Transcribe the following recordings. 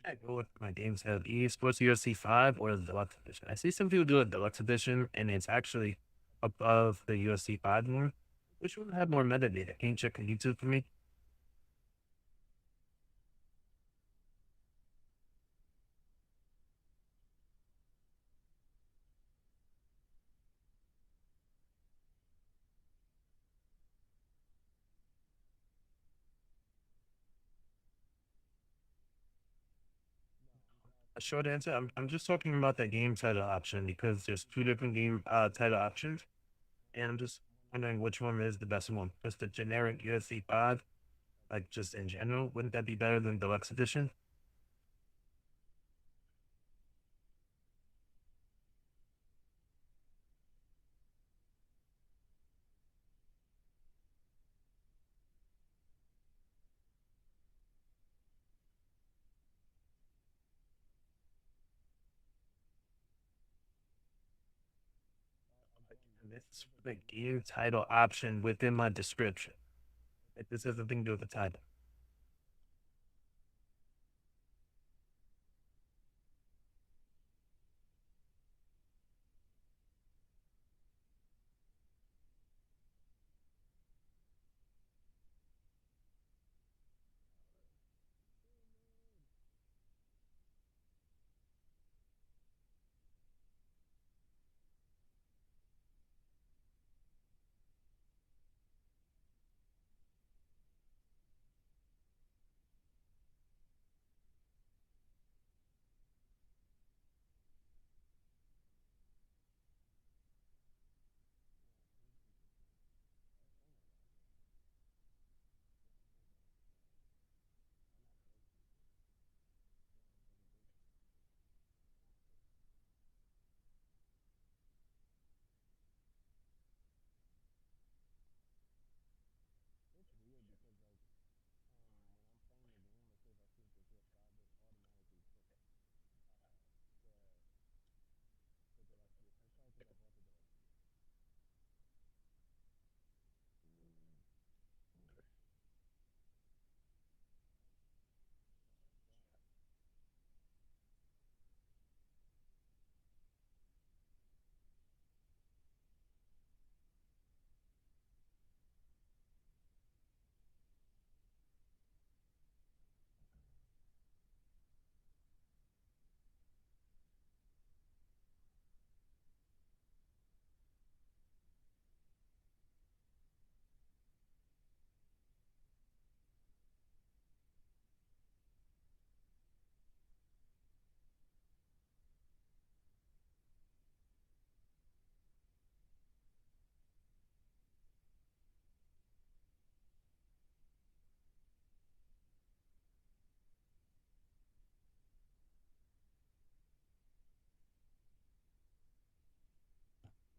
I go with my games have esports UFC 5 or the deluxe edition. I see some people do a deluxe edition and it's actually above the UFC 5 more, which would have more metadata. Can you check on YouTube for me? A short answer. I'm just talking about the game title option because there's two different game title options, and I'm just wondering which one is the best one. Just the generic UFC 5, like just in general, wouldn't that be better than deluxe edition? And it's the game title option within my description. This has nothing to do with the title.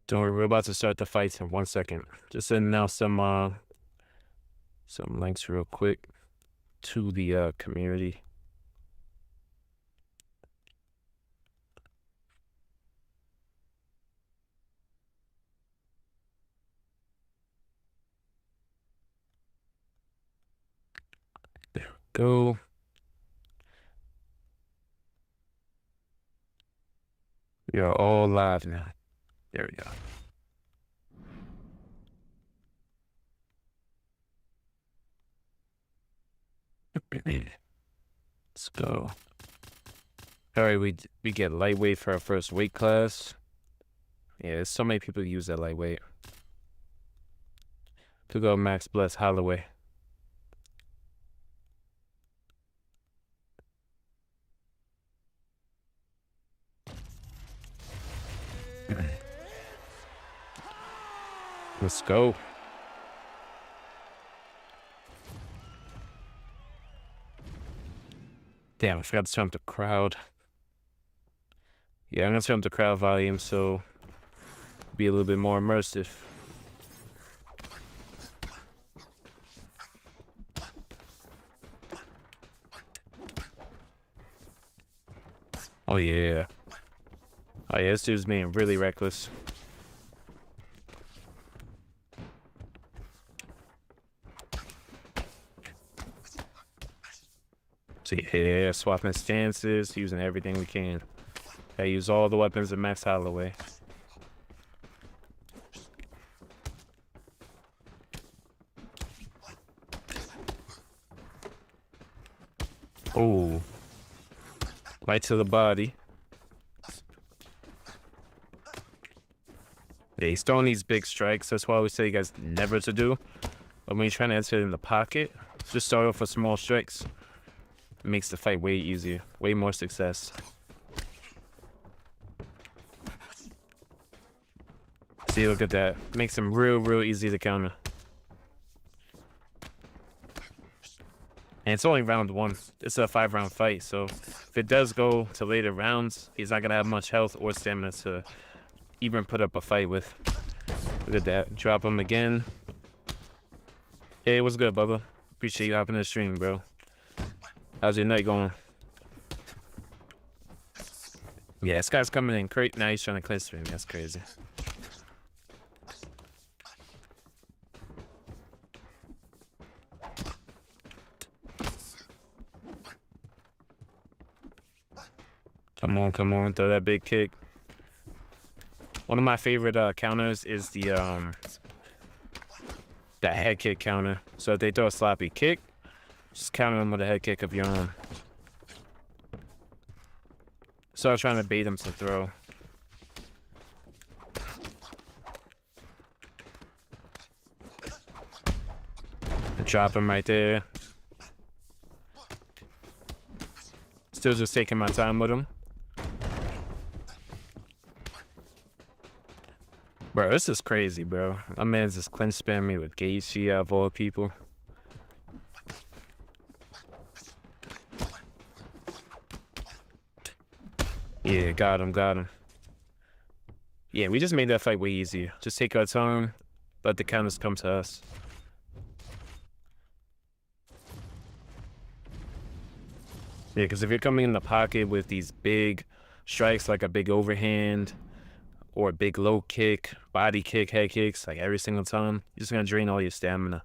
Don't worry, we're about to start the fights in 1 second. Just sending out some links real quick to the community. There we go. We are all live now. There we go. Let's go. All right, we get lightweight for our first weight class. Yeah, there's so many people who use that lightweight. To go Max Bless Holloway. Let's go. Damn, I forgot to turn up the crowd. Yeah, I'm gonna turn up the crowd volume so be a little bit more immersive. Oh yeah. Oh yeah, this dude's being really reckless. So yeah, swapping stances, using everything we can. I use all the weapons of Max Holloway. Oh, right to the body. Yeah, he's throwing these big strikes. That's why I always say you guys never to do. But when you're trying to enter in the pocket, just start off with small strikes. It makes the fight way easier, way more success. See, look at that. Makes him real easy to counter. And it's only round 1. It's a 5-round fight, so if it does go to later rounds, he's not gonna have much health or stamina to even put up a fight with. Look at that. Drop him again. Hey, what's good, Bubba? Appreciate you hopping in the stream, bro. How's your night going? Yeah, this guy's coming in great. Now he's trying to clinch me. That's crazy. Come on, throw that big kick. One of my favorite counters is the that head kick counter. So if they throw a sloppy kick, just counter them with a head kick of your own. So I was trying to bait him to throw. Drop him right there. Still just taking my time with him. Bro, this is crazy, bro. My man's just clinch spam me with Gaethje of all people. Yeah, got him. Yeah, we just made that fight way easier. Just take our time, let the counters come to us. Yeah, because if you're coming in the pocket with these big strikes, like a big overhand, or a big low kick, body kick, head kicks, like every single time, you're just going to drain all your stamina.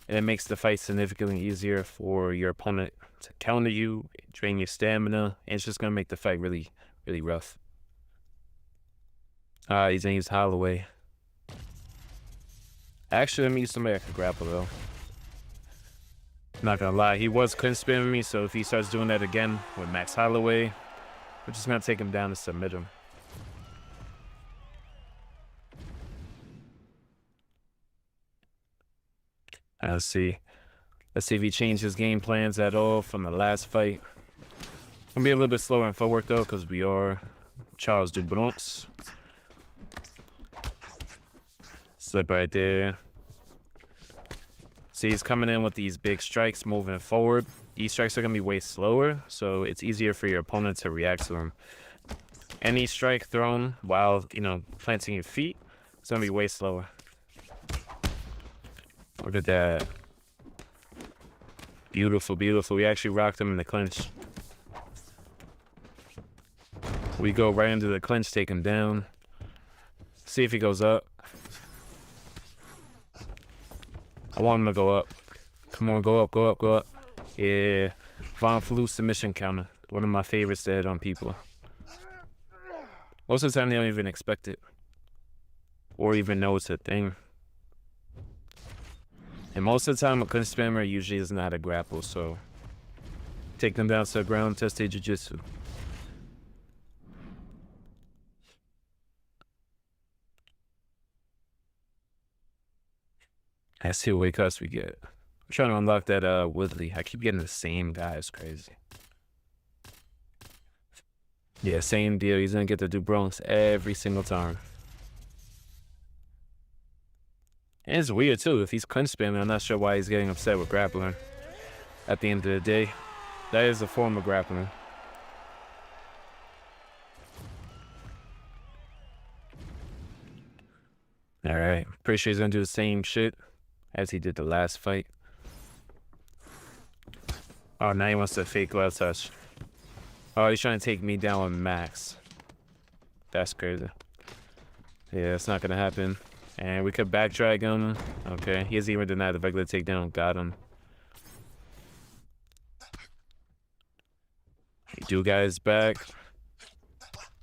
And it makes the fight significantly easier for your opponent to counter you, drain your stamina, and it's just going to make the fight really rough. He's going to use Holloway. Actually, let me use somebody that can grapple, though. Not going to lie, he was clinch spamming me, so if he starts doing that again with Max Holloway, we're just going to take him down and submit him. Let's see if he changed his game plans at all from the last fight. Gonna be a little bit slower in footwork though, because we are Charles de Bronx. Slip right there. See, he's coming in with these big strikes, moving forward. These strikes are gonna be way slower, so it's easier for your opponent to react to them. Any strike thrown while, planting your feet, it's gonna be way slower. Look at that. Beautiful. We actually rocked him in the clinch. We go right into the clinch, take him down. See if he goes up. I want him to go up. Come on, go up. Yeah. Von Flue submission counter. One of my favorites to hit on people. Most of the time, they don't even expect it. Or even know it's a thing. And most of the time, a clinch spammer usually doesn't know how to grapple, so take them down to the ground, test their jiu-jitsu. Let's see what weight cuts we get. I'm trying to unlock that Woodley. I keep getting the same guy. It's crazy. Yeah, same deal. He's gonna get the Bronx every single time. And it's weird too. If he's clinch spamming, I'm not sure why he's getting upset with grappling. At the end of the day, that is a form of grappling. All right, pretty sure he's gonna do the same shit as he did the last fight. Oh, now he wants to fake glove touch. Oh, he's trying to take me down with Max. That's crazy. Yeah, it's not gonna happen. And we could backtrack him. Okay, he hasn't even denied the regular takedown. Got him. do got his back.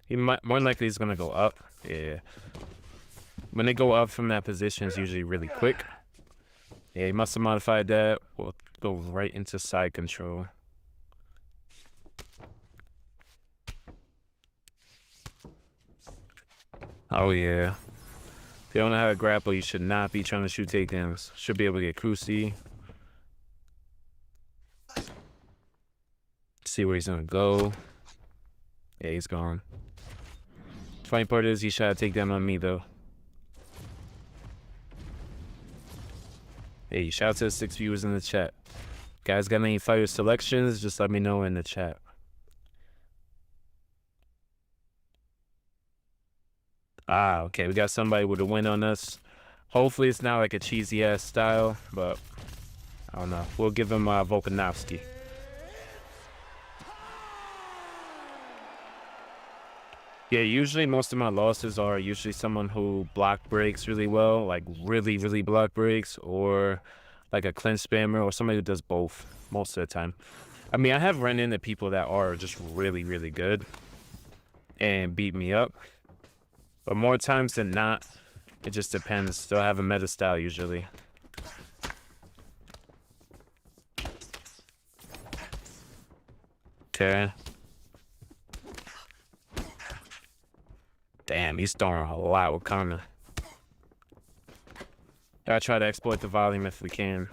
He might, more than likely he's gonna go up. Yeah. When they go up from that position, it's usually really quick. Yeah, he must have modified that. We'll go right into side control. Oh yeah. If you don't know how to grapple, you should not be trying to shoot takedowns. Should be able to get cruci. See where he's gonna go. Yeah, he's gone. The funny part is he shot a takedown on me though. Hey, shout out to the 6 viewers in the chat. Guys, got any fighter selections? Just let me know in the chat. Ah, okay, we got somebody with a win on us. Hopefully it's not like a cheesy ass style, but I don't know. We'll give him Volkanovski. Yeah, usually most of my losses are usually someone who block breaks really well, like really block breaks, or like a clinch spammer, or somebody who does both most of the time. I mean, I have run into people that are just really good and beat me up. But more times than not, it just depends. They'll have a meta style usually. Okay. Damn, he's throwing a lot with Conor. Gotta try to exploit the volume if we can.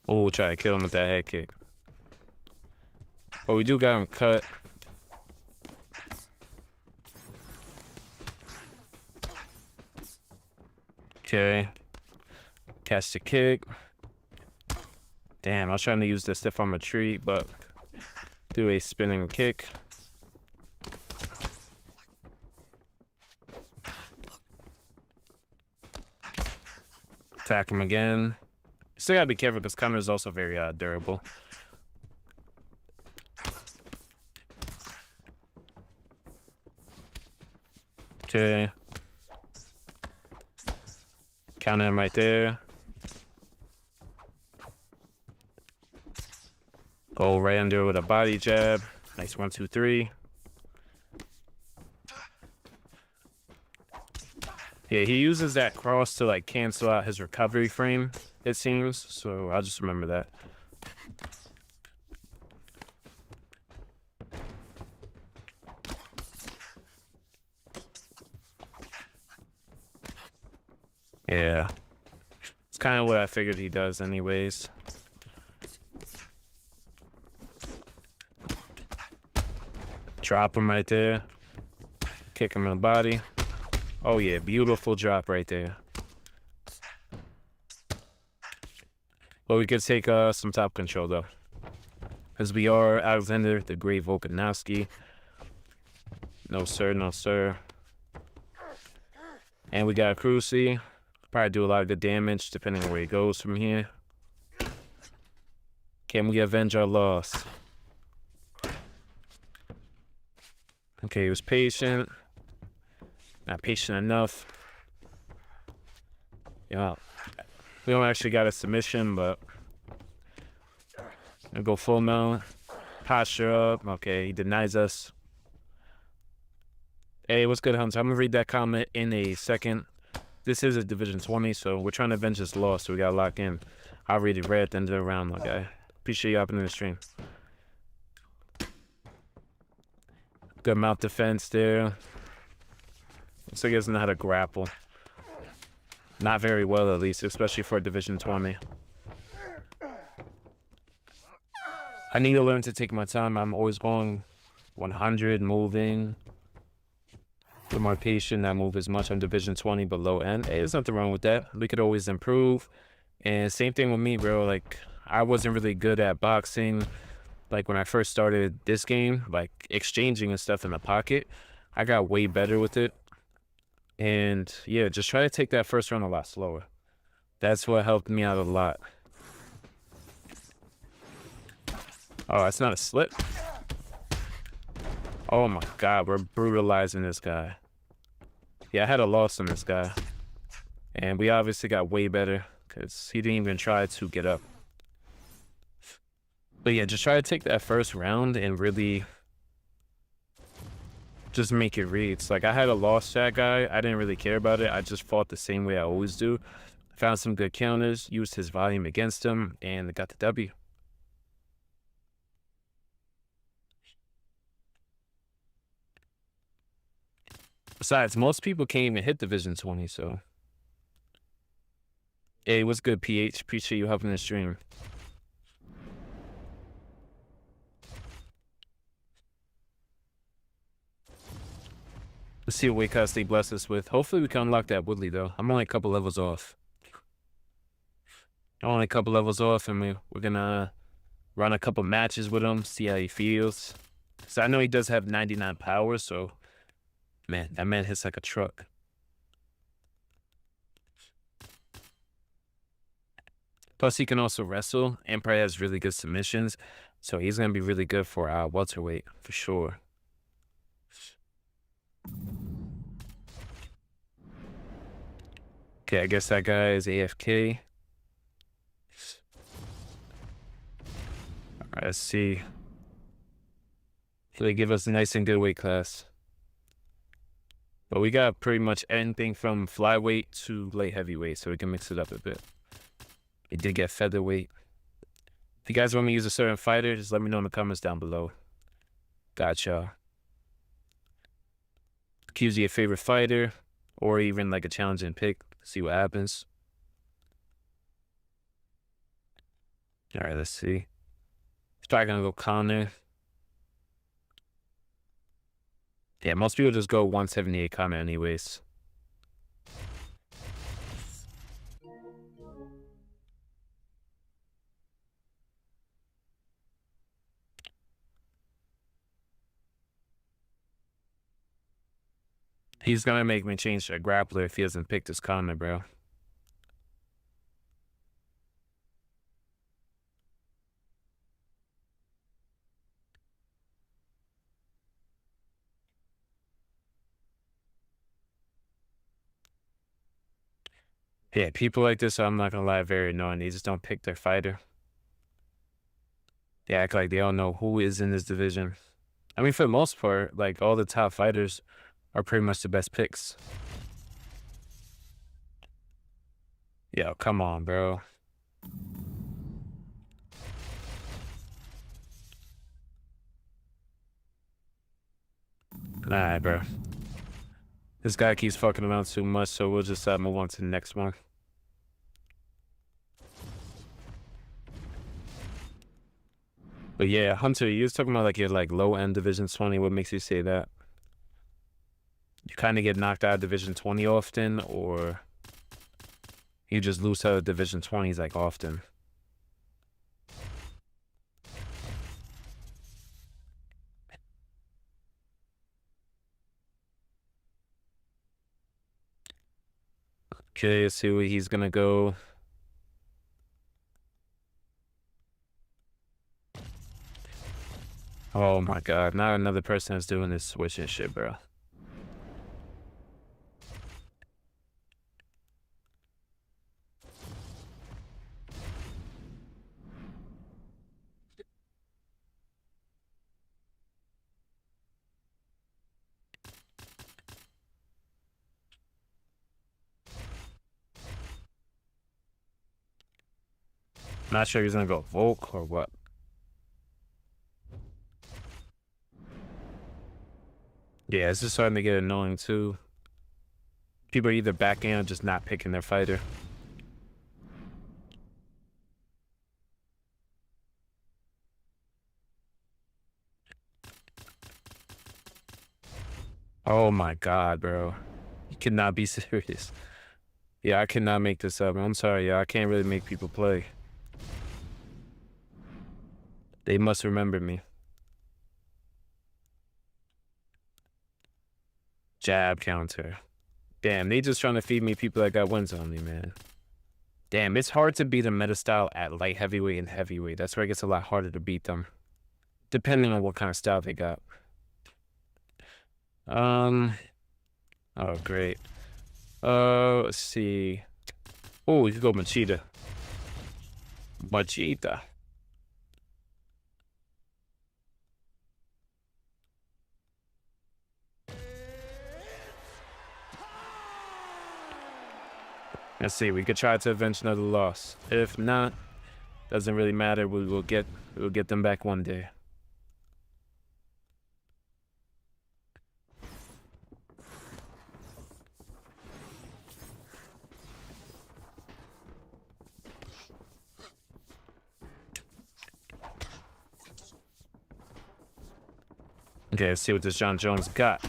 Oh, we'll try to kill him with that head kick. But we do got him cut. Okay. Catch the kick. Damn, I was trying to use the stiff arm retreat, but do a spinning kick. Attack him again. Still gotta be careful because Conor is also very durable. Okay. Counter him right there. Go right under with a body jab. Nice 1, 2, 3. Yeah, he uses that cross to like cancel out his recovery frame, it seems. So I'll just remember that. Yeah. It's kind of what I figured he does anyways. Drop him right there. Kick him in the body. Oh yeah, beautiful drop right there. But we could take some top control though. Because we are Alexander the Great Volkanovski. No sir, no sir. And we got Cruci. Probably do a lot of good damage depending on where he goes from here. Can we avenge our loss? Okay, he was patient. Not patient enough. Yeah, we don't actually got a submission, but I'll go full mount. Posture up. Okay, he denies us. Hey, what's good, Hunter? I'm gonna read that comment in a second. This is a Division 20, so we're trying to avenge this loss, so we gotta lock in. I'll read it right at the end of the round, my guy. Appreciate you hopping in the stream. Good mount defense there. So he doesn't know how to grapple. Not very well, at least, especially for a Division 20. I need to learn to take my time. I'm always going 100, moving. A little more patient, not move as much on Division 20, but low end. Hey, there's nothing wrong with that. We could always improve. And same thing with me, bro. Like, I wasn't really good at boxing. Like, when I first started this game, like, exchanging and stuff in the pocket, I got way better with it. And, yeah, just try to take that first round a lot slower. That's what helped me out a lot. Oh, that's not a slip. Oh, my God. We're brutalizing this guy. Yeah, I had a loss on this guy. And we obviously got way better because he didn't even try to get up. But yeah, just try to take that first round and really just make it reads. Like I had a loss to that guy. I didn't really care about it. I just fought the same way I always do. Found some good counters, used his volume against him, and got the W. Besides, most people can't even hit Division 20, so. Hey, what's good, PH? Appreciate you helping the stream. Let's see what weight class they bless us with. Hopefully we can unlock that Woodley, though. I'm only a couple levels off. Only a couple levels off, and we're gonna run a couple matches with him, see how he feels. So I know he does have 99 power, so man, that man hits like a truck. Plus, he can also wrestle, and probably has really good submissions, so he's gonna be really good for welterweight for sure. Okay, I guess that guy is AFK. All right, let's see. So they give us a nice and good weight class. But we got pretty much anything from flyweight to light heavyweight, so we can mix it up a bit. We did get featherweight. If you guys want me to use a certain fighter, just let me know in the comments down below. Gotcha. Choose your favorite fighter, or even like a challenging pick. See what happens. All right, let's see. It's probably gonna go Conor. Yeah, most people just go 178 Conor anyways. He's gonna make me change to a grappler if he doesn't pick this Conor, bro. Yeah, people like this, I'm not gonna lie, very annoying. They just don't pick their fighter. They act like they don't know who is in this division. I mean, for the most part, like all the top fighters are pretty much the best picks. Yo, come on, bro. Alright, bro. This guy keeps fucking around too much, so we'll just move on to the next one. But yeah, Hunter, you was talking about like your like low end Division 20. What makes you say that? You kind of get knocked out of Division 20 often, or you just lose to Division 20s like often? Okay, let's see where he's gonna go. Oh my god, not another person that's doing this switching shit, bro. Not sure he's gonna go Volk or what. Yeah, it's just starting to get annoying too. People are either backing or just not picking their fighter. Oh my god, bro. You cannot be serious. Yeah, I cannot make this up. I'm sorry, yeah, I can't really make people play. They must remember me. Jab counter. Damn, they just trying to feed me people that got wins on me, man. Damn, it's hard to beat a meta style at light heavyweight and heavyweight. That's where it gets a lot harder to beat them, depending on what kind of style they got. Oh, great. Let's see. Oh, you could go Machida. Machida. Let's see. We could try to avenge another loss. If not, doesn't really matter. We'll get them back one day. Okay, let's see what this Jon Jones got.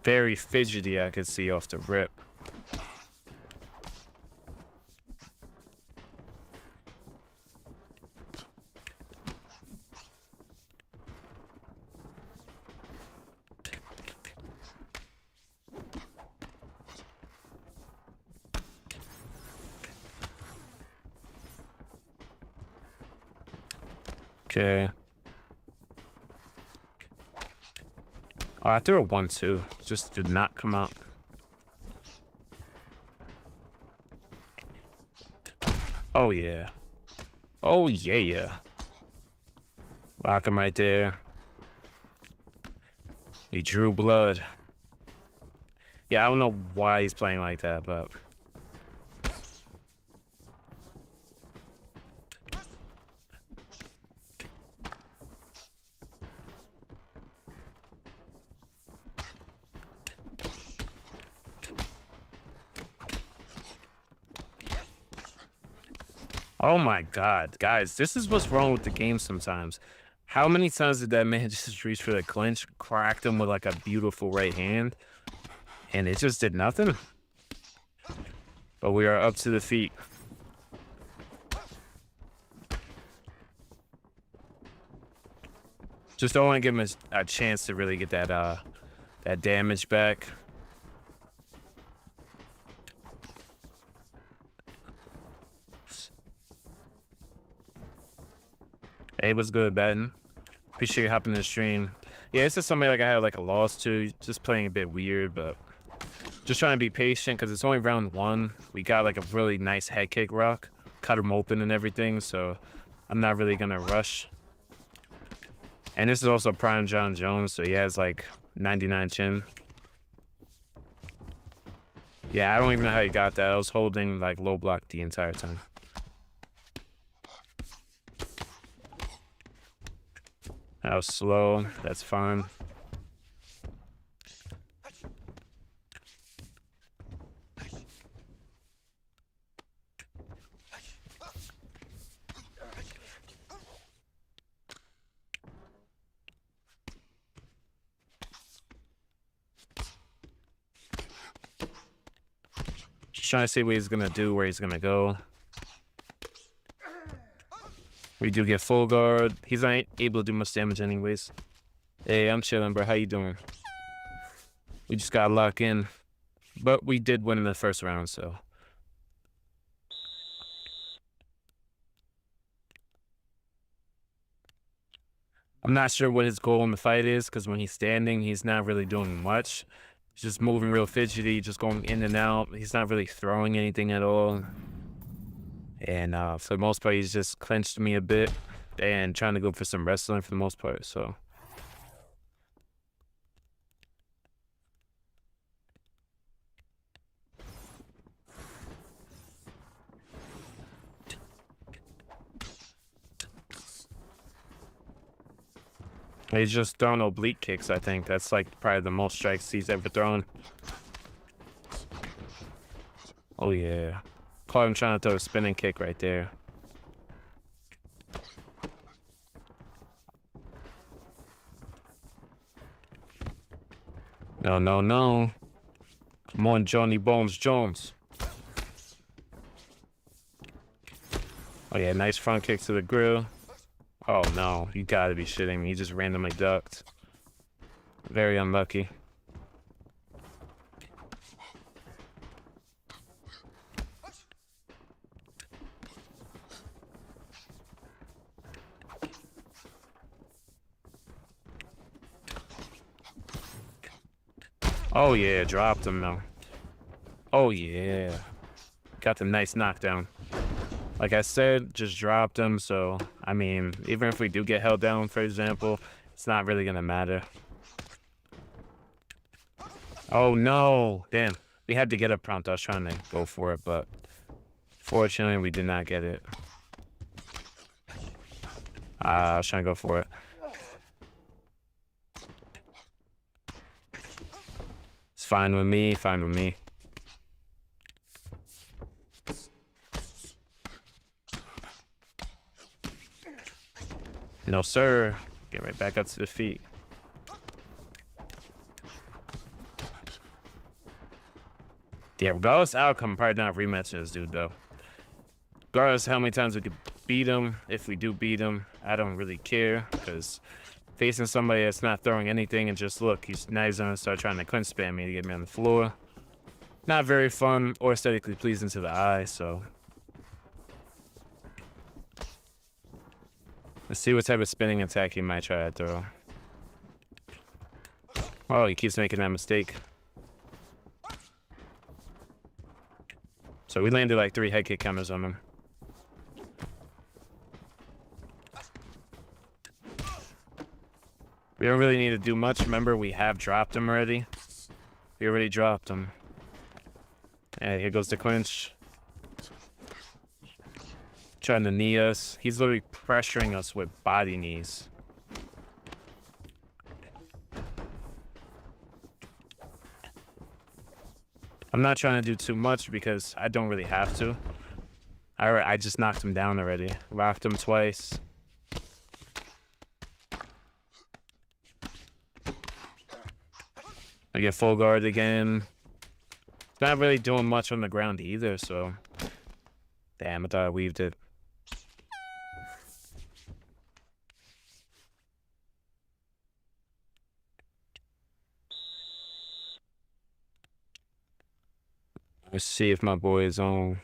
Very fidgety, I could see off the rip. Okay. Oh, I threw a 1-2. Just did not come out. Oh, yeah. Oh, yeah. Lock him right there. He drew blood. Yeah, I don't know why he's playing like that, but... Oh my God, guys, this is what's wrong with the game sometimes. How many times did that man just reach for the clinch, cracked him with like a beautiful right hand, and it just did nothing? But we are up to the feet. Just don't want to give him a chance to really get that damage back. Hey, what's good, Batten? Appreciate you hopping in the stream. Yeah, it's just somebody like I had like a loss to. Just playing a bit weird, but just trying to be patient because it's only round 1. We got like a really nice head kick rock, cut him open and everything, so I'm not really gonna rush. And this is also prime Jon Jones, so he has like 99 chin. Yeah, I don't even know how he got that. I was holding like low block the entire time. That was slow. That's fine. Just trying to see what he's gonna do, where he's gonna go. We do get full guard. He's not able to do much damage anyways. Hey, I'm chilling, bro. How you doing? We just gotta lock in. But we did win in the first round, so. I'm not sure what his goal in the fight is, because when he's standing, he's not really doing much. He's just moving real fidgety, just going in and out. He's not really throwing anything at all. And for the most part, he's just clenched me a bit and trying to go for some wrestling for the most part, so. He's just throwing oblique kicks, I think. That's like probably the most strikes he's ever thrown. Oh, yeah. Caught him trying to throw a spinning kick right there. No, no, no. Come on, Johnny Bones Jones. Oh, yeah, nice front kick to the grill. Oh, no. You gotta be shitting me. He just randomly ducked. Very unlucky. Oh, yeah. Dropped him, though. Oh, yeah. Got the nice knockdown. Like I said, just dropped him, so, I mean, even if we do get held down, for example, it's not really gonna matter. Oh no! Damn. We had to get a prompt. I was trying to go for it, but fortunately we did not get it. I was trying to go for it. It's fine with me, fine with me. No, sir. Get right back up to the feet. Yeah, regardless of outcome, probably not rematching this dude, though. Regardless of how many times we could beat him, if we do beat him, I don't really care, because facing somebody that's not throwing anything and just look, now he's gonna start trying to clinch spam me to get me on the floor. Not very fun or aesthetically pleasing to the eye, so. Let's see what type of spinning attack he might try to throw. Oh, he keeps making that mistake. So we landed like 3 head kick counters on him. We don't really need to do much. Remember, we have dropped him already. We already dropped him. And here goes the clinch. Trying to knee us. He's literally pressuring us with body knees. I'm not trying to do too much because I don't really have to. I just knocked him down already. Rocked him twice. I get full guard again. Not really doing much on the ground either, so. Damn, I thought I weaved it. Let's see if my boy is on.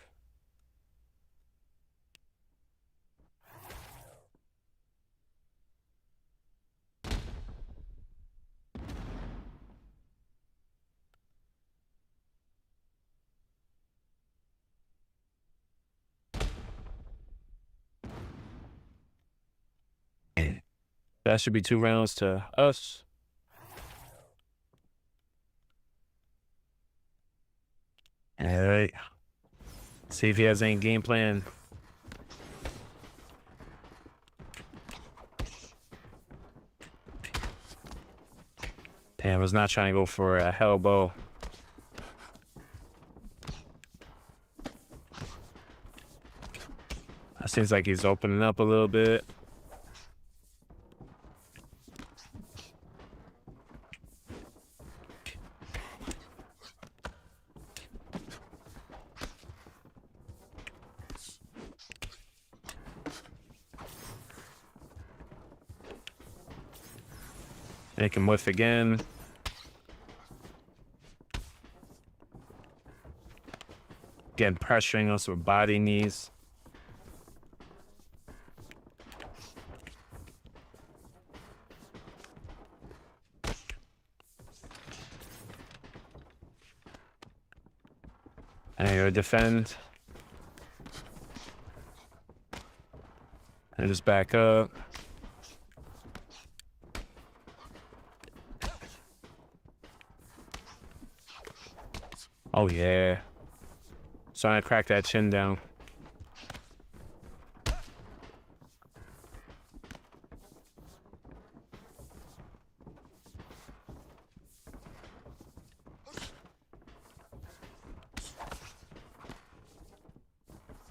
That should be 2 rounds to us. All right. See if he has any game plan. Damn, I was not trying to go for a elbow. That seems like he's opening up a little bit. Make him whiff again. Again, pressuring us with body knees. And I gotta defend. And just back up. Oh yeah. Trying to crack that chin down.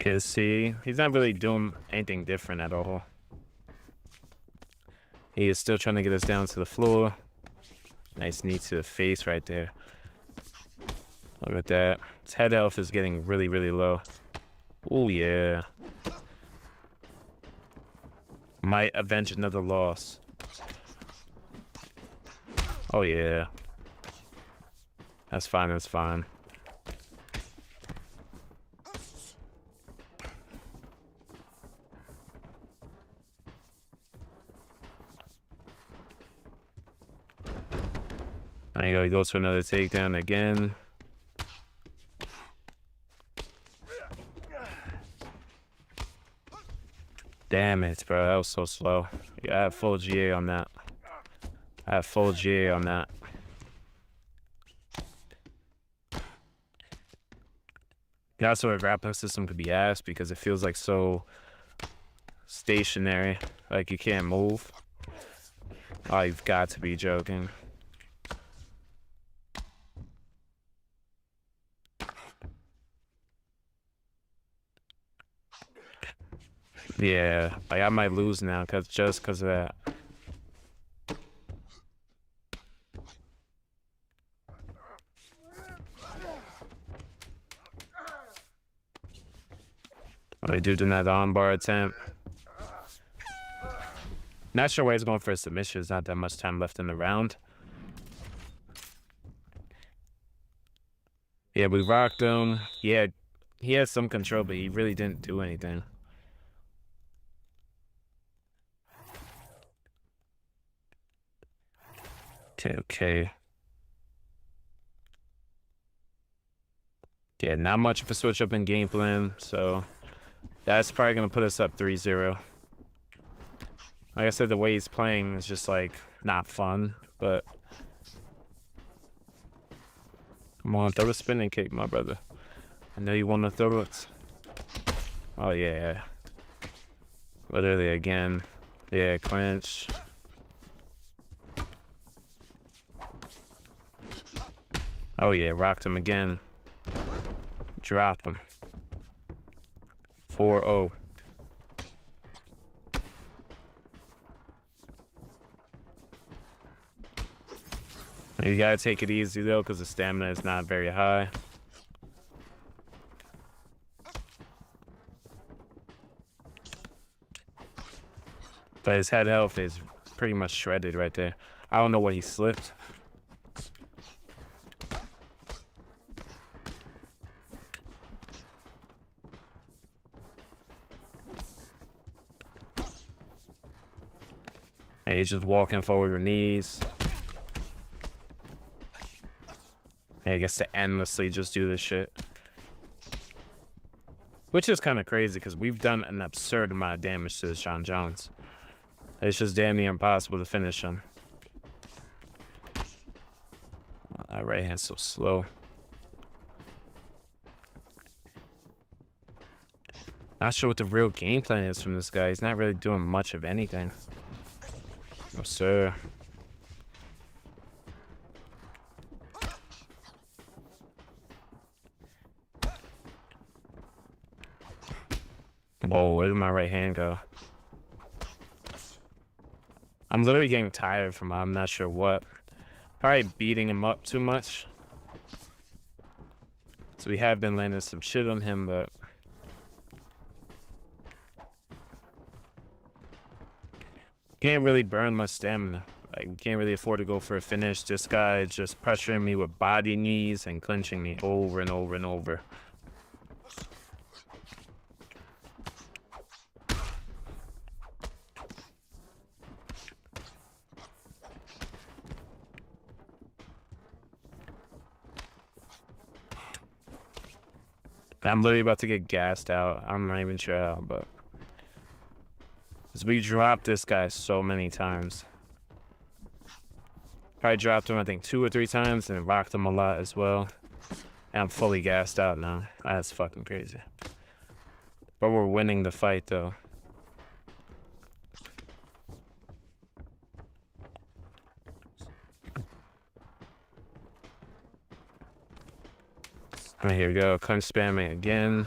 Okay, see, he's not really doing anything different at all. He is still trying to get us down to the floor. Nice knee to the face right there. Look at that. His head health is getting really, really low. Oh, yeah. Might avenge another loss. Oh, yeah. That's fine, that's fine. There you go, he goes for another takedown again. Damn it, bro. That was so slow. Yeah, I have full GA on that. I have full GA on that. Yeah, so a grappling system could be ass because it feels like so stationary, like you can't move. Oh, you've got to be joking. Yeah, like I might lose now just because of that. Oh, they do deny the armbar attempt. Not sure why he's going for a submission. There's not that much time left in the round. Yeah, we rocked him. Yeah, he had some control, but he really didn't do anything. Okay. Yeah, not much of a switch up in game plan, so that's probably going to put us up 3-0. Like I said, the way he's playing is just, like, not fun, but... Come on, throw a spinning kick, my brother. I know you want to throw it. Oh, yeah. Literally, again. Yeah, clinch. Oh, yeah, rocked him again. Drop him. 4-0. You gotta take it easy, though, because the stamina is not very high. But his head health is pretty much shredded right there. I don't know what he slipped. And he's just walking forward with knees. And he gets to endlessly just do this shit. Which is kind of crazy because we've done an absurd amount of damage to this Jon Jones. It's just damn near impossible to finish him. That right hand's so slow. Not sure what the real game plan is from this guy. He's not really doing much of anything. No, sir. Whoa, where did my right hand go? I'm literally getting tired from I'm not sure what. Probably beating him up too much. So we have been landing some shit on him, but... Can't really burn my stamina. Like, we can't really afford to go for a finish. This guy is just pressuring me with body knees and clinching me over and over and over. I'm literally about to get gassed out. I'm not even sure how, but... Because we dropped this guy so many times. Probably dropped him, I think, 2 or 3 times and rocked him a lot as well. And I'm fully gassed out now. That's fucking crazy. But we're winning the fight, though. All right, here we go. Clinch spamming again.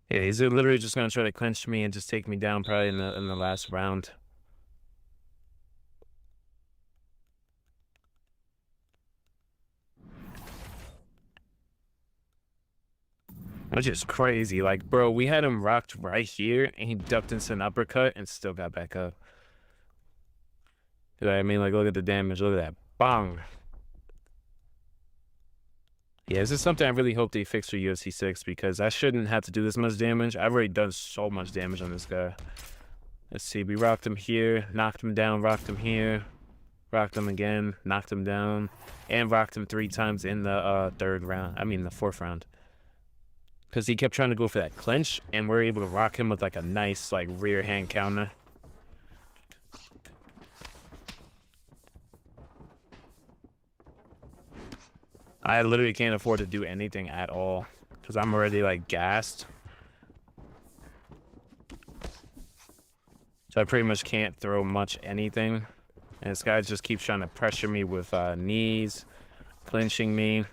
Yeah, he's literally just gonna try to clinch me and just take me down probably in the last round. Which is crazy. Like, bro, we had him rocked right here and he ducked into an uppercut and still got back up. You know what I mean? Like, look at the damage. Look at that. Bang. Yeah, this is something I really hope they fix for UFC 6 because I shouldn't have to do this much damage. I've already done so much damage on this guy. Let's see. We rocked him here, knocked him down, rocked him here, rocked him again, knocked him down, and rocked him 3 times in the the 4th round. Because he kept trying to go for that clinch, and we're able to rock him with like a nice like rear hand counter. I literally can't afford to do anything at all because I'm already like gassed. So I pretty much can't throw much anything. And this guy just keeps trying to pressure me with knees, clinching me.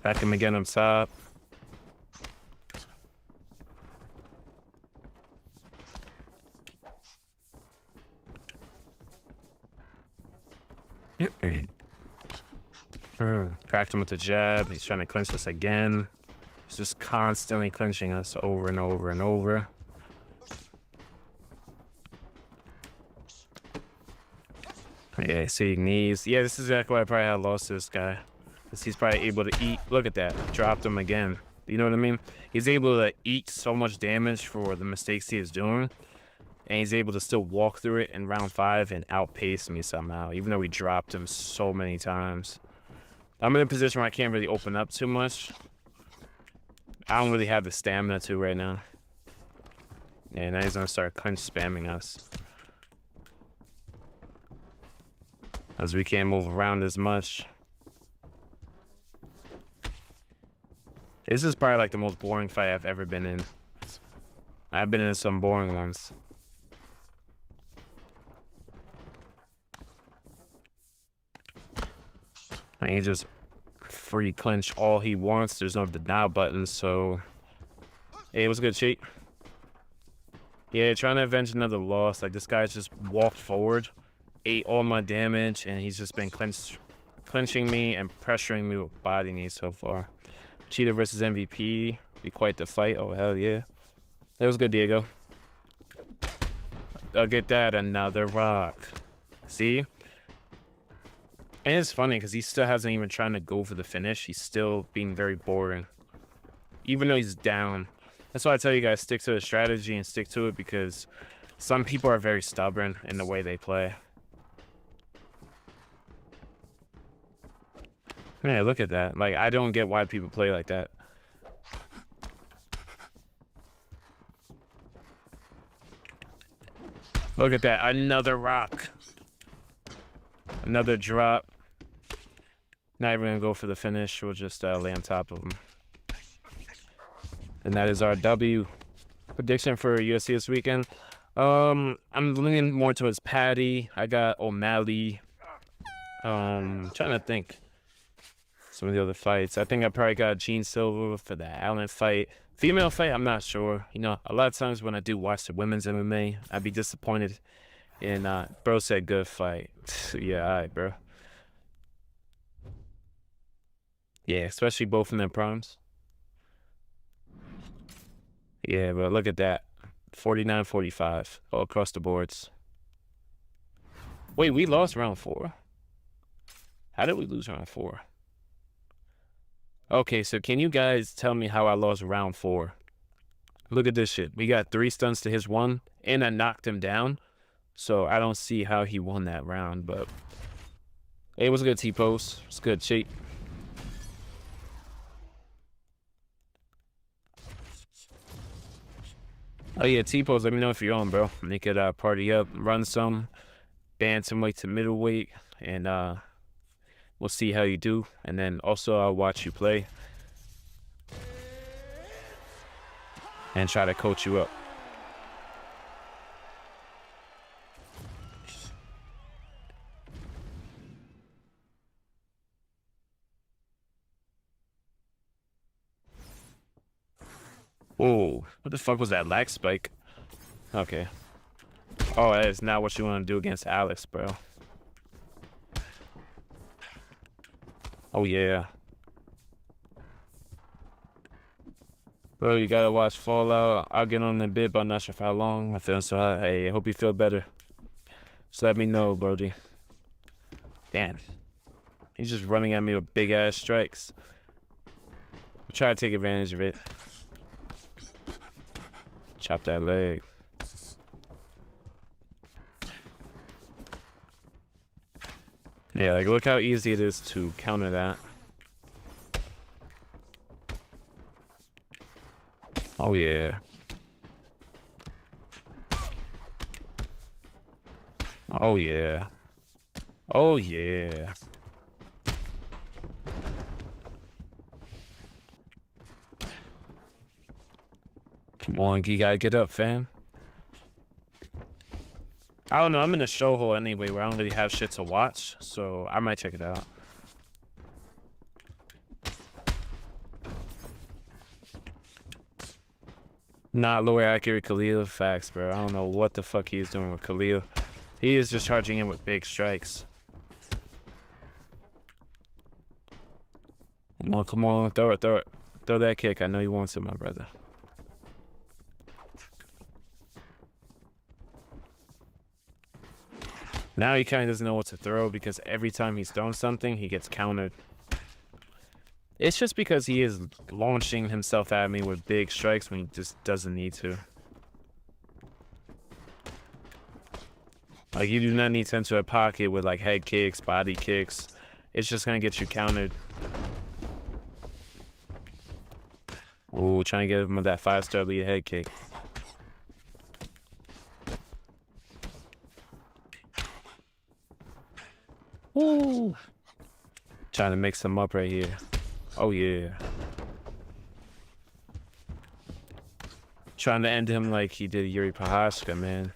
Back him again on top. Cracked him with the jab. He's trying to clinch us again. He's just constantly clinching us over and over and over. Yeah, see knees. Yeah, this is exactly why I probably had lost to this guy. Because he's probably able to eat. Look at that. Dropped him again. You know what I mean? He's able to eat so much damage for the mistakes he is doing. And he's able to still walk through it in round 5 and outpace me somehow. Even though we dropped him so many times. I'm in a position where I can't really open up too much. I don't really have the stamina to right now. Yeah, now he's gonna start clinch spamming us. As we can't move around as much. This is probably like the most boring fight I've ever been in. I've been in some boring ones. And he just free clinch all he wants. There's no denial button, so hey, it was a good cheat. Yeah, trying to avenge another loss. Like this guy's just walked forward, ate all my damage, and he's just been clinching me and pressuring me with body knees so far. Cheetah versus MVP. Be quite the fight. Oh hell yeah. That was good, Diego. I'll get that. Another rock. See? And it's funny because he still hasn't even trying to go for the finish. He's still being very boring. Even though he's down. That's why I tell you guys, stick to the strategy and stick to it, because some people are very stubborn in the way they play. Yeah, look at that. Like, I don't get why people play like that. Look at that. Another rock. Another drop. Not even gonna go for the finish. We'll just lay on top of him. And that is our W. Prediction for UFC this weekend. I'm leaning more towards Patty. I got O'Malley. Trying to think some of the other fights. I think I probably got Gene Silva for the Allen fight. Female fight, I'm not sure. You know, a lot of times when I do watch the women's MMA, I'd be disappointed. And bro said good fight. Yeah, all right, bro. Yeah, especially both in their primes. Yeah, but look at that. 49-45 all across the boards. Wait, we lost round 4? How did we lose round 4? Okay, so can you guys tell me how I lost round 4? Look at this shit. We got 3 stunts to his 1, and I knocked him down. So I don't see how he won that round, but it was a good T-post. It's a good cheat. Oh yeah, T-post, let me know if you're on, bro. Make it party up, run some, bantamweight to middleweight, and we'll see how you do. And then also I'll watch you play and try to coach you up. Oh, what the fuck was that lag spike? Okay. Oh, that is not what you want to do against Alex, bro. Oh, yeah. Bro, you gotta watch Fallout. I'll get on the bit, but I'm not sure for how long. I feel so hot. Hey, I hope you feel better. Just let me know, Brody. Damn. He's just running at me with big-ass strikes. I'll try to take advantage of it. Chop that leg. Yeah, like look how easy it is to counter that. Oh yeah. Oh yeah. Oh yeah. Come on, you gotta get up, fam. I don't know. I'm in a show hole anyway where I don't really have shit to watch, so I might check it out. Not lower accurate Khalil. Facts, bro. I don't know what the fuck he is doing with Khalil. He is just charging in with big strikes. Come on, throw it, throw it. Throw that kick. I know you want it, my brother. Now he kind of doesn't know what to throw because every time he's thrown something, he gets countered. It's just because he is launching himself at me with big strikes when he just doesn't need to. Like, you do not need to enter a pocket with, like, head kicks, body kicks. It's just gonna get you countered. Ooh, trying to get him with that 5-star lead head kick. Ooh. Trying to mix him up right here. Oh, yeah. Trying to end him like he did Yuri Prochazka, man.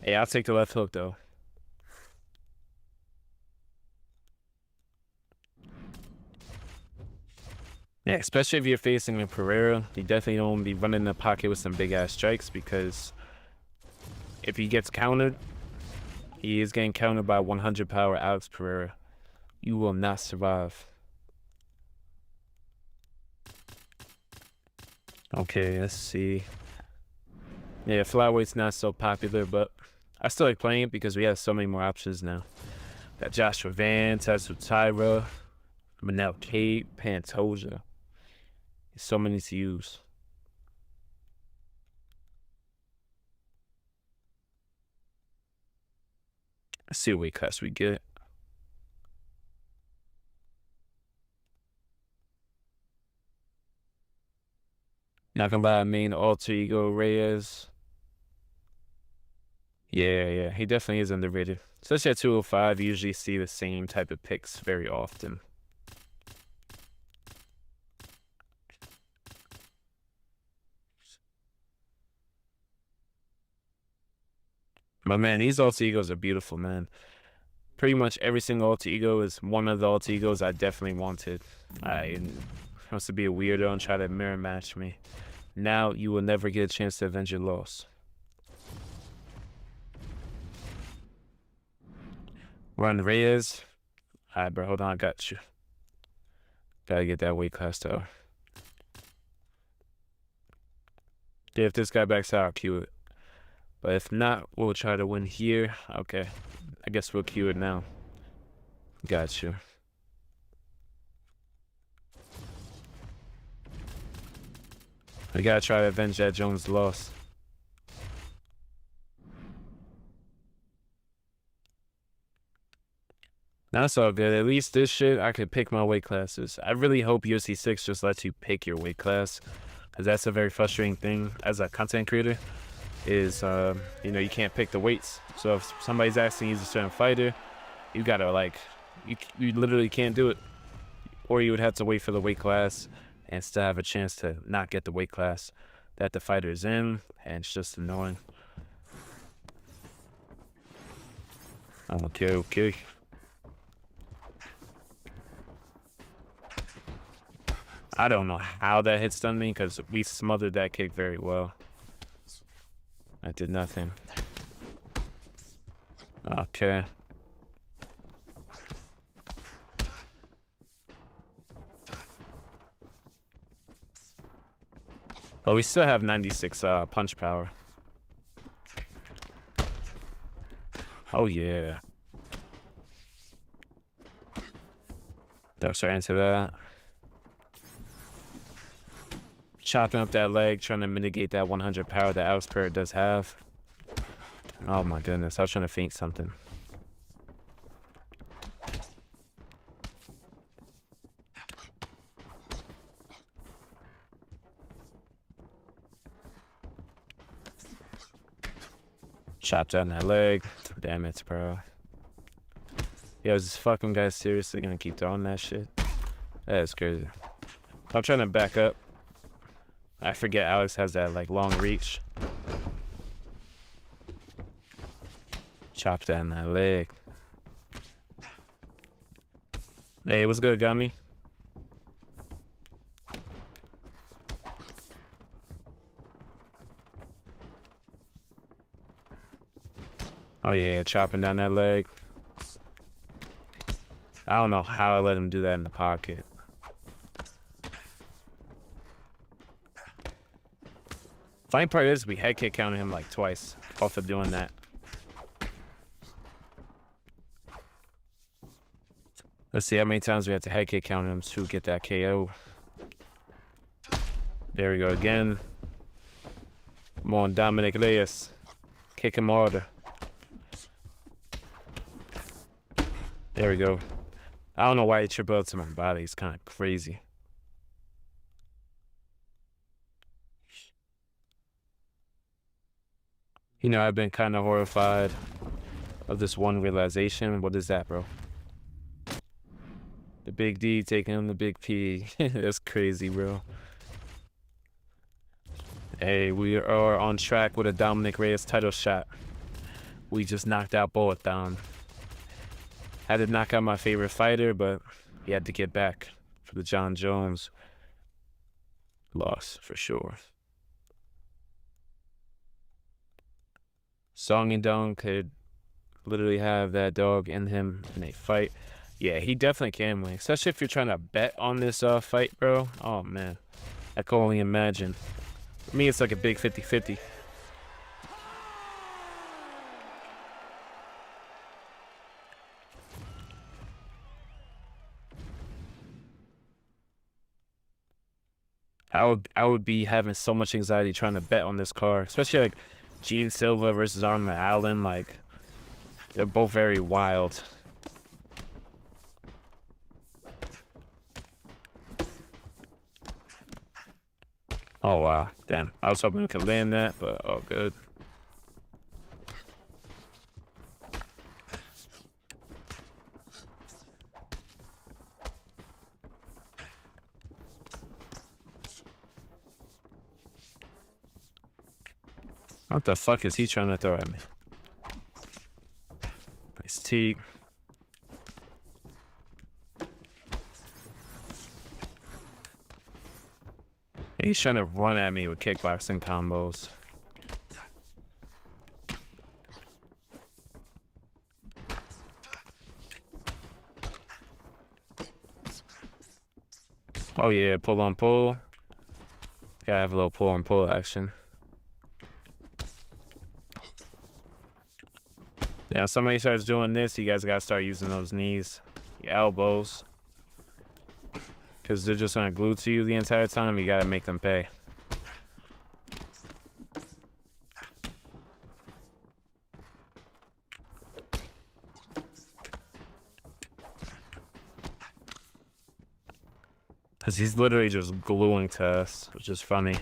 Hey, I'll take the left hook, though. Yeah, especially if you're facing a Pereira, you definitely don't want to be running in the pocket with some big-ass strikes because if he gets countered, he is getting countered by 100 power Alex Pereira. You will not survive. Okay, let's see. Yeah, flyweight's not so popular, but I still like playing it because we have so many more options now. Got Joshua Van, Tetsu Taira, Manel Kate, Pantoja. So many to use. Let's see what weight class we get. Not gonna lie, main alter ego Reyes. Yeah, he definitely is underrated. Especially at 205, you usually see the same type of picks very often. But man, these alter egos are beautiful, man. Pretty much every single alter ego is one of the alter egos I definitely wanted. I wants to be a weirdo and try to mirror match me. Now you will never get a chance to avenge your loss. Run Reyes. Alright, bro, hold on, I got you. Gotta get that weight class though. Yeah, if this guy backs out, I'll queue it. But if not, we'll try to win here. Okay, I guess we'll queue it now. Got you. We gotta try to avenge that Jones loss. That's all good. At least this shit, I could pick my weight classes. I really hope UFC 6 just lets you pick your weight class, because that's a very frustrating thing as a content creator, is, you know, you can't pick the weights. So if somebody's asking you to use a certain fighter, you gotta, like, you literally can't do it. Or you would have to wait for the weight class and still have a chance to not get the weight class that the fighter is in, and it's just annoying. Okay. I don't know how that hit stunned me because we smothered that kick very well. I did nothing. Okay. But we still have 96 punch power. Oh yeah. That's right into that. Chopping up that leg, trying to mitigate that 100 power that Alex Pereira does have. Oh my goodness, I was trying to feint something. Chop down that leg. Damn it, bro. Yo, is this fucking guy seriously gonna keep throwing that shit? That is crazy. I'm trying to back up. I forget Alex has that like long reach. Chop down that leg. Hey, what's good, Gummy? Oh yeah, chopping down that leg. I don't know how I let him do that in the pocket. Funny part is we head kick counted him like twice off of doing that. Let's see how many times we have to head kick count him to get that KO. There we go again. Come on, Dominick Reyes. Kick him harder. There we go. I don't know why he tripled out to my body. It's kind of crazy. You know, I've been kind of horrified of this one realization. What is that, bro? The big D taking on the big P. That's crazy, bro. Hey, we are on track with a Dominick Reyes title shot. We just knocked out both down. Had to knock out my favorite fighter, but he had to get back for the Jon Jones loss, for sure. Song and Dong could literally have that dog in him in a fight. Yeah, he definitely can win, especially if you're trying to bet on this fight, bro. Oh, man. I can only imagine. For me, it's like a big 50-50. I would be having so much anxiety trying to bet on this card, especially like Gene Silva versus Arnold Allen. Like, they're both very wild. Oh wow, damn! I was hoping we could land that, but oh good. What the fuck is he trying to throw at me? Nice tee. He's trying to run at me with kickboxing combos. Oh yeah, pull on pull. Gotta have a little pull on pull action. Now, somebody starts doing this, you guys gotta start using those knees, your elbows, because they're just gonna glue to you the entire time. You gotta make them pay. Because he's literally just gluing to us, which is funny.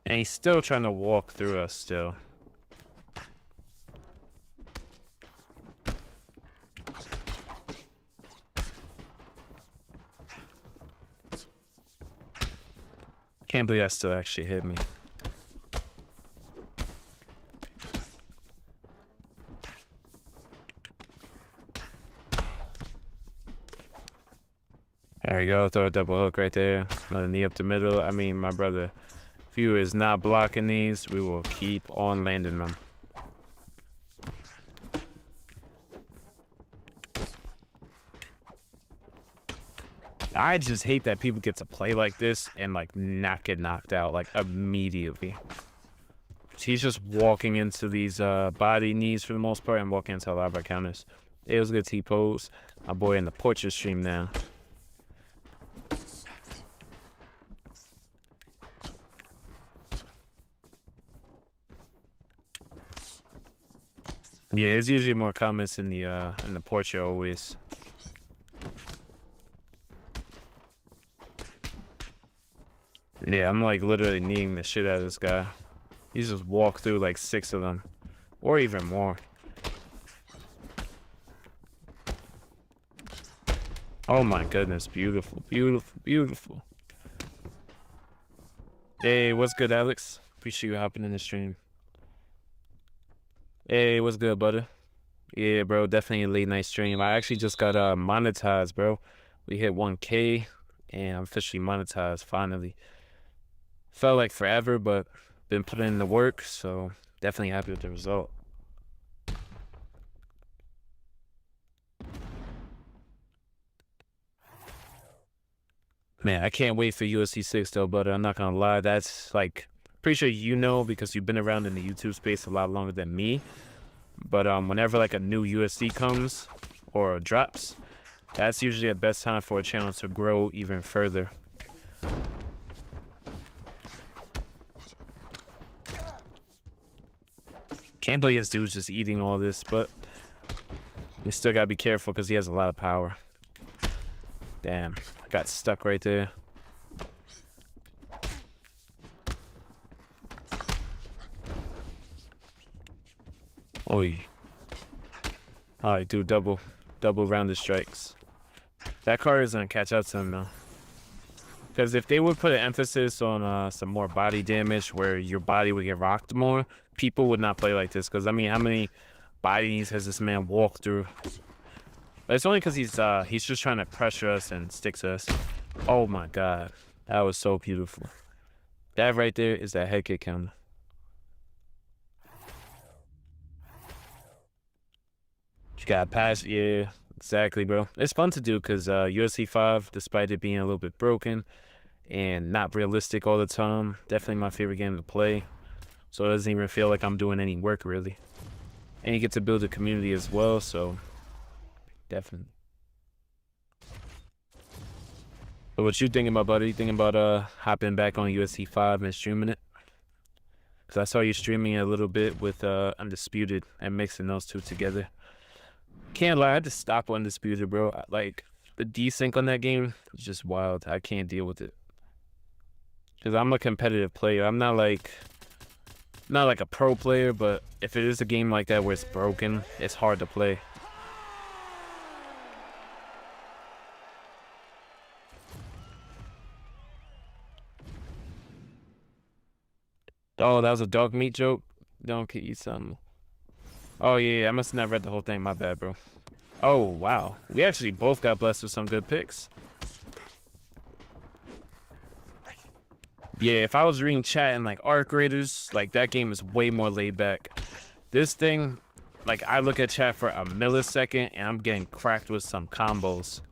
And he's still trying to walk through us still. Can't believe that still actually hit me. There we go, throw a double hook right there. Another knee up the middle. I mean, my brother, if you is not blocking these, we will keep on landing them. I just hate that people get to play like this and like not get knocked out like immediately. He's just walking into these body knees for the most part and walking into a lot of counters. It was a good T-pose. My boy in the portrait stream now. Yeah, there's usually more comments in the portrait always. Yeah, I'm like literally kneeing the shit out of this guy. He's just walked through like 6 of them, or even more. Oh my goodness, beautiful, beautiful, beautiful. Hey, what's good, Alex? Appreciate you hopping in the stream. Hey, what's good, brother? Yeah, bro, definitely a late night stream. I actually just got monetized, bro. We hit 1K, and I'm officially monetized finally. Felt like forever, but been putting in the work, so definitely happy with the result. Man, I can't wait for UFC 6 though, brother. I'm not gonna lie. That's like, pretty sure you know because you've been around in the YouTube space a lot longer than me. But whenever like a new UFC comes or drops, that's usually the best time for a channel to grow even further. Can't believe this dude's just eating all this, but you still gotta be careful because he has a lot of power. Damn, I got stuck right there. Oi. Alright, do double rounded strikes. That card is gonna catch up to him now. Because if they would put an emphasis on some more body damage where your body would get rocked more, people would not play like this. Because, I mean, how many bodies has this man walked through? But it's only because he's just trying to pressure us and stick to us. Oh, my God. That was so beautiful. That right there is that head kick counter. You got pass. Yeah, exactly, bro. It's fun to do because UFC 5, despite it being a little bit broken and not realistic all the time, definitely my favorite game to play. So it doesn't even feel like I'm doing any work, really. And you get to build a community as well, so definitely. But what you thinking about, buddy? You thinking about hopping back on UFC 5 and streaming it? Because I saw you streaming a little bit with Undisputed and mixing those two together. Can't lie, I had to stop Undisputed, bro. Like, the desync on that game is just wild. I can't deal with it. Because I'm a competitive player. I'm not like a pro player, but if it is a game like that where it's broken, it's hard to play. Oh, that was a dog meat joke? Don't eat something. Oh, yeah, I must have not read the whole thing. My bad, bro. Oh, wow. We actually both got blessed with some good picks. Yeah, if I was reading chat and like Arc Raiders, like that game is way more laid back. This thing, like I look at chat for a millisecond and I'm getting cracked with some combos.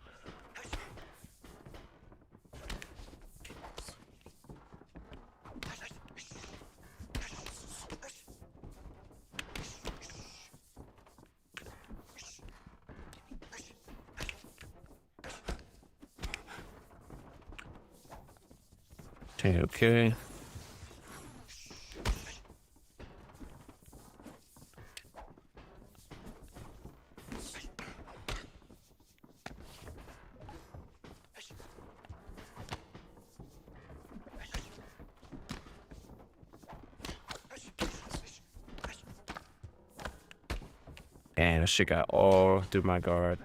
Okay. And that shit got all through my guard.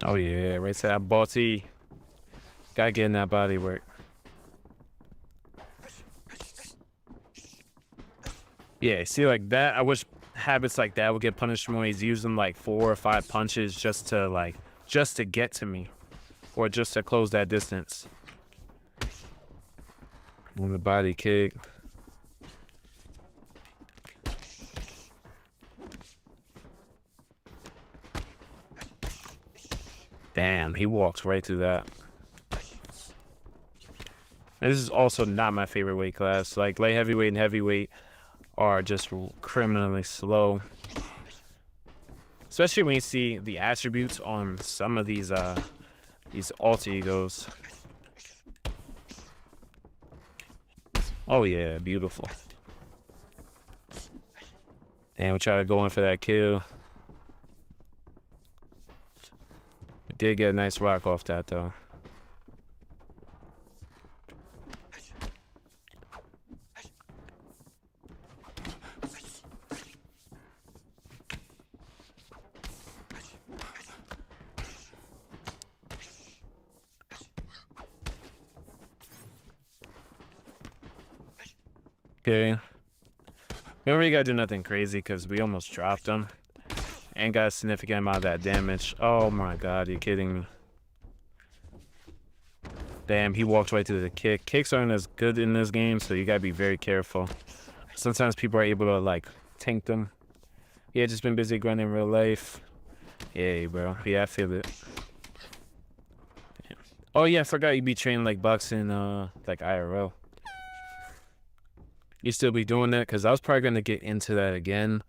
Oh yeah, right to that body. Gotta get in that body work. Yeah, see like that. I wish habits like that would get punished more. He's using like 4 or 5 punches just to get to me, or just to close that distance. On the body kick. Damn, he walks right through that. And this is also not my favorite weight class. Like light heavyweight and heavyweight are just criminally slow. Especially when you see the attributes on some of these alter egos. Oh yeah, beautiful. And we try to go in for that kill. We did get a nice rock off that though. Okay. We don't really gotta do nothing crazy because we almost dropped him. And got a significant amount of that damage. Oh my god, you're kidding me. Damn, he walked right through the kick. Kicks aren't as good in this game, so you gotta be very careful. Sometimes people are able to like tank them. Yeah, just been busy grinding in real life. Yeah, bro. Yeah, I feel it. Damn. Oh yeah, I forgot you be training like boxing, like IRL. You still be doing that? Cause I was probably gonna get into that again.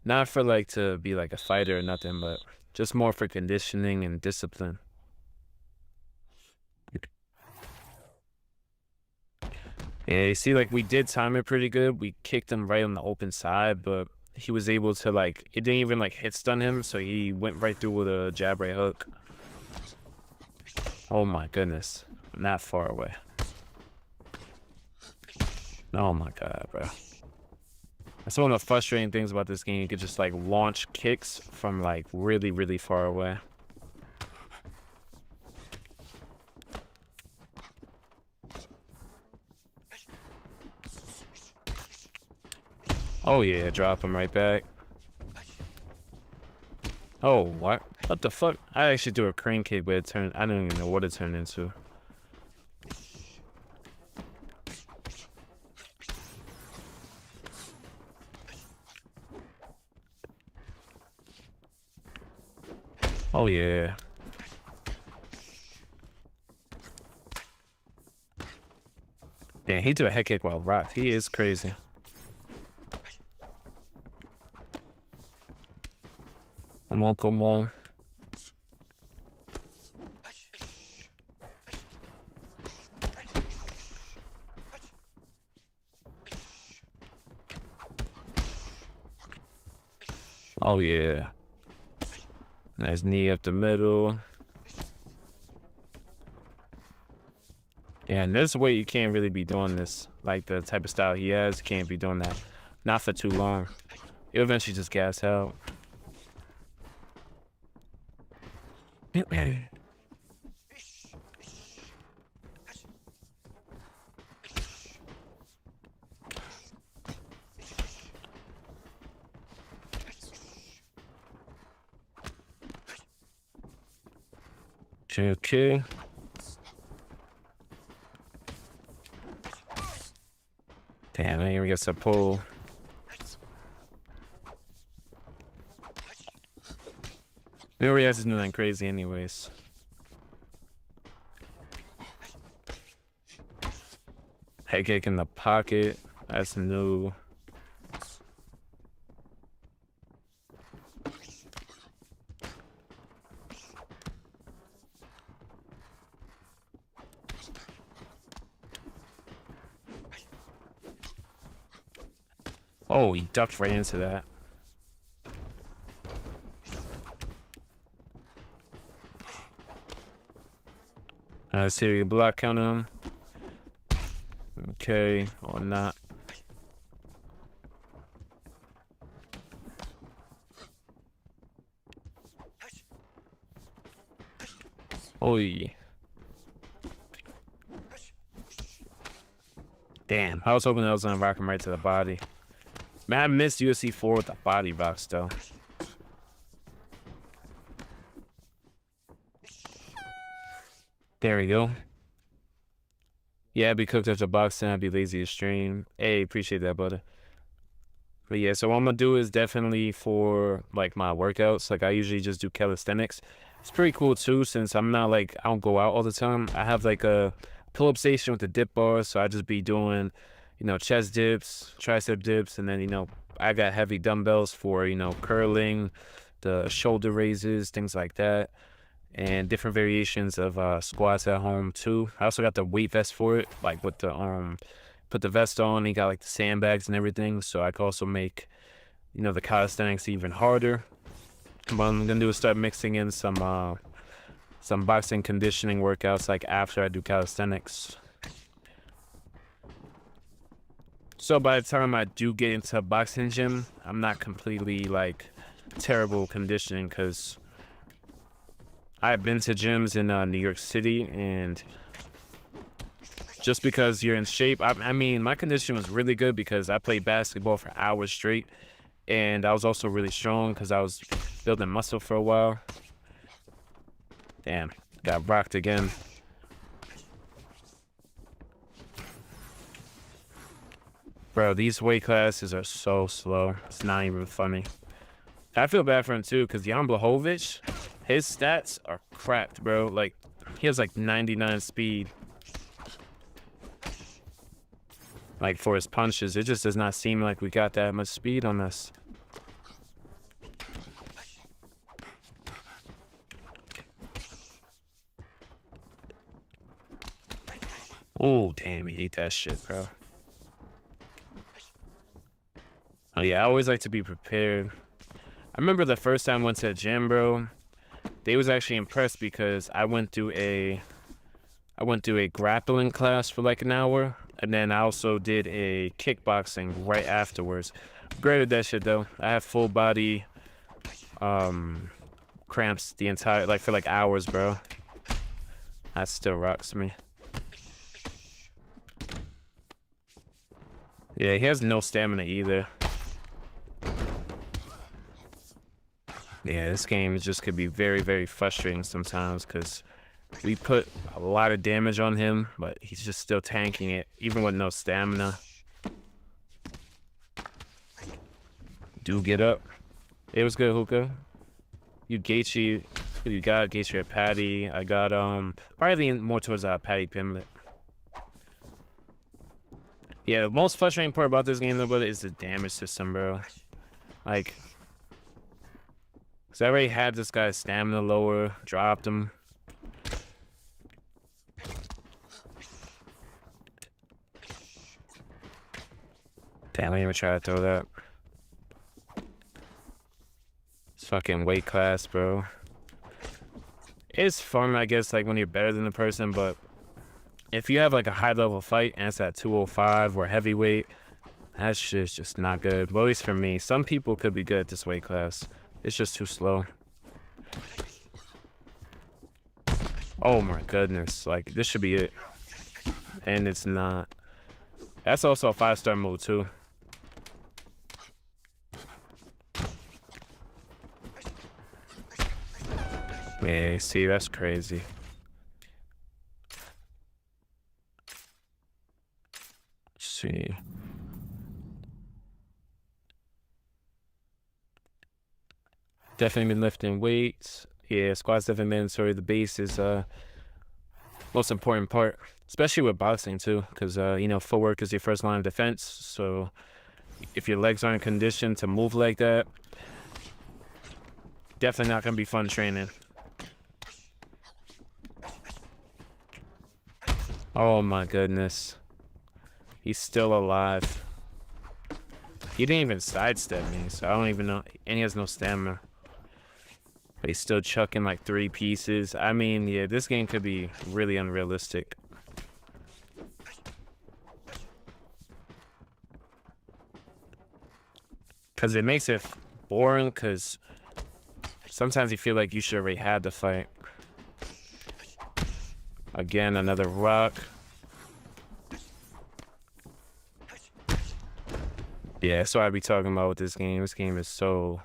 Not for like to be like a fighter or nothing, but just more for conditioning and discipline. Yeah, you see, like we did time it pretty good. We kicked him right on the open side, but he was able to like it didn't even like hit stun him, so he went right through with a jab right hook. Oh my goodness, not far away. Oh my god, bro. That's one of the frustrating things about this game. You could just like launch kicks from like really, really far away. Oh yeah, drop him right back. Oh, what? What the fuck? I actually do a crane kick, but it turned. I don't even know what it turned into. Oh yeah. Damn, he threw a head kick while rocked. He is crazy. Come on, come on. Oh yeah. Nice knee up the middle. Yeah, and this way you can't really be doing this. Like the type of style he has, can't be doing that. Not for too long. You'll eventually just gas out. Okay. Damn, I even get a pull. We already have to do nothing crazy anyways. Head kick in the pocket. That's new. Oh, he ducked right into that. See your block count him. Okay, or not. Oh yeah. Damn, I was hoping that was gonna rock him right to the body. Man, I missed UFC 4 with the body box though. There we go. Yeah, I'd be cooked after boxing. I'd be lazy to stream. Hey, appreciate that, brother. But yeah, so what I'm gonna do is definitely for like my workouts. Like I usually just do calisthenics. It's pretty cool too, since I'm not like I don't go out all the time. I have like a pull-up station with the dip bars, so I just be doing, you know, chest dips, tricep dips, and then I got heavy dumbbells for curling, the shoulder raises, things like that, and different variations of squats at home too. I also got the weight vest for it, like with the put the vest on. You got like the sandbags and everything, so I can also make the calisthenics even harder. What I'm gonna do is start mixing in some boxing conditioning workouts like after I do calisthenics. So by the time I do get into a boxing gym, I'm not completely like terrible conditioning, because I've been to gyms in New York City, and just because you're in shape, I mean, my condition was really good because I played basketball for hours straight, and I was also really strong because I was building muscle for a while. Damn, got rocked again. Bro, these weight classes are so slow. It's not even funny. I feel bad for him too, because Jan Blachowicz, his stats are cracked, bro. Like, he has like 99 speed. Like, for his punches, it just does not seem like we got that much speed on us. Oh, damn, he ate that shit, bro. Oh, yeah, I always like to be prepared. I remember the first time I went to a gym, bro. They was actually impressed because I went through a grappling class for like an hour, and then I also did a kickboxing right afterwards. Great at that shit though. I have full body cramps the entire, like, for like hours, bro. That still rocks me. Yeah, he has no stamina either. Yeah, this game just could be very, very frustrating sometimes because we put a lot of damage on him, but he's just still tanking it, even with no stamina. Do get up. It was good, Hookah. You Gaethje, you got Gaethje at Patty. I got probably more towards Patty Pimlet. Yeah, the most frustrating part about this game though, brother, is the damage system, bro. Like, cause I already had this guy's stamina lower, dropped him. Damn, I didn't even try to throw that. It's fucking weight class, bro. It's fun, I guess, like when you're better than the person, but if you have like a high level fight and it's at 205 or heavyweight, that shit's just not good. Well, at least for me. Some people could be good at this weight class. It's just too slow. Oh my goodness. Like, this should be it. And it's not. That's also a 5-star move too. Yeah, see, that's crazy. Let's see. Definitely been lifting weights. Yeah, squats definitely mandatory. The base is most important part, especially with boxing too, because footwork is your first line of defense. So if your legs aren't conditioned to move like that, definitely not gonna be fun training. Oh my goodness, he's still alive. He didn't even sidestep me, so I don't even know. And he has no stamina. But he's still chucking like 3 pieces. I mean, yeah, this game could be really unrealistic. Because it makes it boring, because sometimes you feel like you should already had the fight. Again, another rock. Yeah, that's what I'd be talking about with this game. This game is so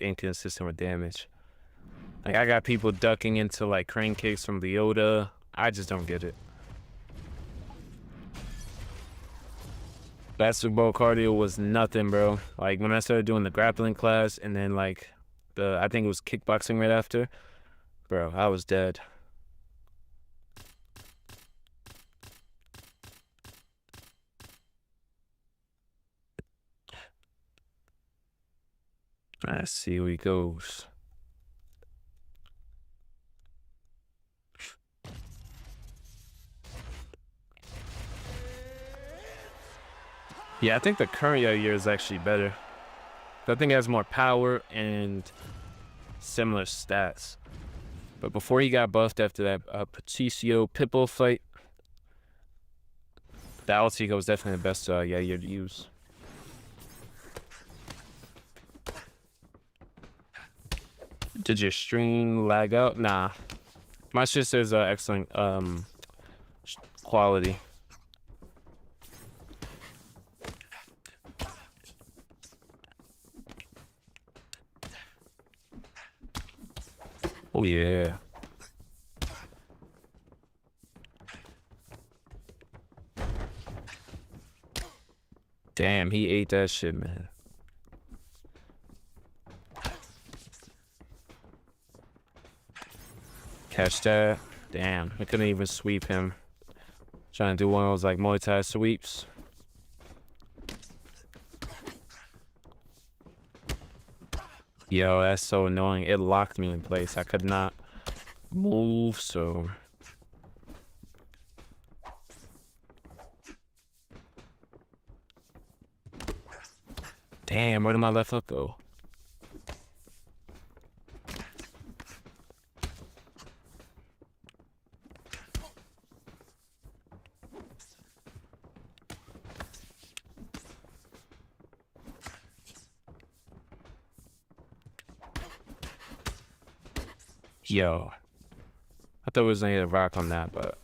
inconsistent with damage. Like, I got people ducking into like crane kicks from Leota. I just don't get it. Basketball cardio was nothing, bro. Like, when I started doing the grappling class and then like I think it was kickboxing right after, bro, I was dead. Let's see where he goes. Yeah, I think the current year is actually better. I think it has more power and similar stats. But before he got buffed after that Patricio Pitbull fight, the Altigo was definitely the best Yair to use. Did your stream lag out? Nah. My shit says excellent quality. Oh yeah. Damn, he ate that shit, man. Catch that. Damn, I couldn't even sweep him. Trying to do one of those like Muay Thai sweeps. Yo, that's so annoying. It locked me in place. I could not move, so. Damn, where did my left hook go? Yo. I thought it was gonna hit a rock on that, but.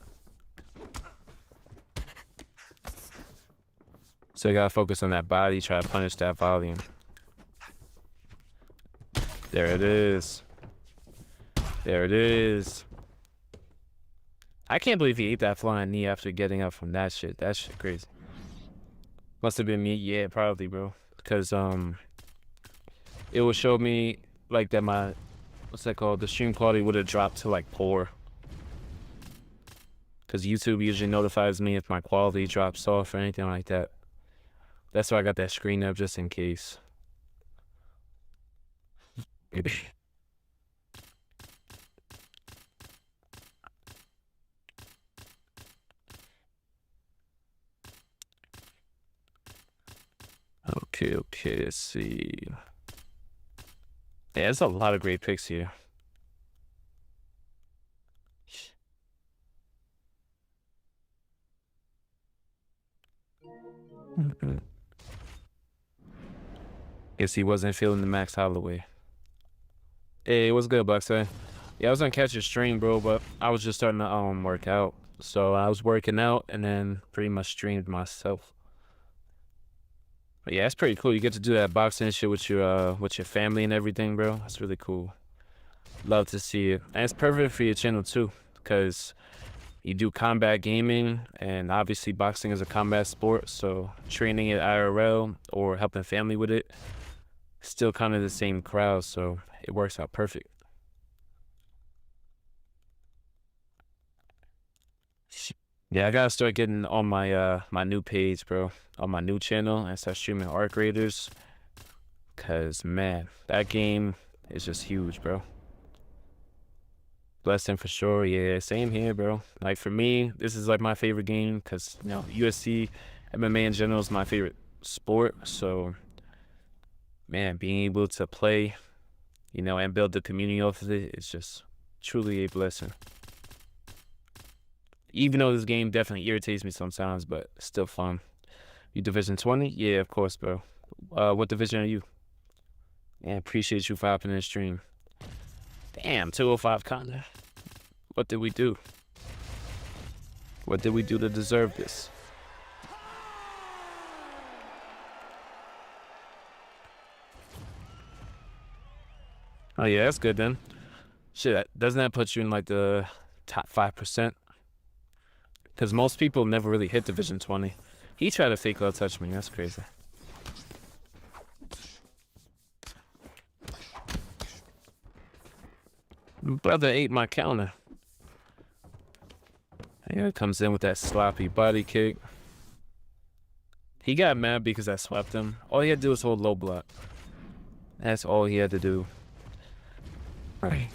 So I gotta focus on that body, try to punish that volume. There it is. There it is. I can't believe he ate that flying knee after getting up from that shit. That shit crazy. Must have been me. Yeah, probably, bro. Because it would show me like that my what's that called? The stream quality would have dropped to like poor. Because YouTube usually notifies me if my quality drops off or anything like that. That's why I got that screen up just in case. Okay, let's see. Yeah, there's a lot of great picks here. Guess he wasn't feeling the Max Holloway. Hey, what's good, Buckson? Yeah, I was gonna catch your stream, bro, but I was just starting to work out. So I was working out and then pretty much streamed myself. But yeah, it's pretty cool. You get to do that boxing shit with your family and everything, bro. That's really cool. Love to see it. And it's perfect for your channel too, because you do combat gaming, and obviously boxing is a combat sport, so training it IRL or helping family with it, still kind of the same crowd, so it works out perfect. Yeah, I gotta start getting on my my new page, bro, on my new channel, and start streaming Arc Raiders, cause man, that game is just huge, bro. Blessing for sure. Yeah, same here, bro. Like for me, this is like my favorite game because you know UFC, MMA in general is my favorite sport. So, man, being able to play, you know, and build the community off of it is just truly a blessing. Even though this game definitely irritates me sometimes, but it's still fun. You Division 20? Yeah, of course, bro. What division are you? Yeah, appreciate you for hopping in the stream. Damn, 205 Conor. What did we do? What did we do to deserve this? Oh yeah, that's good then. Shit, doesn't that put you in like the top 5%? Because most people never really hit Division 20. He tried to fake low touch me. That's crazy. Brother ate my counter. Here comes in with that sloppy body kick. He got mad because I swept him. All he had to do was hold low block. That's all he had to do. Right.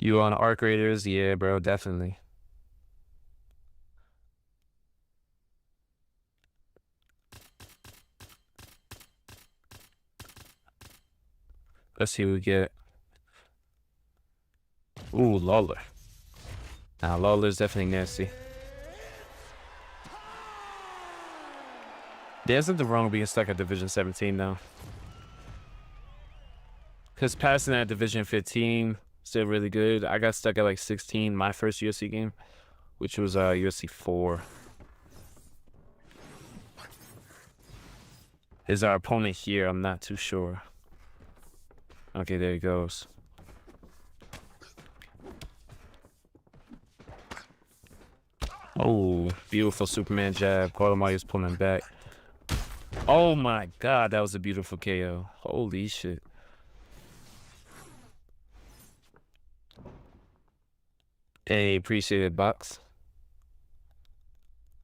You on Arc Raiders? Yeah, bro, definitely. Let's see what we get. Ooh, Lawler. Now, Lawler's definitely nasty. There's nothing wrong with being stuck at Division 17 now. Because passing at Division 15, still really good. I got stuck at like 16 my first UFC game, which was UFC 4. Is our opponent here? I'm not too sure. Okay, there he goes. Oh, beautiful Superman jab. Holloway's pulling back. Oh my God, that was a beautiful KO. Holy shit. Hey, appreciate it, Box.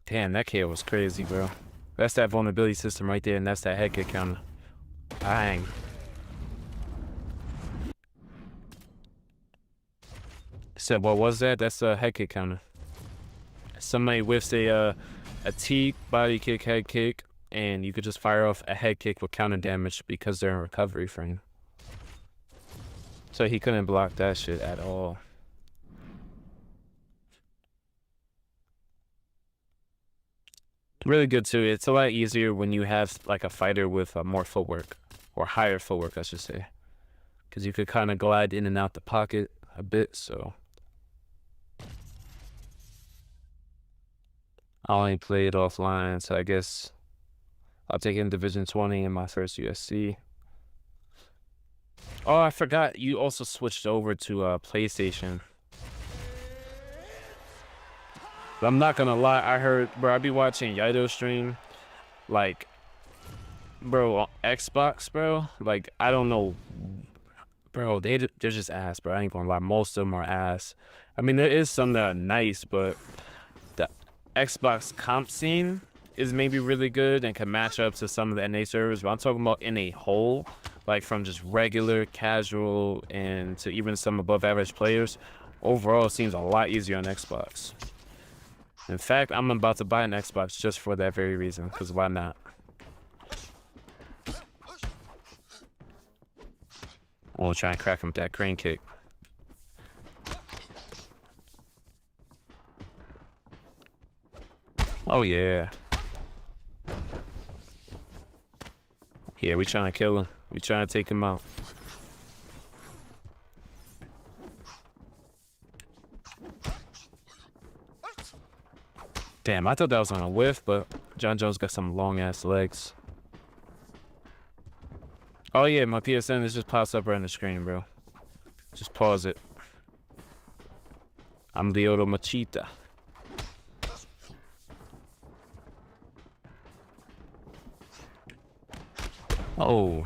Damn, that KO was crazy, bro. That's that vulnerability system right there, and that's that head kick counter. Bang. Said, what was that? That's a head kick counter. Somebody whiffs a T body kick, head kick, and you could just fire off a head kick with counter damage because they're in recovery frame. So he couldn't block that shit at all. Really good too. It's a lot easier when you have like a fighter with more footwork, or higher footwork, I should say, because you could kind of glide in and out the pocket a bit. So I only played offline, so I guess I'll take in Division 20 in my first UFC. Oh, I forgot you also switched over to PlayStation. But I'm not gonna lie, I heard, bro, I be watching Yaito stream, like, bro, on Xbox, bro, like, I don't know, bro, they're just ass, bro. I ain't gonna lie, most of them are ass. I mean, there is some that are nice, but the Xbox comp scene is maybe really good and can match up to some of the NA servers, but I'm talking about in a whole, like from just regular, casual, and to even some above average players. Overall, it seems a lot easier on Xbox. In fact, I'm about to buy an Xbox just for that very reason, because why not? We'll try and crack him with that crane kick. Oh, yeah. Yeah, we trying to kill him. We trying to take him out. Damn, I thought that was on a whiff, but Jon Jones got some long-ass legs. Oh, yeah, my PSN is just pops up right on the screen, bro. Just pause it. I'm Lyoto Machita. Oh.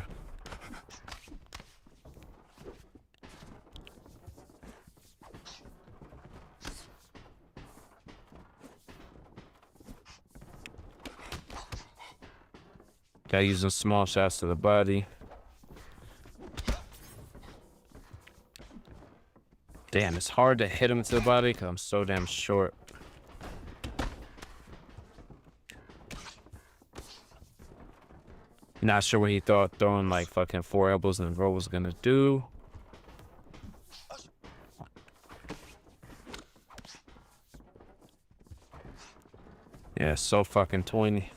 Guy using small shots to the body. Damn, it's hard to hit him to the body because I'm so damn short. Not sure what he thought throwing like fucking 4 elbows in a row was gonna do. Yeah, so fucking 20.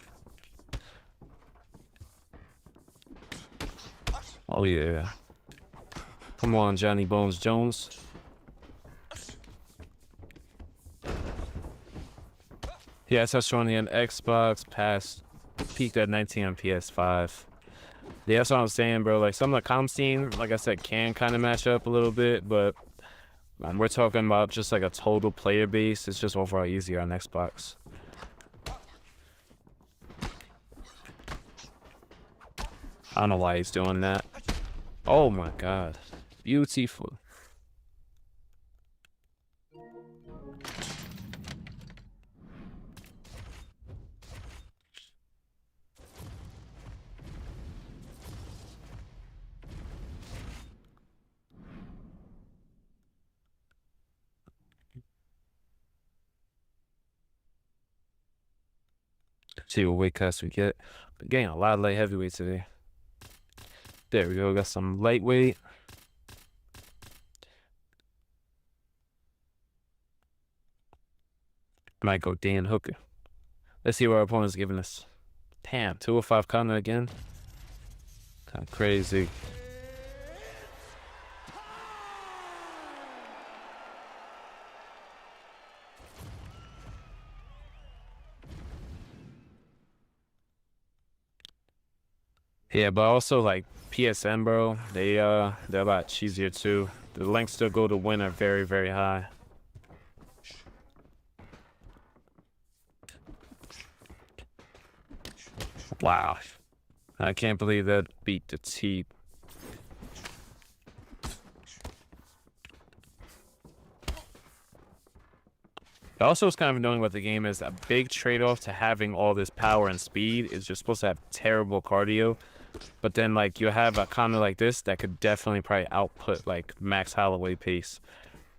Oh yeah. Come on, Johnny Bones Jones. Yeah, it's touched on Xbox, past peaked at 19 on PS5. Yeah, that's what I'm saying, bro. Like some of the comp scene, like I said, can kind of match up a little bit, but man, we're talking about just like a total player base. It's just overall easier on Xbox. I don't know why he's doing that. Oh my God. Beautiful. See what weight class we get. Been getting a lot of light heavyweight today. There we go. Got some lightweight. Might go Dan Hooker. Let's see what our opponent's giving us. Damn, 205 Conor again. Kind of crazy. Yeah, but also like PSN, bro, they're a lot cheesier too. The lengths to go to win are very, very high. Wow. I can't believe that beat the teeth. Also, what's kind of annoying about the game is a big trade-off to having all this power and speed is you're supposed to have terrible cardio. But then, like, you have a Conor like this that could definitely probably output, like, Max Holloway pace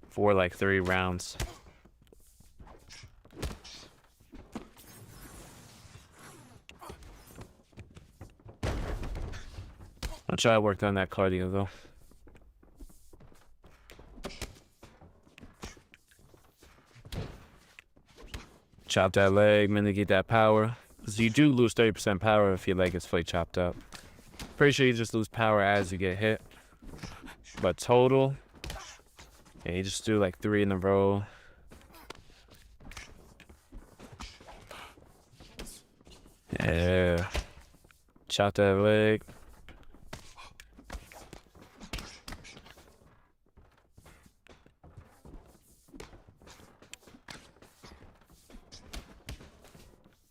for, like, 3 rounds. I'll try to work on that cardio, though. Chop that leg, mitigate that power. Because you do lose 30% power if your leg gets fully chopped up. Pretty sure you just lose power as you get hit. But total, yeah, you just do like 3 in a row. Yeah. Chop that leg.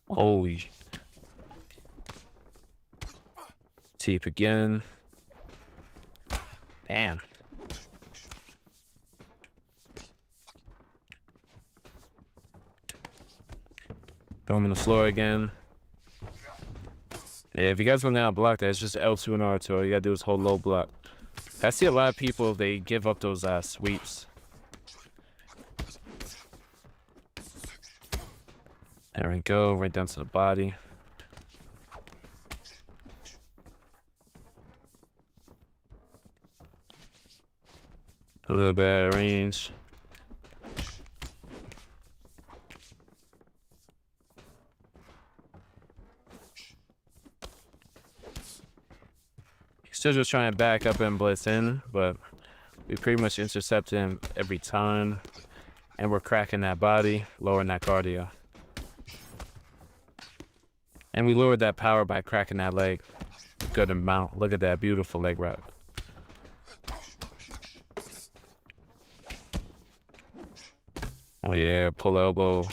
Holy. Teep again. Damn. Throw him on the floor again. Yeah, if you guys want to block that, it's just L2 and R2. All you gotta do is hold low block. I see a lot of people, they give up those sweeps. There we go, right down to the body. A little bit out of range. Still just trying to back up and blitz in, but we pretty much intercept him every time. And we're cracking that body, lowering that cardio. And we lowered that power by cracking that leg a good amount. Look at that beautiful leg wrap. Oh yeah, pull elbow.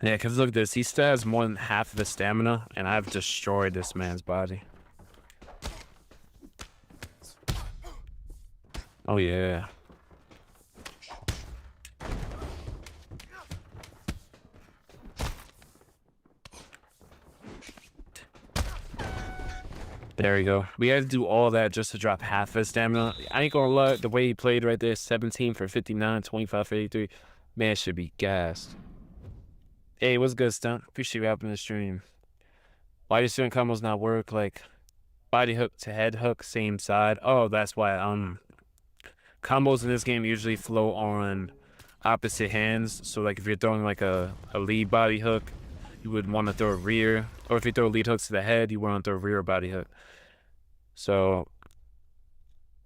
Yeah, because look at this. He still has more than half of his stamina, and I've destroyed this man's body. Oh yeah. There we go. We had to do all that just to drop half his stamina. I ain't gonna lie, the way he played right there, 17 for 59, 25 for 83. Man, should be gassed. Hey, what's good, Stunt? Appreciate you helping the stream. Why does certain combos not work? Like, body hook to head hook, same side. Oh, that's why, combos in this game usually flow on opposite hands. So, like, if you're throwing, like, a lead body hook, you would want to throw a rear. Or if you throw lead hooks to the head, you want to throw a rear body hook. So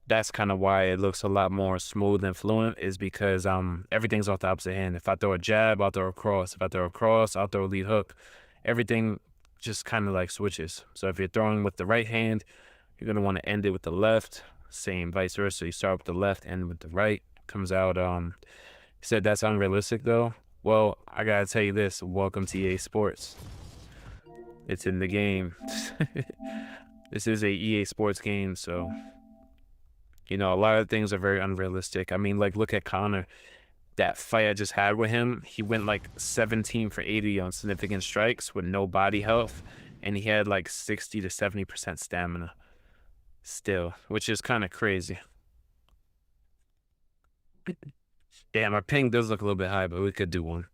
that's kind of why it looks a lot more smooth and fluent, is because everything's off the opposite hand. If I throw a jab, I'll throw a cross. If I throw a cross, I'll throw a lead hook. Everything just kind of like switches. So if you're throwing with the right hand, you're going to want to end it with the left. Same, vice versa. You start with the left, end with the right. Comes out, he said that's unrealistic though. Well, I gotta tell you this, welcome to EA Sports. It's in the game. This is a EA Sports game, so, you know, a lot of things are very unrealistic. I mean, like, look at Conor. That fight I just had with him, he went like 17 for 80 on significant strikes with no body health, and he had like 60 to 70% stamina still, which is kind of crazy. Damn, our ping does look a little bit high, but we could do one.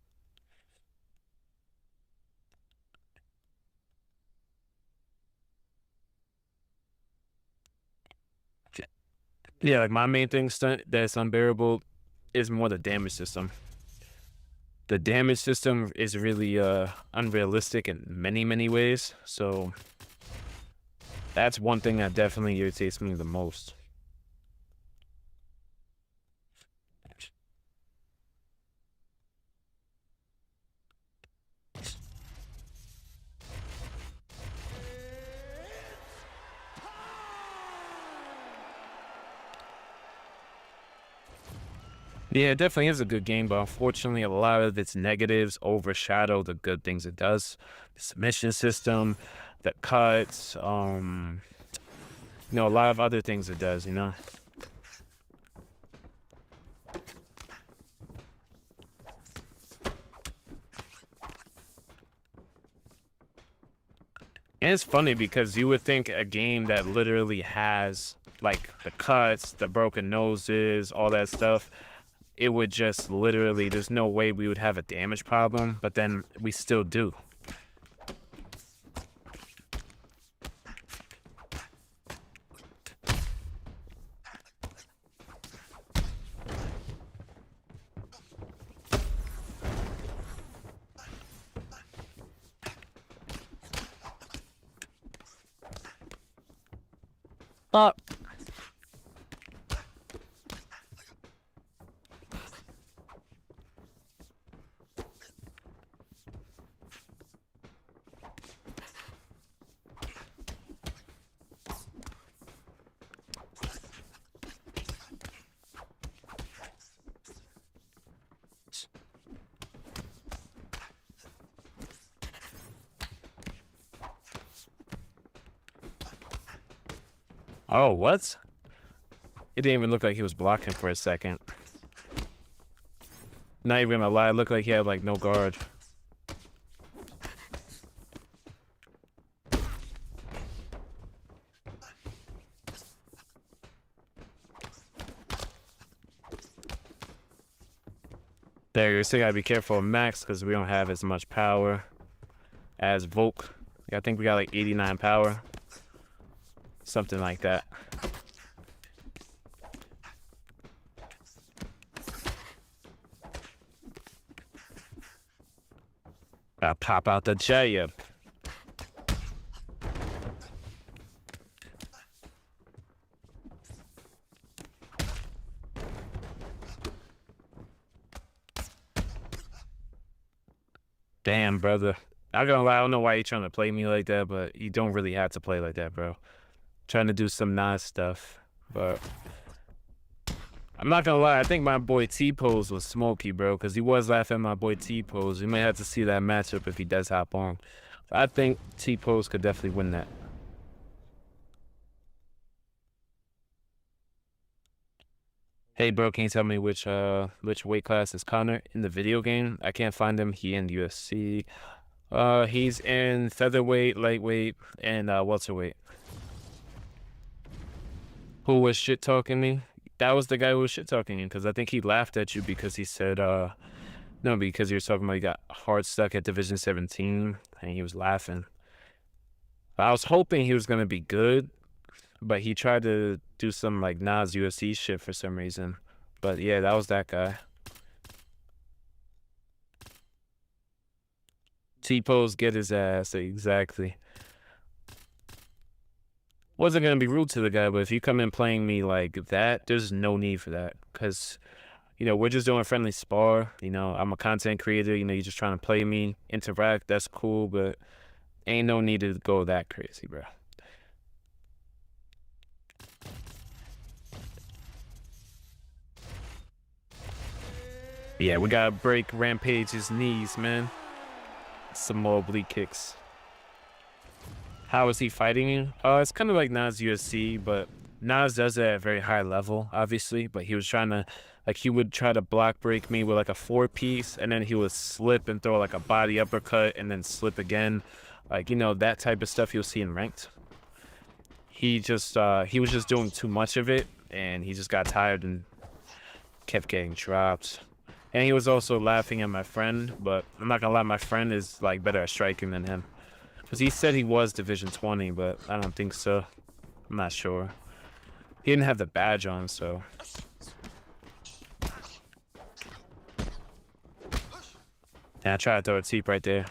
Yeah, like my main thing that's unbearable is more the damage system. The damage system is really unrealistic in many ways. So that's one thing that definitely irritates me the most. Yeah, it definitely is a good game, but unfortunately, a lot of its negatives overshadow the good things it does. The submission system, the cuts, a lot of other things it does, And it's funny because you would think a game that literally has like the cuts, the broken noses, all that stuff, it would just literally, there's no way we would have a damage problem, but then we still do. Uh, oh, what? It didn't even look like he was blocking for a second. Not even gonna lie, it looked like he had like no guard. There, you still gotta be careful of Max because we don't have as much power as Volk. Yeah, I think we got like 89 power. Something like that. Gotta pop out the jab. Damn, brother. I'm gonna lie, I don't know why you're trying to play me like that, but you don't really have to play like that, bro. Trying to do some nice stuff, but I'm not gonna lie, I think my boy T-Pose was smoky, bro, because he was laughing at my boy T-Pose. We may have to see that matchup if he does hop on. I think T-Pose could definitely win that. Hey, bro, can you tell me which weight class is Conor in the video game? I can't find him. He in UFC. He's in featherweight, lightweight, and welterweight. Who was shit talking me? That was the guy who was shit talking you because I think he laughed at you because he said no, because you were talking about you got hard stuck at Division 17 and he was laughing. I was hoping he was gonna be good, but he tried to do some like Nas UFC shit for some reason. But yeah, that was that guy. T-Pose get his ass, exactly. Wasn't gonna be rude to the guy, but if you come in playing me like that, there's no need for that. Cause, we're just doing friendly spar. I'm a content creator, you're just trying to play me, interact, that's cool, but ain't no need to go that crazy, bro. Yeah, we gotta break Rampage's knees, man. Some more oblique kicks. How is he fighting you? It's kind of like Nas UFC, but Nas does it at a very high level, obviously. But he was trying to, like, he would try to block break me with like a 4-piece, and then he would slip and throw like a body uppercut, and then slip again, like that type of stuff you'll see in ranked. He was just doing too much of it, and he just got tired and kept getting dropped. And he was also laughing at my friend, but I'm not gonna lie, my friend is like better at striking than him. Because he said he was Division 20, but I don't think so. I'm not sure. He didn't have the badge on, so. And I tried to throw a teep right there.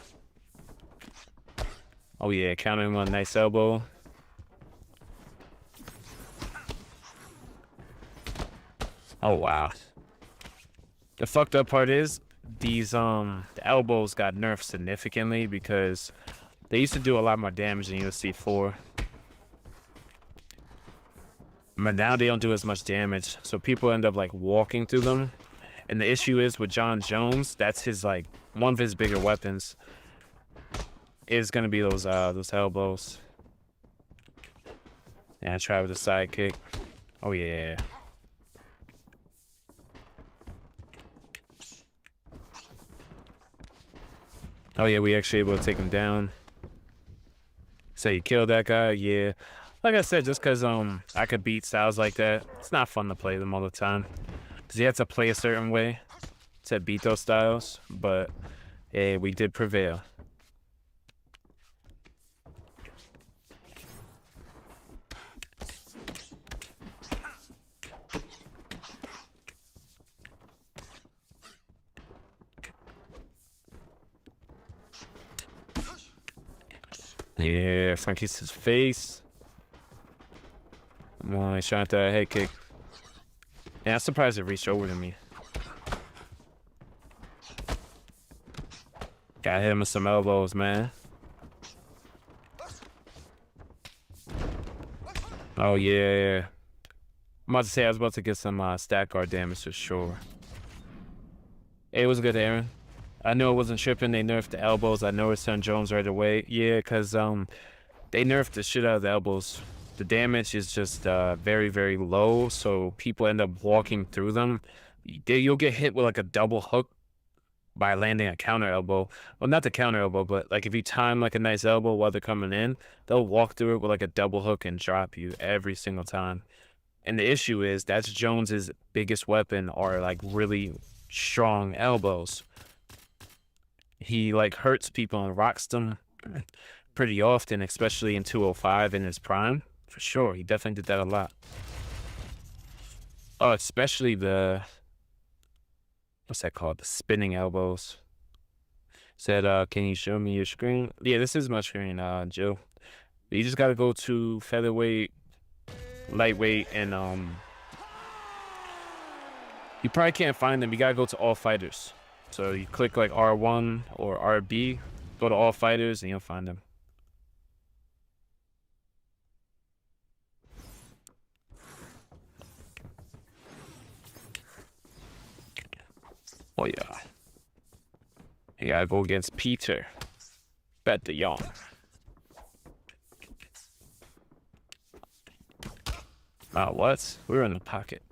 Oh yeah, countering one nice elbow. Oh wow. The fucked up part is these the elbows got nerfed significantly because they used to do a lot more damage in UFC 4. But now they don't do as much damage, so people end up like walking through them. And the issue is with Jon Jones, that's his like one of his bigger weapons is gonna be those elbows. And I try with a side kick. Oh yeah. Oh yeah, we actually able to take him down. Say you killed that guy, yeah. Like I said, just cause I could beat styles like that, it's not fun to play them all the time. Cause you have to play a certain way to beat those styles, but yeah, we did prevail. Yeah, Frankie's his face. Well, he shot that head kick. Yeah, I'm surprised it reached over to me. Got him with some elbows, man. Oh yeah. I'm about to say I was about to get some stack guard damage for sure. It was good, Aaron. I know it wasn't tripping. They nerfed the elbows. I noticed Jon Jones right away. Yeah, because they nerfed the shit out of the elbows. The damage is just very, very low, so people end up walking through them. You'll get hit with like a double hook by landing a counter elbow. Well, not the counter elbow, but like if you time like a nice elbow while they're coming in, they'll walk through it with like a double hook and drop you every single time. And the issue is that's Jones's biggest weapon are like really strong elbows. He like hurts people and rocks them pretty often, especially in 205 in his prime. For sure, he definitely did that a lot. Oh, especially the what's that called? The spinning elbows. Said, can you show me your screen? Yeah, this is my screen, Joe. You just gotta go to featherweight, lightweight, and you probably can't find them. You gotta go to all fighters. So you click like R1 or RB, go to all fighters, and you'll find them. Oh yeah. You gotta go against Peter. Bet the Young. What? We were in the pocket.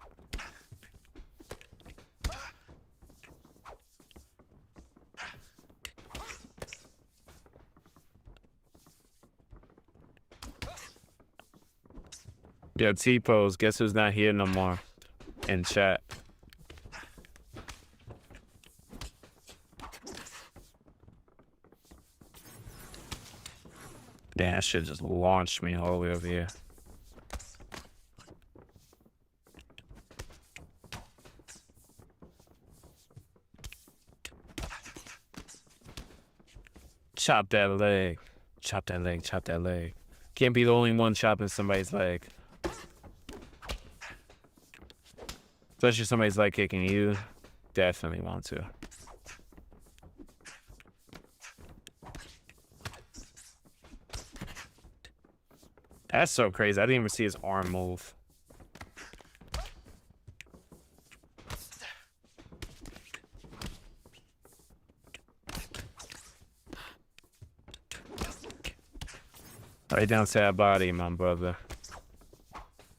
Yo, T-Pose, guess who's not here no more in chat? Damn, that shit just launched me all the way over here. Chop that leg. Chop that leg, chop that leg. Can't be the only one chopping somebody's leg. Especially somebody's leg kicking you. Definitely want to. That's so crazy. I didn't even see his arm move. Right down to that body, my brother.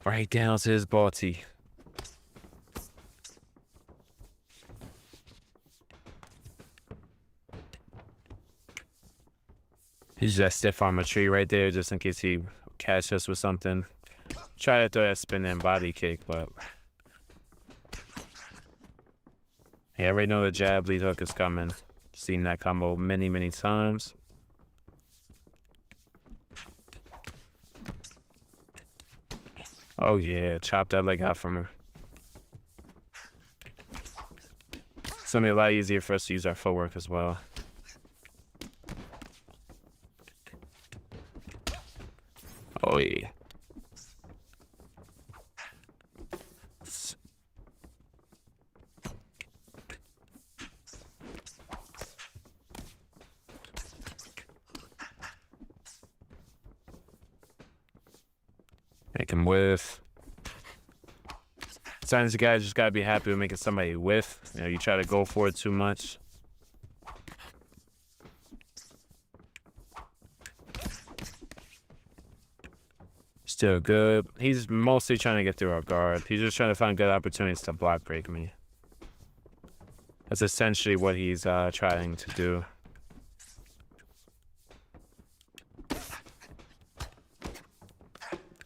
Right down to his body. He's just stiff arm a tree right there just in case he catch us with something. Try to throw that spinning body kick, but Yeah, I already know the jab lead hook is coming. Seen that combo many, many times. Oh yeah, chop that leg out from her. It's gonna be a lot easier for us to use our footwork as well. Oh yeah. Make him whiff. Sometimes you guys just gotta be happy with making somebody whiff. You know, you try to go for it too much. Still good. He's mostly trying to get through our guard. He's just trying to find good opportunities to block break me. That's essentially what he's trying to do.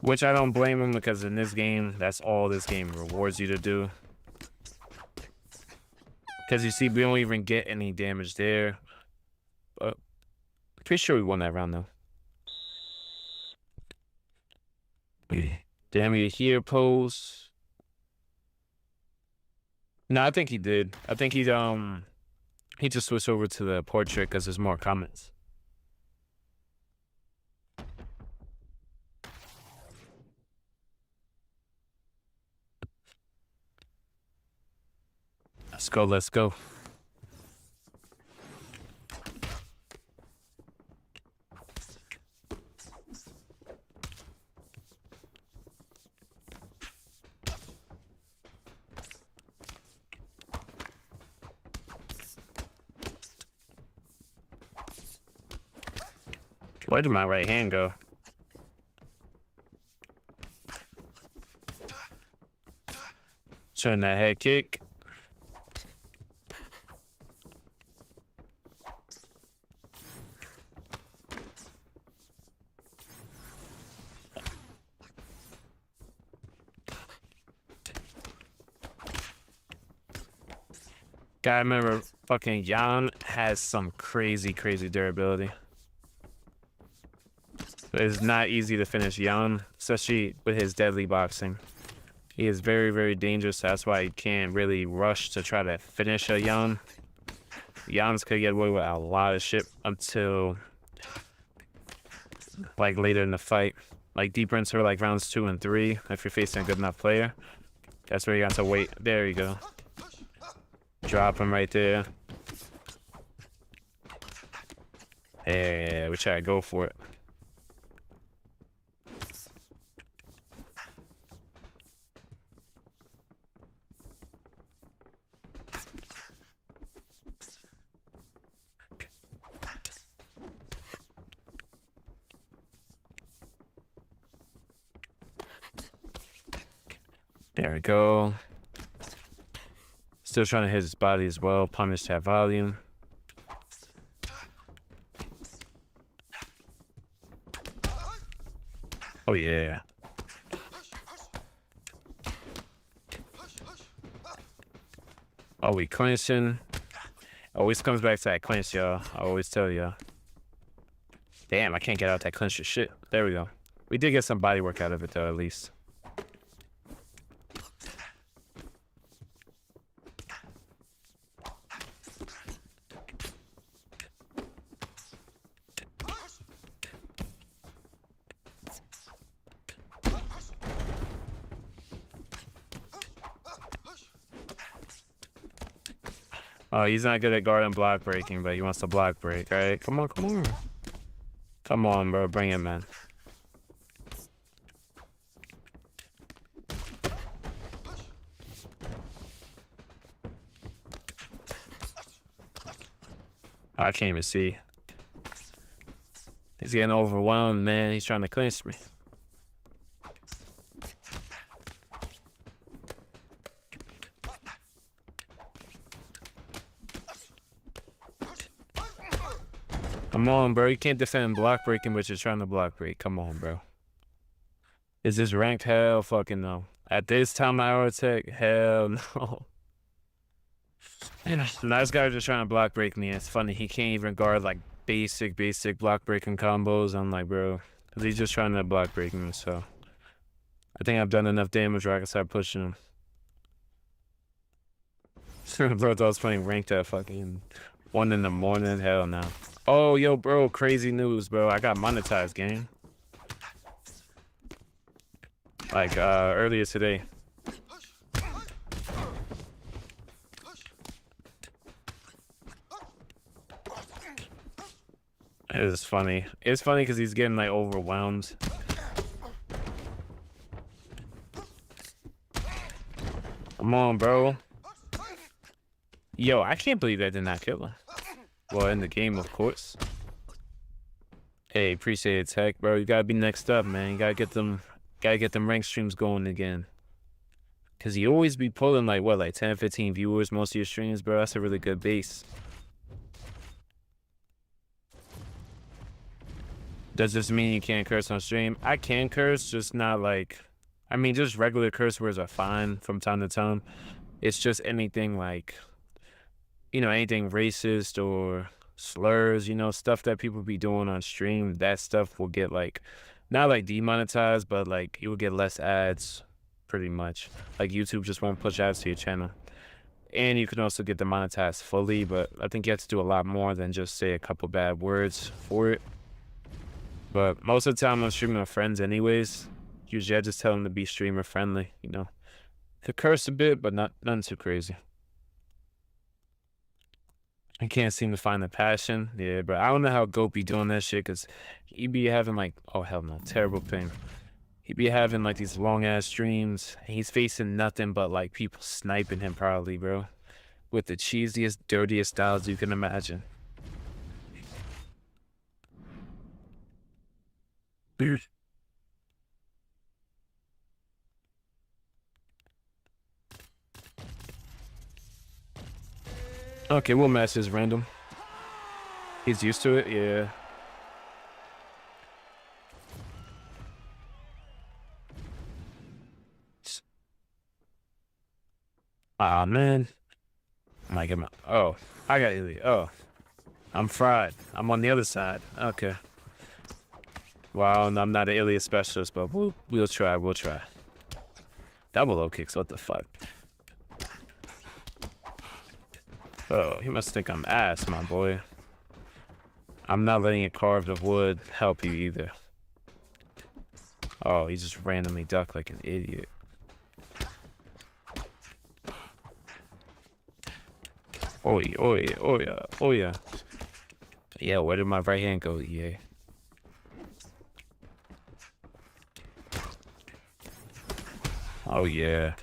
Which I don't blame him, because in this game, that's all this game rewards you to do. Because you see, we don't even get any damage there. But pretty sure we won that round, though. Damn you here pose. No, I think he did. I think he just switched over to the portrait because there's more comments. Let's go, let's go. Where did my right hand go? Turn that head kick. Gotta remember, fucking Jan has some crazy, crazy durability. It's not easy to finish Jan, especially with his deadly boxing. He is very, very dangerous. That's why you can't really rush to try to finish a Jan. Jans could get away with a lot of shit until like later in the fight. Like deeper into like rounds 2 and 3, if you're facing a good enough player. That's where you got to wait. There you go. Drop him right there. Yeah, we try to go for it. There we go. Still trying to hit his body as well. Punish that volume. Oh yeah. Oh, we clinching. Always comes back to that clinch, y'all. I always tell y'all. Damn, I can't get out that clinch of shit. There we go. We did get some body work out of it though, at least. Oh, he's not good at guard and block breaking, but he wants to block break. All right, come on, come on. Come on, bro. Bring it, man. I can't even see. He's getting overwhelmed, man. He's trying to clinch me. Come on, bro. You can't defend block breaking, but you're trying to block break. Come on, bro. Is this ranked? Hell fucking no. At this time, I would take hell no. Nice guy just trying to block break me. It's funny, he can't even guard like basic block breaking combos. I'm like, bro, because he's just trying to block break me. So I think I've done enough damage where I can start pushing him. Bro, I was playing ranked at fucking 1 in the morning. Hell no. Oh, yo, bro, crazy news, bro. I got monetized, gang. Like earlier today. It was funny. It's funny because he's getting like overwhelmed. Come on, bro. Yo, I can't believe that did not kill him. Well, in the game, of course. Hey, appreciate it, Tech, bro. You gotta be next up, man. You gotta get them rank streams going again. Cause you always be pulling like what, like 10, 15 viewers most of your streams, bro. That's a really good base. Does this mean you can't curse on stream? I can curse, just not like, I mean, just regular curse words are fine from time to time. It's just anything like, you know, anything racist or slurs, you know, stuff that people be doing on stream. That stuff will get like, not like demonetized, but like you will get less ads, pretty much. Like YouTube just won't push ads to your channel. And you can also get demonetized fully, but I think you have to do a lot more than just say a couple bad words for it. But most of the time I'm streaming with friends anyways. Usually I just tell them to be streamer friendly, you know. To curse a bit, but nothing too crazy. I can't seem to find the passion. Yeah, but I don't know how Goat be doing that shit, because he be having like, oh hell no, terrible pain. He be having like these long ass streams. He's facing nothing but like people sniping him probably, bro. With the cheesiest, dirtiest styles you can imagine. Dude. Okay, we'll match this random. He's used to it, yeah. Ah, man. I might get my, oh, I got Ilya. Oh, I'm fried. I'm on the other side. Okay. Well, I'm not an Ilya specialist, but we'll try. We'll try. Double low kicks. What the fuck? Oh, he must think I'm ass, my boy. I'm not letting a carved of wood help you either. Oh, he just randomly ducked like an idiot. Oh yeah, oh yeah, oh yeah, oh yeah. Yeah, where did my right hand go? Yeah. Oh yeah.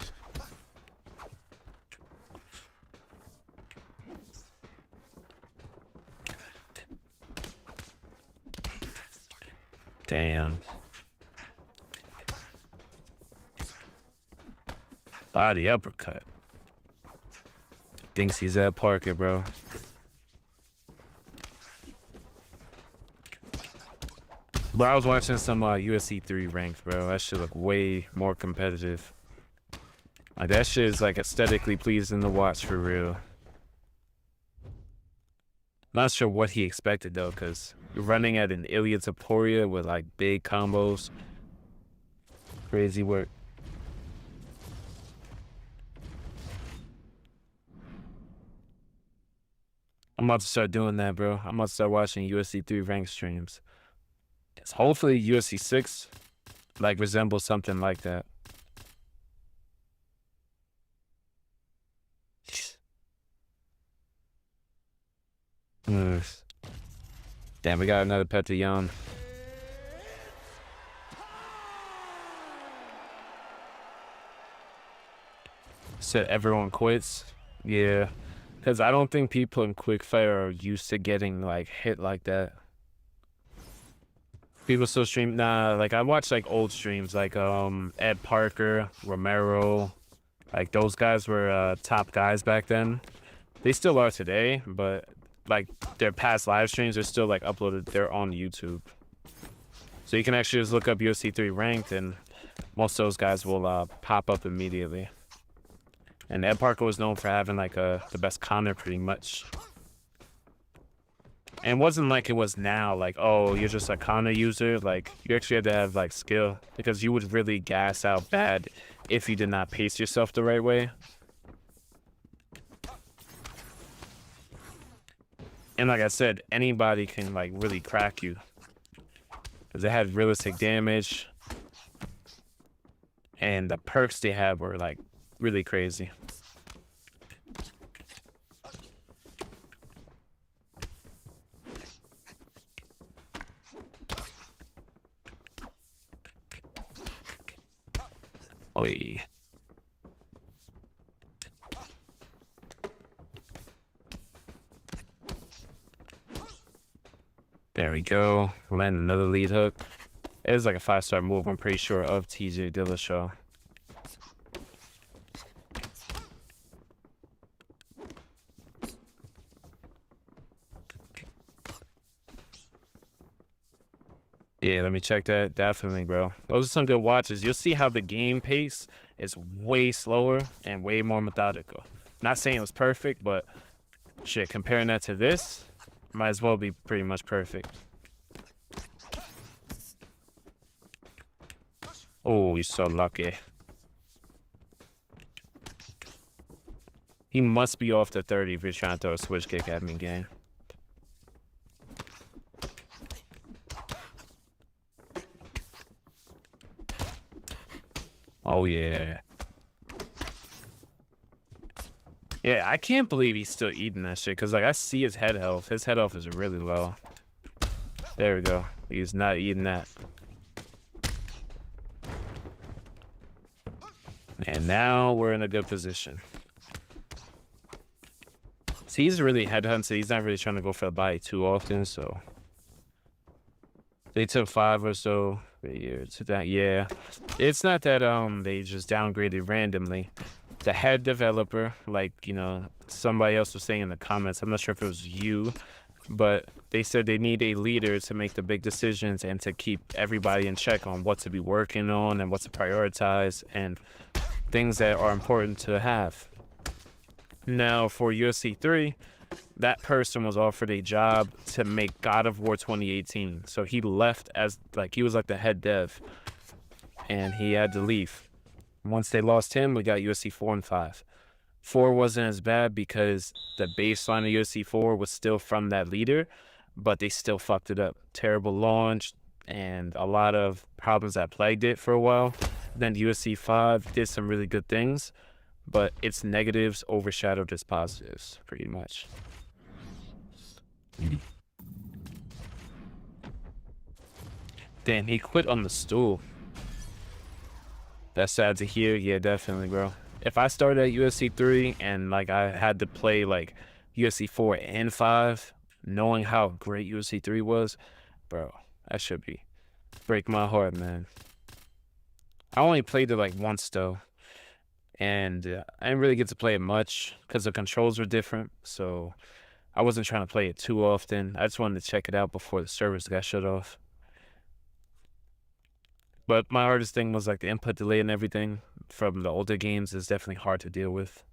Damn. Body uppercut. Thinks he's at Parker, bro. But I was watching some UFC 3 ranked, bro. That shit look way more competitive. Like that shit is like aesthetically pleasing to watch for real. Not sure what he expected though, because you're running at an Ilya Taporia with like big combos. Crazy work. I'm about to start doing that, bro. I'm about to start watching UFC 3 ranked streams. Yes, hopefully UFC 6 like resembles something like that. Damn, we got another Petrayan. Said everyone quits. Yeah. Because I don't think people in Quickfire are used to getting like hit like that. People still stream, nah, like I watch like old streams like Ed Parker, Romero. Like those guys were top guys back then. They still are today, but like their past live streams are still like uploaded. They're on YouTube. So you can actually just look up UFC 3 ranked and most of those guys will pop up immediately. And Ed Parker was known for having like the best counter pretty much. And it wasn't like it was now, like, oh, you're just a counter user. Like, you actually had to have like skill, because you would really gas out bad if you did not pace yourself the right way. And like I said, anybody can like really crack you, because they had realistic damage, and the perks they had were like really crazy. Oh yeah. There we go. Land another lead hook. It is like a 5-star move, I'm pretty sure, of TJ Dillashaw. Yeah, let me check that. Definitely, bro. Those are some good watches. You'll see how the game pace is way slower and way more methodical. Not saying it was perfect, but shit, comparing that to this, might as well be pretty much perfect. Oh, you're so lucky. He must be off the 30 if you're trying to throw a switch kick at me, gang. Oh, yeah. Yeah, I can't believe he's still eating that shit, because, like, I see his head health. His head health is really low. There we go. He's not eating that. And now we're in a good position. See, he's really headhunted. He's not really trying to go for a body too often, so... They took 5 or so to that. Yeah, it's not that they just downgraded randomly. The head developer, like, you know, somebody else was saying in the comments, I'm not sure if it was you, but they said they need a leader to make the big decisions and to keep everybody in check on what to be working on and what to prioritize and things that are important to have. Now for UFC 3, that person was offered a job to make God of War 2018. So he left as, like, he was like the head dev, and he had to leave. Once they lost him, we got UFC 4 and 5. 4 wasn't as bad because the baseline of UFC 4 was still from that leader, but they still fucked it up. Terrible launch and a lot of problems that plagued it for a while. Then UFC 5 did some really good things, but its negatives overshadowed its positives, pretty much. Damn, he quit on the stool. That's sad to hear. Yeah, definitely, bro. If I started at UFC 3 and, like, I had to play, like, UFC 4 and 5, knowing how great UFC 3 was, bro, that should break my heart, man. I only played it, like, once, though. And I didn't really get to play it much because the controls were different, so I wasn't trying to play it too often. I just wanted to check it out before the servers got shut off. But my hardest thing was, like, the input delay and everything from the older games is definitely hard to deal with.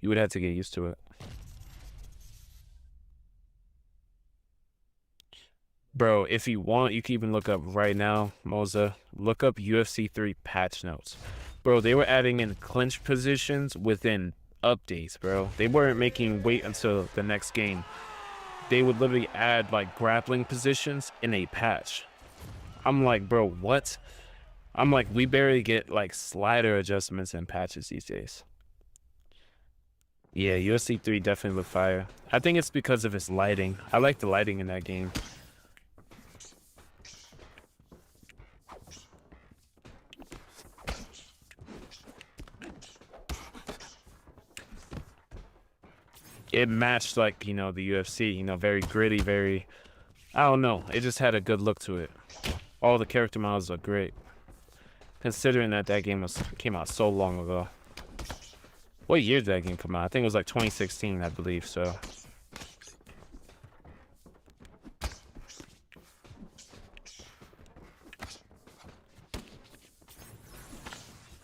You would have to get used to it. Bro, if you want, you can even look up right now, Moza. Look up UFC 3 patch notes. Bro, they were adding in clinch positions within updates, bro. They weren't making wait until the next game. They would literally add, like, grappling positions in a patch. I'm like, bro, what? I'm like, we barely get, like, slider adjustments in patches these days. Yeah, UFC 3 definitely looked fire. I think it's because of its lighting. I like the lighting in that game. It matched, like, you know, the UFC, you know, very gritty, very, I don't know. It just had a good look to it. All the character models look great, considering that game came out so long ago. What year did that game come out? I think it was like 2016, I believe, so.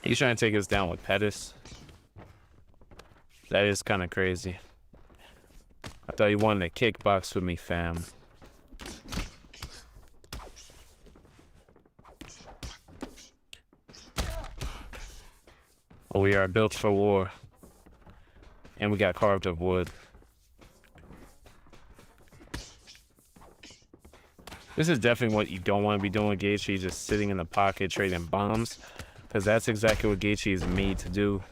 He's trying to take us down with Pettis. That is kind of crazy. I thought you wanted to kickbox with me, fam. Oh, we are built for war. And we got carved of wood. This is definitely what you don't want to be doing with Gaethje, just sitting in the pocket trading bombs. Because that's exactly what Gaethje is made to do.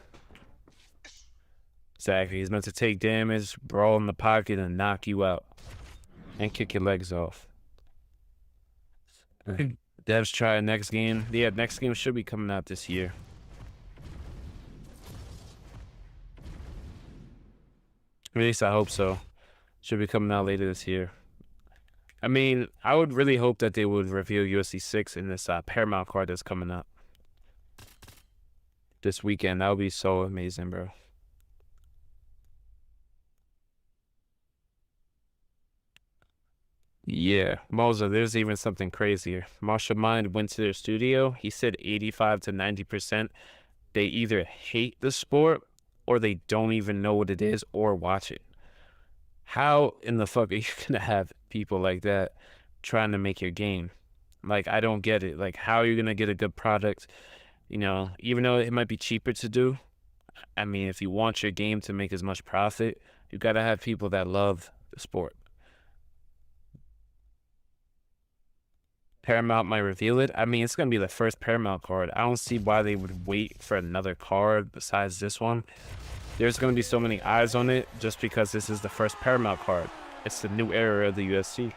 Exactly. He's meant to take damage, brawl in the pocket, and knock you out. And kick your legs off. Devs try next game. Yeah, next game should be coming out this year. At least I hope so. Should be coming out later this year. I mean, I would really hope that they would reveal UFC 6 in this Paramount card that's coming up this weekend. That would be so amazing, bro. Yeah, Moza, there's even something crazier. Marshall Mind went to their studio. He said 85 to 90% they either hate the sport or they don't even know what it is or watch it. How in the fuck are you gonna have people like that trying to make your game? Like, I don't get it. Like, how are you gonna get a good product? You know, even though it might be cheaper to do, I mean, if you want your game to make as much profit, you gotta have people that love the sport. Paramount might reveal it. I mean, it's gonna be the first Paramount card. I don't see why they would wait for another card besides this one. There's going to be so many eyes on it just because this is the first Paramount card. It's the new era of the UFC.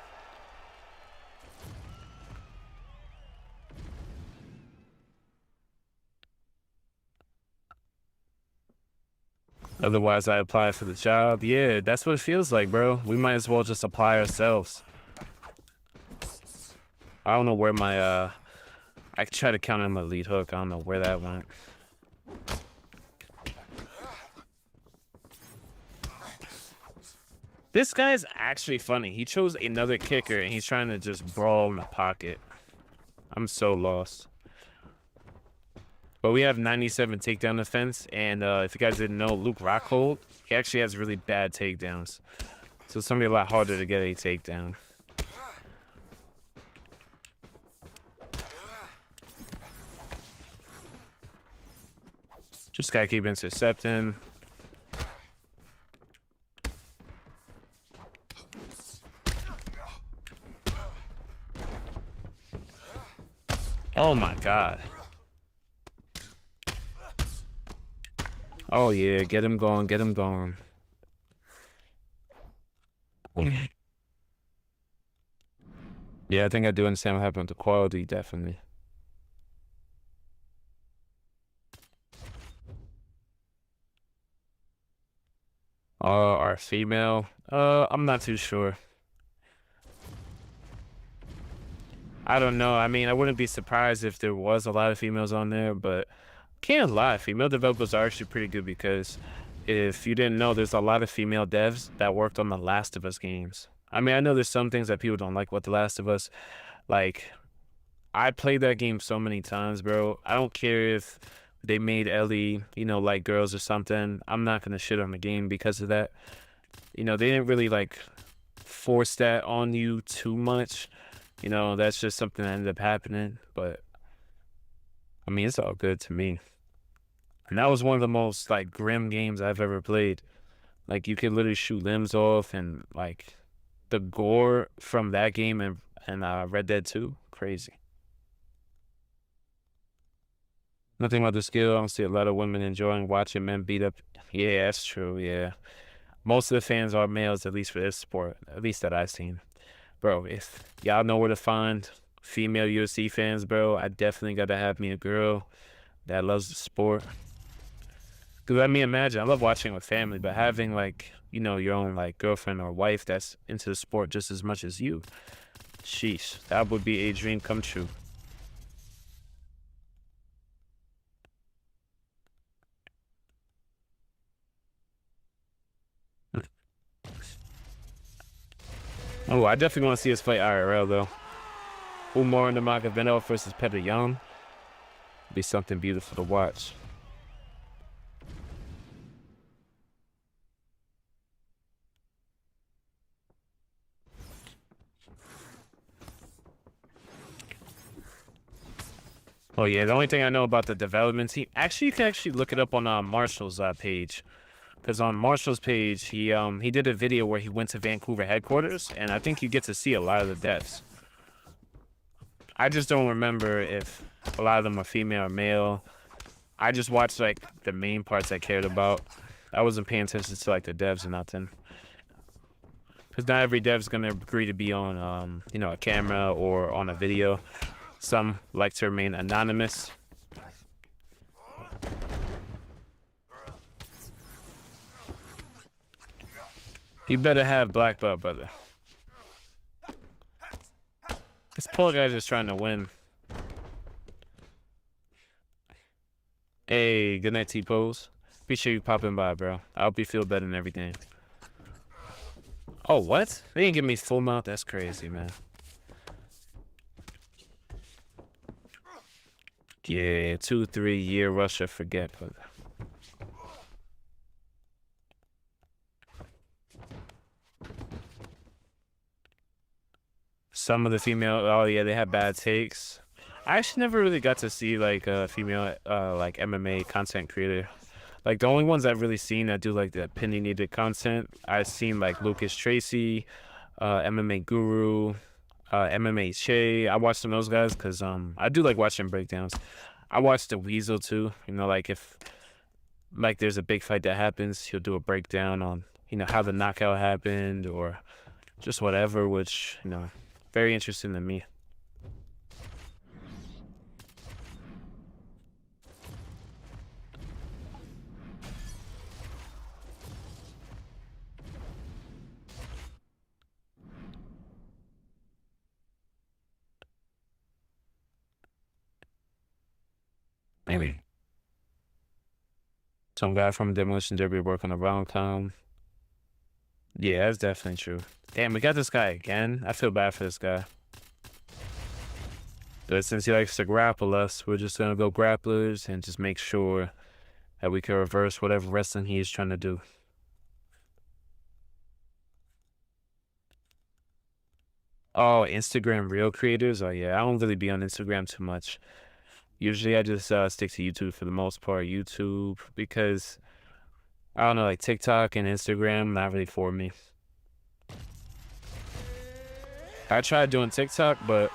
Otherwise, I apply for the job. Yeah, that's what it feels like, bro. We might as well just apply ourselves. I don't know where my, I try to count on my lead hook. I don't know where that went. This guy's actually funny. He chose another kicker, and he's trying to just brawl in the pocket. I'm so lost. But we have 97 takedown defense, and if you guys didn't know, Luke Rockhold, he actually has really bad takedowns. So it's going to be a lot harder to get a takedown. Just gotta keep intercepting. Oh my god. Oh yeah, get him going, get him going. Yeah, I think I do understand what happened with the quality, definitely. Our female, I'm not too sure. I don't know. I mean, I wouldn't be surprised if there was a lot of females on there, but can't lie. Female developers are actually pretty good because if you didn't know, there's a lot of female devs that worked on the Last of Us games. I mean, I know there's some things that people don't like with The Last of Us. Like, I played that game so many times, bro. I don't care if they made Ellie, you know, like girls or something. I'm not going to shit on the game because of that. You know, they didn't really, like, force that on you too much. You know, that's just something that ended up happening. But, I mean, it's all good to me. And that was one of the most, like, grim games I've ever played. Like, you could literally shoot limbs off and, like, the gore from that game and Red Dead 2, crazy. Nothing about the skill. I don't see a lot of women enjoying watching men beat up. Yeah, that's true, yeah. Most of the fans are males, at least for this sport, at least that I've seen. Bro, if y'all know where to find female UFC fans, bro, I definitely got to have me a girl that loves the sport. Because, I mean, imagine, I love watching with family, but having, like, you know, your own, like, girlfriend or wife that's into the sport just as much as you, sheesh, that would be a dream come true. Oh, I definitely want to see us fight IRL, though. Umar Nurmagomedov versus Petr Yan. Be something beautiful to watch. Oh yeah, the only thing I know about the development team, actually, you can actually look it up on Marshall's page, because on Marshall's page, he did a video where he went to Vancouver headquarters, and I think you get to see a lot of the devs. I just don't remember if a lot of them are female or male. I just watched like the main parts I cared about. I wasn't paying attention to like the devs or nothing. Because not every dev's gonna agree to be on, you know, a camera or on a video. Some like to remain anonymous. You better have black belt, brother. This poor guy's just trying to win. Hey, good night, T-Pose. Appreciate you popping by, bro. I hope you feel better and everything. Oh, what? They didn't give me full mount? That's crazy, man. Yeah, 2-3 year Russia forget, but some of the female, oh yeah, they have bad takes. I actually never really got to see like a female like MMA content creator. Like the only ones I've really seen that do like the opinionated content, I've seen like Lucas Tracy, MMA Guru, MMA Che. I watch some of those guys because I do like watching breakdowns. I watch the Weasel too. You know, like if like there's a big fight that happens, he'll do a breakdown on, you know, how the knockout happened or just whatever, which, you know, very interesting to me. Maybe some guy from Demolition Derby working around town. Yeah, that's definitely true. Damn, we got this guy again. I feel bad for this guy. But since he likes to grapple us, we're just gonna go grapplers and just make sure that we can reverse whatever wrestling he is trying to do. Oh, Instagram reel creators? Oh yeah, I don't really be on Instagram too much. Usually I just stick to YouTube for the most part. YouTube, because I don't know, like TikTok and Instagram, not really for me. I tried doing TikTok, but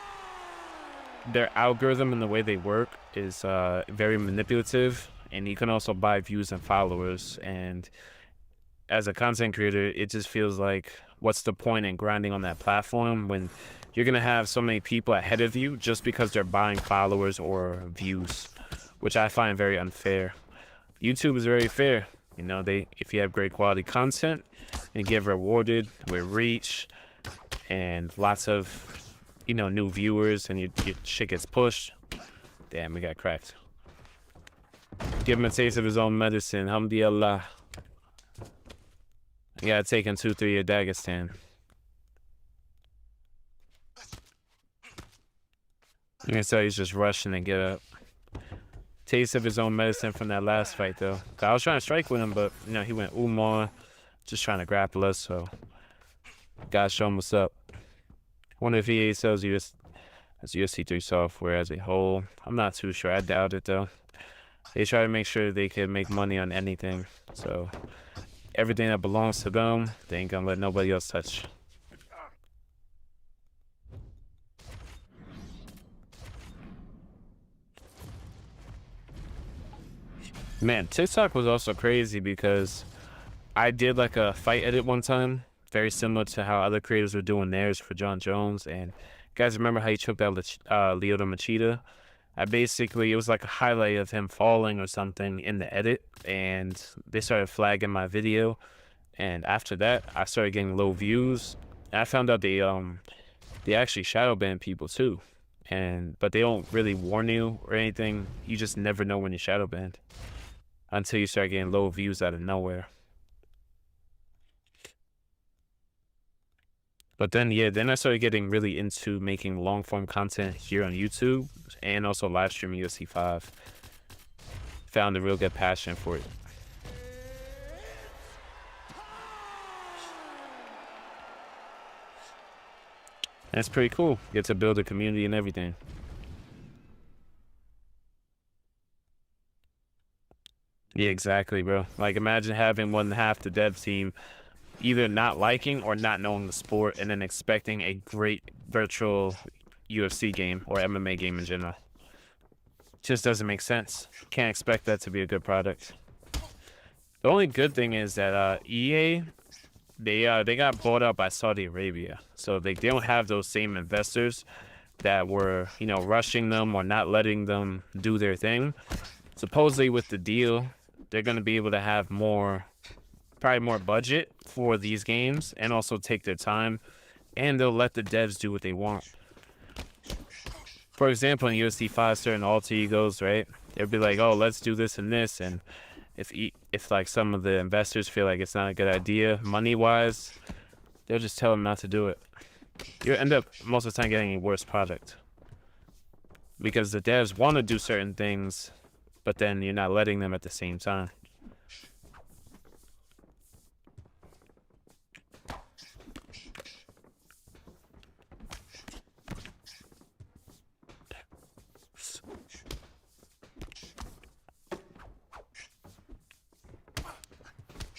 their algorithm and the way they work is very manipulative, and you can also buy views and followers. And as a content creator, it just feels like, what's the point in grinding on that platform when you're gonna have so many people ahead of you just because they're buying followers or views, which I find very unfair. YouTube is very fair. You know, if you have great quality content and get rewarded with reach and lots of, you know, new viewers, and your shit gets pushed. Damn, we got cracked. Give him a taste of his own medicine. Alhamdulillah. You gotta take him 2-3 at Dagestan. You can tell he's just rushing to get up. Taste of his own medicine from that last fight, though. I was trying to strike with him, but, you know, he went Umar, just trying to grapple us, so gotta show him what's up. I wonder if EA sells as UFC 3 software as a whole. I'm not too sure. I doubt it, though. They try to make sure they can make money on anything, so everything that belongs to them, they ain't gonna let nobody else touch. Man, TikTok was also crazy because I did like a fight edit one time, very similar to how other creators were doing theirs for Jon Jones. And you guys remember how he choked out Lyoto Machida? It was like a highlight of him falling or something in the edit, and they started flagging my video. And after that, I started getting low views. And I found out they actually shadow ban people too, but they don't really warn you or anything. You just never know when you're shadow banned until you start getting low views out of nowhere. But then, yeah, then I started getting really into making long form content here on YouTube and also live streaming UFC 5. Found a real good passion for it. And it's pretty cool. Get to build a community and everything. Yeah, exactly, bro. Like, imagine having one half the dev team either not liking or not knowing the sport and then expecting a great virtual UFC game or MMA game in general. Just doesn't make sense. Can't expect that to be a good product. The only good thing is that EA, they got bought out by Saudi Arabia, so they don't have those same investors that were, you know, rushing them or not letting them do their thing. Supposedly with the deal, they're going to be able to have probably more budget for these games and also take their time, and they'll let the devs do what they want. For example, in UFC 5, certain alter egos, right? They'll be like, oh, let's do this and this, and if like some of the investors feel like it's not a good idea money-wise, they'll just tell them not to do it. You end up most of the time getting a worse product because the devs want to do certain things, but then you're not letting them at the same time.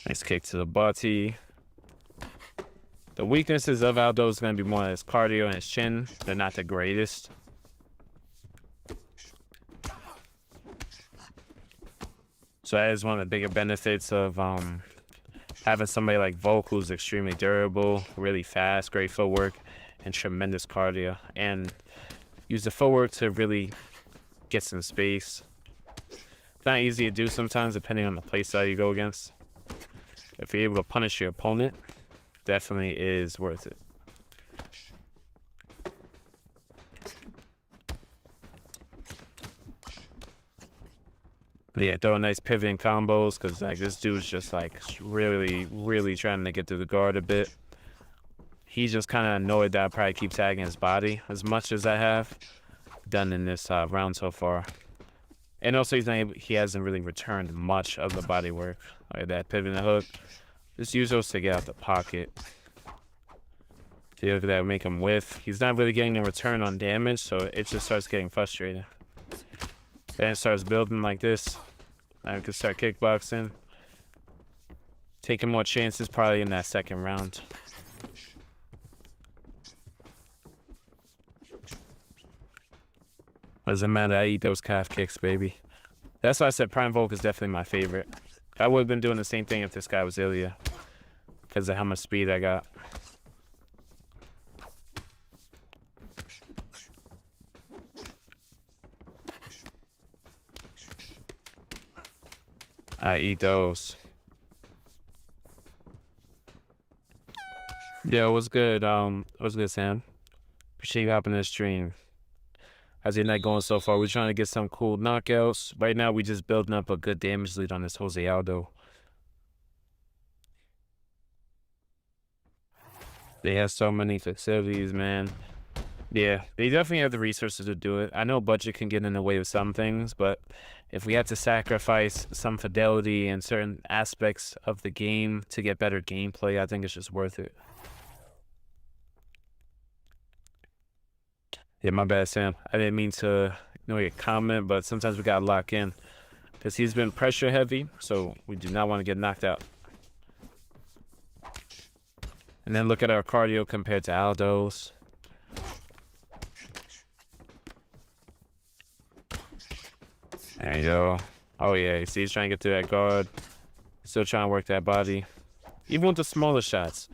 Nice kick to the body. The weaknesses of Aldo is going to be more his cardio and his chin. They're not the greatest. So that is one of the bigger benefits of having somebody like Volk, who's extremely durable, really fast, great footwork, and tremendous cardio. And use the footwork to really get some space. It's not easy to do sometimes, depending on the playstyle you go against. If you're able to punish your opponent, definitely is worth it. But yeah, throwing nice pivoting combos because like this dude's just like really trying to get to the guard a bit. He's just kind of annoyed that I probably keep tagging his body as much as I have done in this round so far. And also he hasn't really returned much of the body work. Like that pivot and hook. Just use those to get out the pocket. See, look at that, make him whiff. He's not really getting a return on damage, so it just starts getting frustrating. Then it starts building like this. Now we can start kickboxing. Taking more chances probably in that second round. Doesn't matter, I eat those calf kicks, baby. That's why I said Prime Volk is definitely my favorite. I would have been doing the same thing if this guy was Ilya, because of how much speed I got. I eat those. Yeah, what's good? What's good, Sam? Appreciate you hopping in the stream. How's your night going so far? We're trying to get some cool knockouts. Right now, we just building up a good damage lead on this Jose Aldo. They have so many facilities, man. Yeah, they definitely have the resources to do it. I know budget can get in the way of some things, but if we have to sacrifice some fidelity in certain aspects of the game to get better gameplay, I think it's just worth it. Yeah, my bad, Sam. I didn't mean to ignore your comment, but sometimes we gotta lock in because he's been pressure heavy, so we do not want to get knocked out. And then look at our cardio compared to Aldo's. There you go. Oh yeah, you see he's trying to get to that guard. Still trying to work that body. Even with the smaller shots.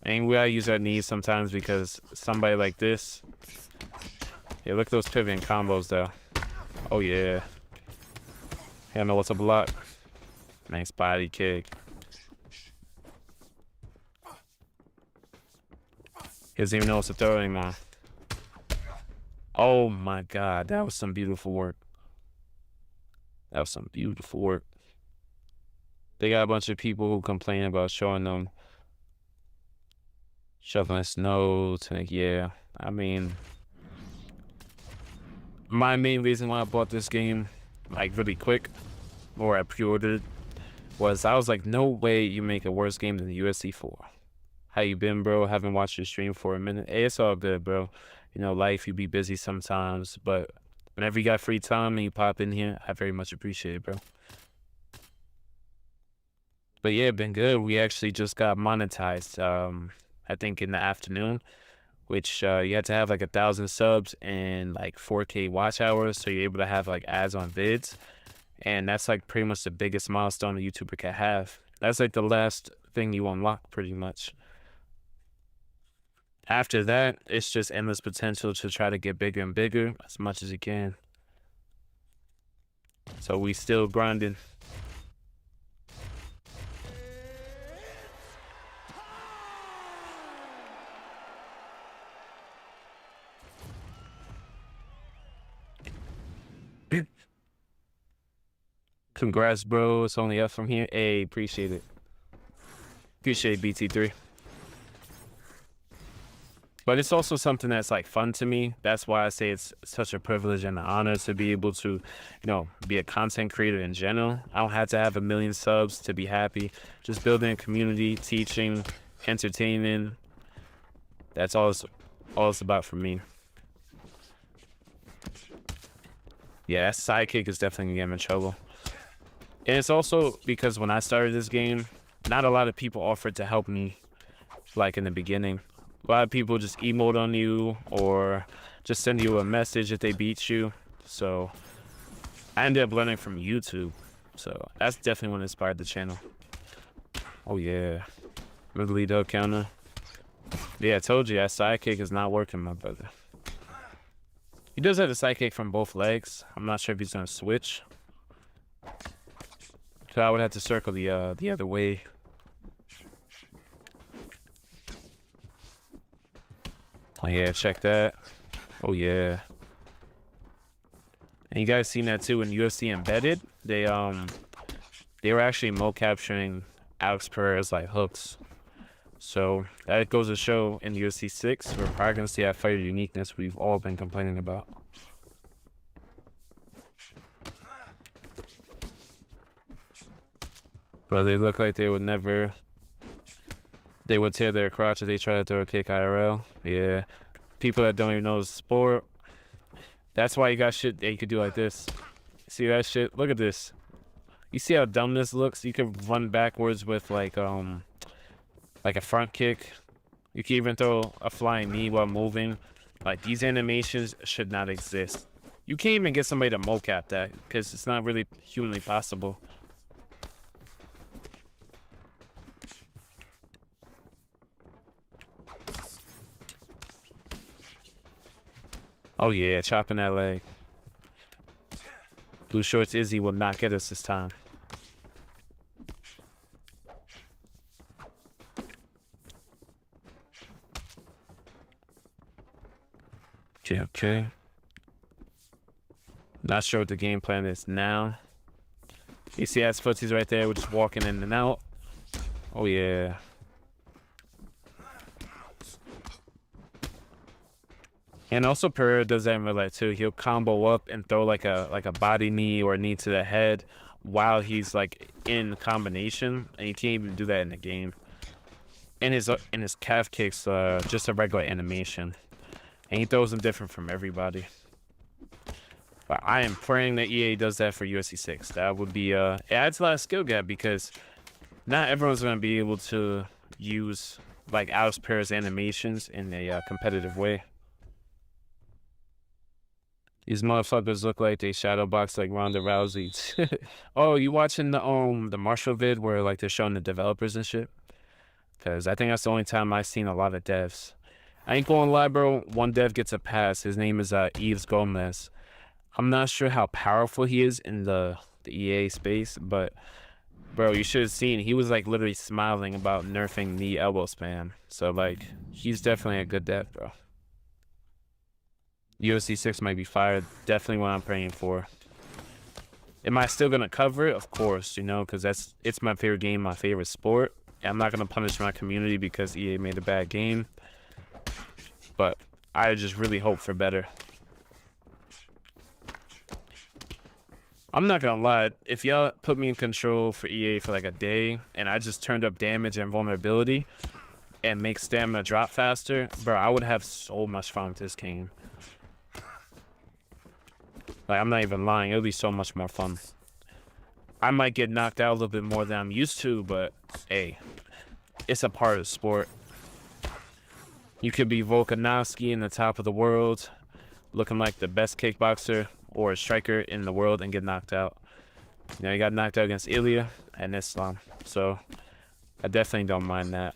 And we gotta use our knees sometimes because somebody like this. Yeah, look at those pivoting combos though. Oh yeah. I know what's a block. Nice body kick. He doesn't even know what's to throw anymore. Oh my god, that was some beautiful work. That was some beautiful work. They got a bunch of people who complain about showing them shoving snow to yeah. I mean, my main reason why I bought this game like really quick, or I pre-ordered, was I was like, no way you make a worse game than the UFC 4. How you been, bro? Haven't watched your stream for a minute. Hey, it's all good, bro. You know, life, you be busy sometimes, but Whenever you got free time and you pop in here, I very much appreciate it, bro. But yeah, been good. We actually just got monetized, I think in the afternoon, which you had to have like 1,000 subs and like 4K watch hours, so you're able to have like ads on vids. And that's like pretty much the biggest milestone a YouTuber can have. That's like the last thing you unlock pretty much. After that, it's just endless potential to try to get bigger and bigger as much as you can. So we still grinding. Congrats, bro. It's only up from here. Hey, appreciate it. Appreciate BT3. But it's also something that's like fun to me. That's why I say it's such a privilege and an honor to be able to, you know, be a content creator in general. I don't have to have 1 million subs to be happy. Just building a community, teaching, entertaining. That's all it's about for me. Yeah, that sidekick is definitely gonna get me in trouble. And it's also because when I started this game, not a lot of people offered to help me like in the beginning. A lot of people just emote on you or just send you a message if they beat you. So I ended up learning from YouTube. So that's definitely what inspired the channel. Oh yeah. Woodley dub counter. Yeah, I told you that sidekick is not working, my brother. He does have a sidekick from both legs. I'm not sure if he's gonna switch. So I would have to circle the other way. Oh yeah, check that. Oh yeah. And you guys seen that too in UFC Embedded? They were actually mo capturing Alex Perez like hooks. So that goes to show in UFC 6, we're probably gonna see that fighter uniqueness we've all been complaining about. But they look like they would never. They would tear their crotch if they try to throw a kick IRL. Yeah. People that don't even know the sport. That's why you got shit that you could do like this. See that shit? Look at this. You see how dumb this looks? You can run backwards with like a front kick. You can even throw a flying knee while moving. Like these animations should not exist. You can't even get somebody to mocap that because it's not really humanly possible. Oh yeah, chopping that leg. Blue Shorts Izzy will not get us this time. Okay. Not sure what the game plan is now. You see that's footsies right there. We're just walking in and out. Oh yeah. And also Pereira does that in real life too. He'll combo up and throw like a body knee or a knee to the head while he's like in combination, and you can't even do that in the game. And his calf kicks just a regular animation, and he throws them different from everybody. But I am praying that EA does that for UFC 6. That would be it adds a lot of skill gap because not everyone's gonna be able to use like Alex Perez animations in a competitive way. These motherfuckers look like they shadow box like Ronda Rousey. Oh, you watching the Marshall vid where like they're showing the developers and shit? Cause I think that's the only time I've seen a lot of devs. I ain't gonna lie, bro. One dev gets a pass. His name is Yves Gomez. I'm not sure how powerful he is in the EA space, but bro, you should have seen. He was like literally smiling about nerfing knee elbow spam. So like, he's definitely a good dev, bro. UFC 6 might be fired. Definitely what I'm praying for. Am I still gonna cover it? Of course, you know, because it's my favorite game, my favorite sport. And I'm not gonna punish my community because EA made a bad game. But I just really hope for better. I'm not gonna lie, if y'all put me in control for EA for like a day and I just turned up damage and vulnerability and make stamina drop faster, bro, I would have so much fun with this game. Like, I'm not even lying. It'll be so much more fun. I might get knocked out a little bit more than I'm used to, but hey, it's a part of the sport. You could be Volkanovski in the top of the world, looking like the best kickboxer or a striker in the world and get knocked out. You know, he got knocked out against Ilya and Islam. So I definitely don't mind that.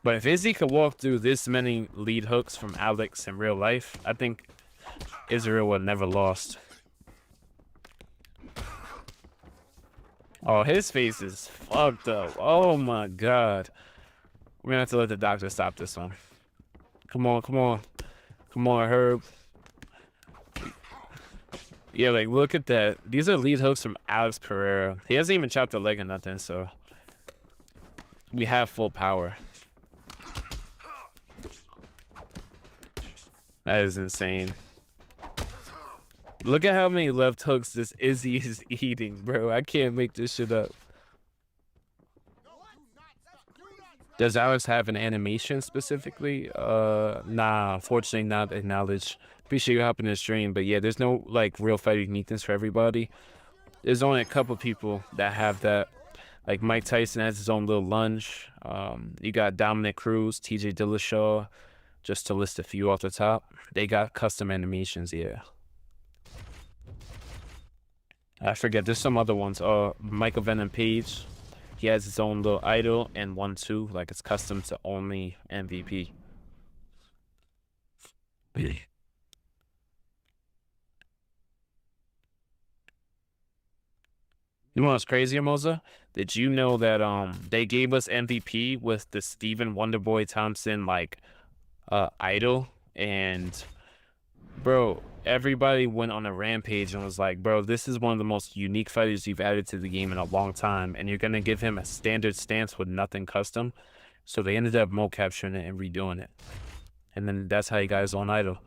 But if Izzy could walk through this many lead hooks from Alex in real life, I think Israel would have never lost. Oh, his face is fucked up. Oh my god. We're gonna have to let the doctor stop this one. Come on, come on. Come on, Herb. Yeah, like, look at that. These are lead hooks from Alex Pereira. He hasn't even chopped a leg or nothing, so we have full power. That is insane. Look at how many left hooks this Izzy is eating, bro. I can't make this shit up. Does Alex have an animation specifically? Nah, unfortunately not acknowledged. Appreciate you hopping in the stream, but yeah, there's no like real fight uniqueness for everybody. There's only a couple people that have that. Like Mike Tyson has his own little lunge. You got Dominick Cruz, TJ Dillashaw, just to list a few off the top. They got custom animations, yeah. I forget, there's some other ones. Michael Venom Page, he has his own little idol and 1-2, like it's custom to only MVP. You know what's crazy, Moza? Did you know that they gave us MVP with the Stephen Wonderboy Thompson like idol, and bro, everybody went on a rampage and was like, bro, this is one of the most unique fighters you've added to the game in a long time, and you're gonna give him a standard stance with nothing custom. So they ended up mo-capturing it and redoing it, and then that's how he got his own idol.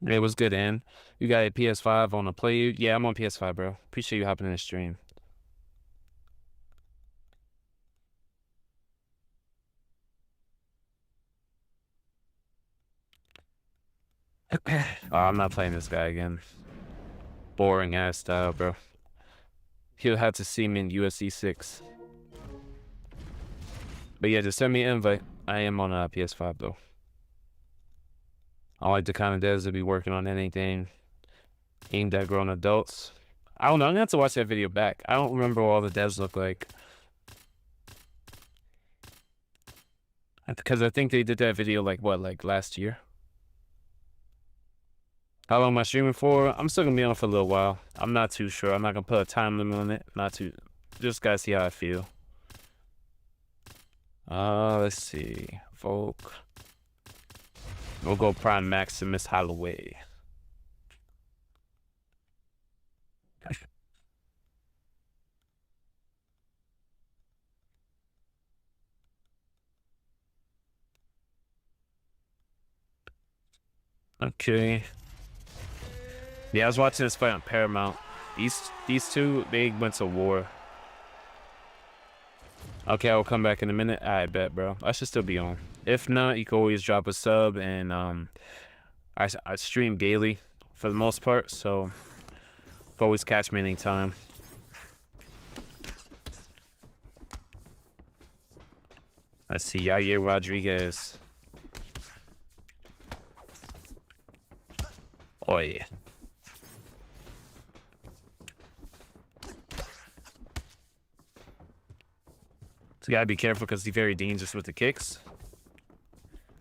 It was good, and you got a PS5 on the play. Yeah, I'm on PS5, bro. Appreciate you hopping in the stream. Oh, I'm not playing this guy again. Boring ass style, bro. He'll have to see me in UFC 6. But yeah, just send me an invite. I am on a PS5 though. I like the kind of devs that be working on anything aimed at grown adults. I don't know. I'm gonna have to watch that video back. I don't remember what all the devs look like. Because I think they did that video like what, like last year? How long am I streaming for? I'm still gonna be on for a little while. I'm not too sure. I'm not gonna put a time limit on it. Not too. Just gotta see how I feel. Let's see. Volk. We'll go Prime Maximus Holloway. Okay. Yeah, I was watching this fight on Paramount. These two, they went to war. Okay, I'll come back in a minute. I bet, bro. I should still be on. If not, you can always drop a sub, and I stream daily for the most part, so you can always catch me anytime. Let's see, Yair Rodriguez. Oh yeah. So you gotta be careful because he's very dangerous with the kicks.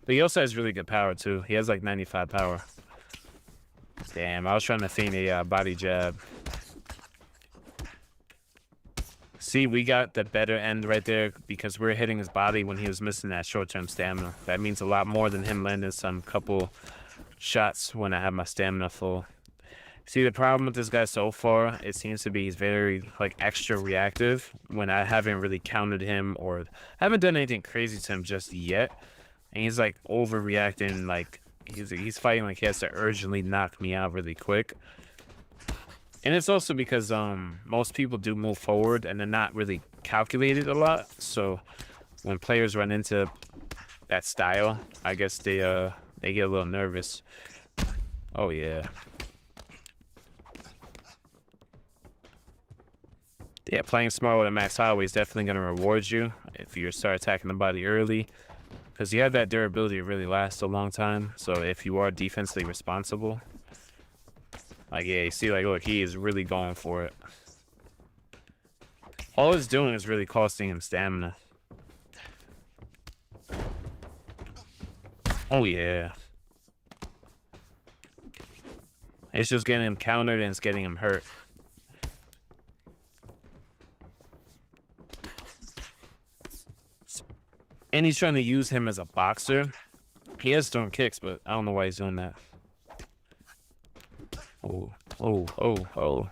But he also has really good power too. He has like 95 power. Damn, I was trying to feint a body jab. See, we got the better end right there because we're hitting his body when he was missing that short-term stamina. That means a lot more than him landing some couple shots when I have my stamina full. See, the problem with this guy so far, it seems to be he's very like extra reactive when I haven't really countered him or haven't done anything crazy to him just yet. And he's like overreacting, like he's fighting like he has to urgently knock me out really quick. And it's also because most people do move forward and they're not really calculated a lot. So when players run into that style, I guess they get a little nervous. Oh yeah. Yeah, playing smart with a Max Holloway is definitely going to reward you if you start attacking the body early, because you have that durability to really last a long time. So if you are defensively responsible, like, yeah, you see, like, look, he is really going for it. All it's doing is really costing him stamina. Oh yeah. It's just getting him countered and it's getting him hurt. And he's trying to use him as a boxer. He has throwing kicks, but I don't know why he's doing that. Oh, oh, oh, oh.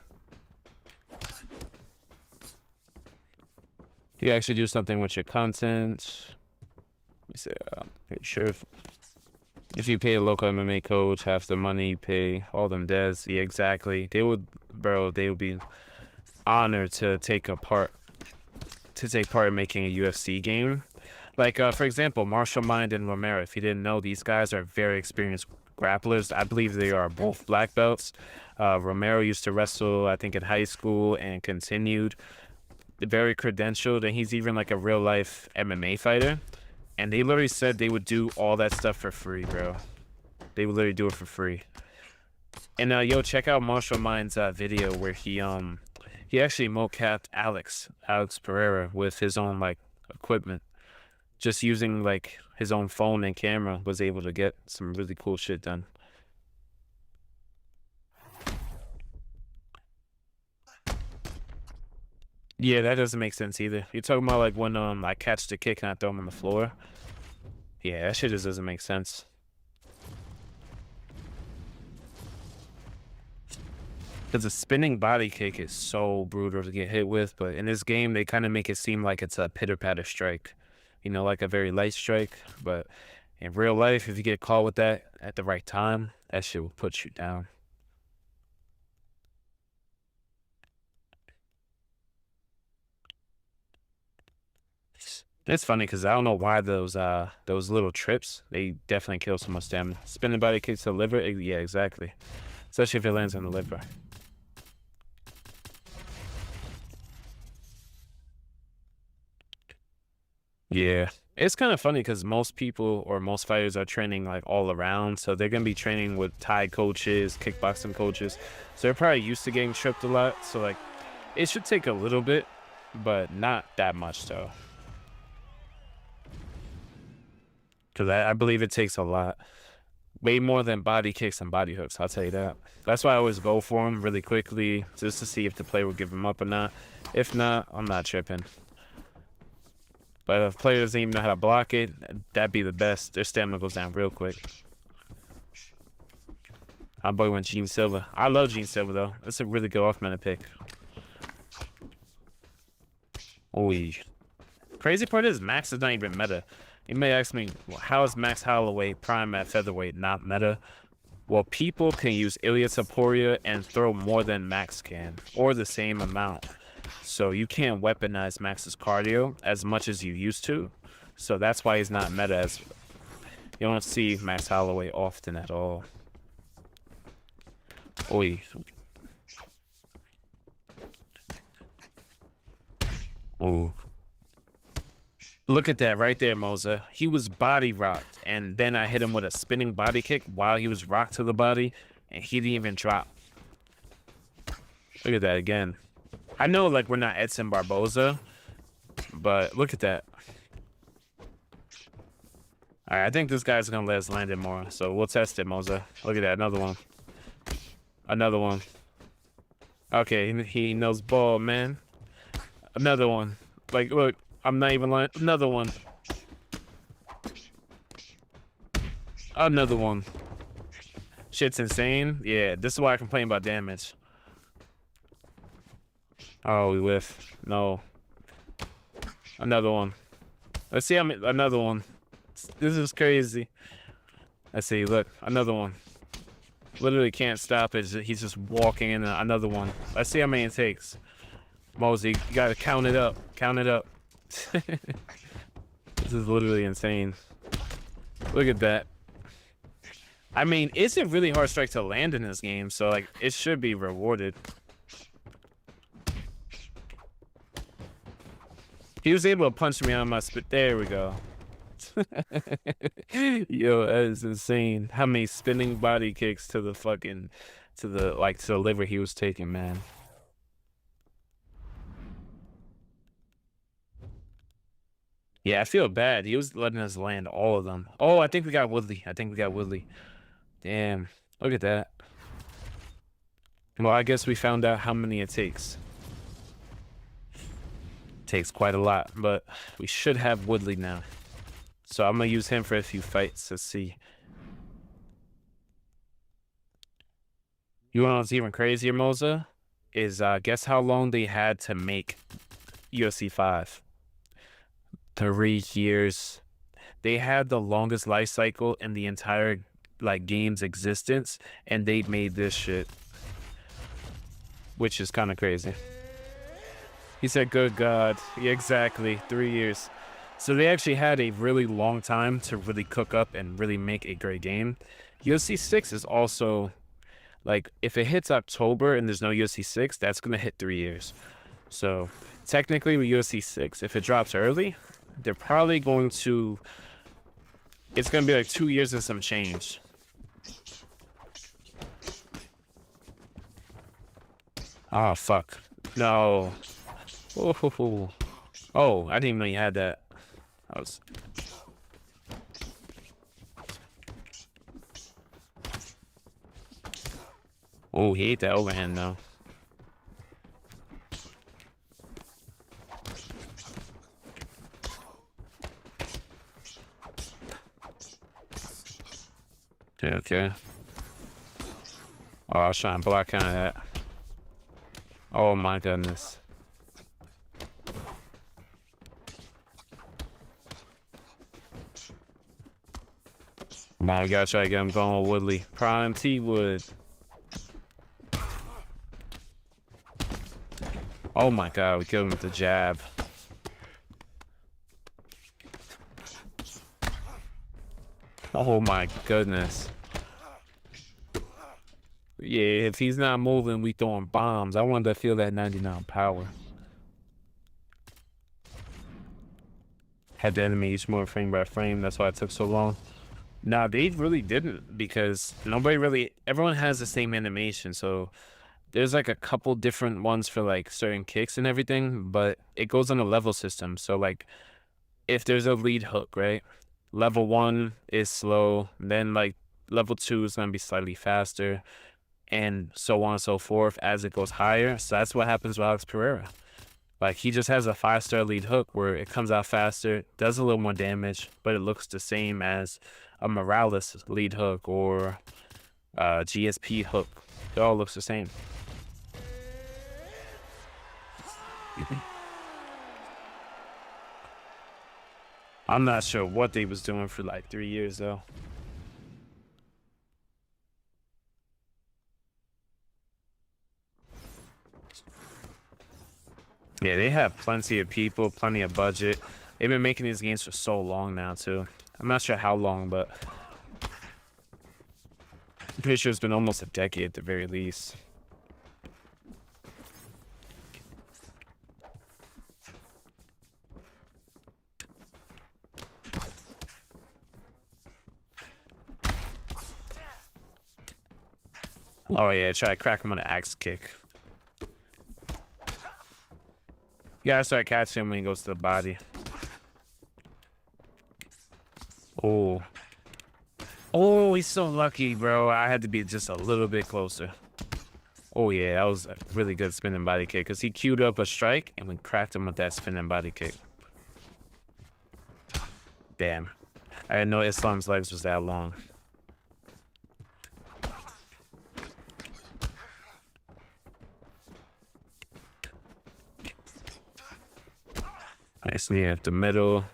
You actually do something with your content. Let me see. Pretty sure if you pay a local MMA coach half the money you pay all them devs, yeah, exactly. They would, bro. They would be honored to take part in making a UFC game. Like, for example, Martial Mind and Romero. If you didn't know, these guys are very experienced grapplers. I believe they are both black belts. Romero used to wrestle, I think, in high school and continued. Very credentialed, and he's even like a real life MMA fighter. And they literally said they would do all that stuff for free, bro. They would literally do it for free. And yo, check out Martial Mind's video where he actually mocapped Alex Pereira with his own like equipment. Just using like his own phone and camera, was able to get some really cool shit done. Yeah, that doesn't make sense either. You're talking about like when I catch the kick and I throw him on the floor. Yeah, that shit just doesn't make sense. Because a spinning body kick is so brutal to get hit with, but in this game they kind of make it seem like it's a pitter-patter strike. You know, like a very light strike, but in real life, if you get caught with that at the right time, that shit will put you down. It's funny because I don't know why those little trips, they definitely kill so much damage. Spinning body kicks to the liver, yeah, exactly. Especially if it lands on the liver. Yeah. It's kind of funny because most people or most fighters are training like all around. So they're going to be training with Thai coaches, kickboxing coaches. So they're probably used to getting tripped a lot. So like it should take a little bit, but not that much though. Because I believe it takes a lot. Way more than body kicks and body hooks, I'll tell you that. That's why I always go for them really quickly just to see if the player will give them up or not. If not, I'm not tripping. But if a player doesn't even know how to block it, that'd be the best. Their stamina goes down real quick. My boy went Gene Silva. I love Gene Silva, though. That's a really good off-minute pick. Oh, crazy part is Max is not even meta. You may ask me, well, how is Max Holloway prime at featherweight not meta? Well, people can use Ilya Taporia and throw more than Max can, or the same amount. So you can't weaponize Max's cardio as much as you used to. So that's why he's not meta as... You don't see Max Holloway often at all. Oi. Oh. Look at that right there, Moza. He was body rocked, and then I hit him with a spinning body kick while he was rocked to the body, and he didn't even drop. Look at that again. I know, like, we're not Edson Barboza, but look at that. All right, I think this guy's gonna let us land it more, so we'll test it, Moza. Look at that, another one. Another one. Okay, he knows ball, man. Another one. Like, look, I'm not even lying. Another one. Another one. Shit's insane. Yeah, this is why I complain about damage. Oh, we whiff. No. Another one. Let's see how many. Another one. This is crazy. Let's see. Look, another one. Literally can't stop it. He's just walking in another one. Let's see how many it takes. Mosey, you gotta count it up. Count it up. This is literally insane. Look at that. I mean, it's a really hard strike to land in this game, so like it should be rewarded. He was able to punch me on my spit. There we go. Yo, that is insane. How many spinning body kicks to the fucking, to the liver he was taking, man. Yeah, I feel bad. He was letting us land all of them. Oh, I think we got Woodley. Damn, look at that. Well, I guess we found out how many it takes. Takes quite a lot, but we should have Woodley now. So I'm gonna use him for a few fights to see. You know what's even crazier, Moza? Is guess how long they had to make UFC 5? 3 years. They had the longest life cycle in the entire like game's existence, and they made this shit, which is kind of crazy. He said, "Good God." Yeah, exactly. 3 years. So they actually had a really long time to really cook up and really make a great game. UFC 6 is also, like, if it hits October and there's no UFC 6, that's going to hit 3 years. So technically with UFC 6, if it drops early, they're probably going to, it's going to be like 2 years and some change. Oh, fuck. No. Oh, I didn't even know you had that. I was... Oh, he ate that overhand though. Okay. Oh, I was trying to block out of that. Oh my goodness. Now we gotta try to get him going with Woodley. Prime T Wood. Oh my God, we killed him with the jab. Oh my goodness. Yeah, if he's not moving, we throwing bombs. I wanted to feel that 99 power. Had the enemies more frame by frame. That's why it took so long. Nah, they really didn't, because everyone has the same animation. So there's like a couple different ones for like certain kicks and everything, but it goes on a level system. So like if there's a lead hook, right? Level 1 is slow, then like level 2 is gonna be slightly faster, and so on and so forth as it goes higher. So that's what happens with Alex Pereira. Like he just has a 5-star lead hook where it comes out faster, does a little more damage, but it looks the same as a Morales lead hook or GSP hook. It all looks the same. I'm not sure what they was doing for like 3 years though. Yeah, they have plenty of people, plenty of budget. They've been making these games for so long now too. I'm not sure how long, but I'm pretty sure it's been almost a decade at the very least. Oh yeah, try to crack him on an axe kick. You gotta start catching him when he goes to the body. Oh. Oh, he's so lucky, bro. I had to be just a little bit closer. Oh yeah, that was a really good spinning body kick, because he queued up a strike and we cracked him with that spinning body kick. Damn. I didn't know Islam's legs was that long. Nice knee at the middle.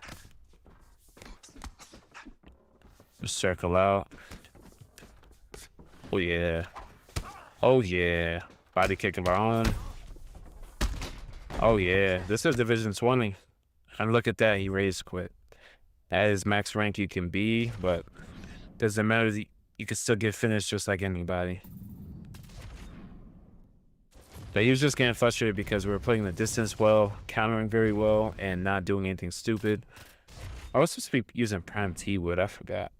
Just circle out. Oh yeah. Oh yeah. Body kicking on. Oh yeah. This is Division 20. And look at that, he raised quit. That is max rank you can be, but doesn't matter. You can still get finished just like anybody. But he was just getting frustrated because we were playing the distance well, countering very well, and not doing anything stupid. I was supposed to be using Prime T-Wood. I forgot.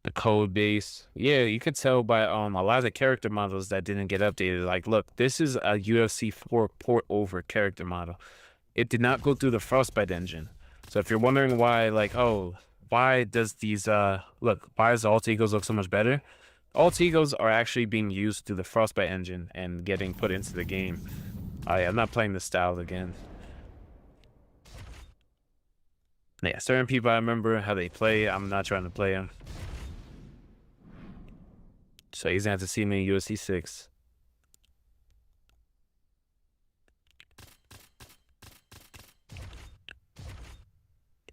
The code base. Yeah, you could tell by a lot of the character models that didn't get updated. Like, look, this is a UFC 4 port over character model. It did not go through the Frostbite engine. So if you're wondering why, like, oh, why does these look, why does the alt egos look so much better? Alt egos are actually being used through the Frostbite engine and getting put into the game. I'm not playing this style again. Yeah, certain people I remember how they play. I'm not trying to play them. So he's gonna have to see me in UFC 6.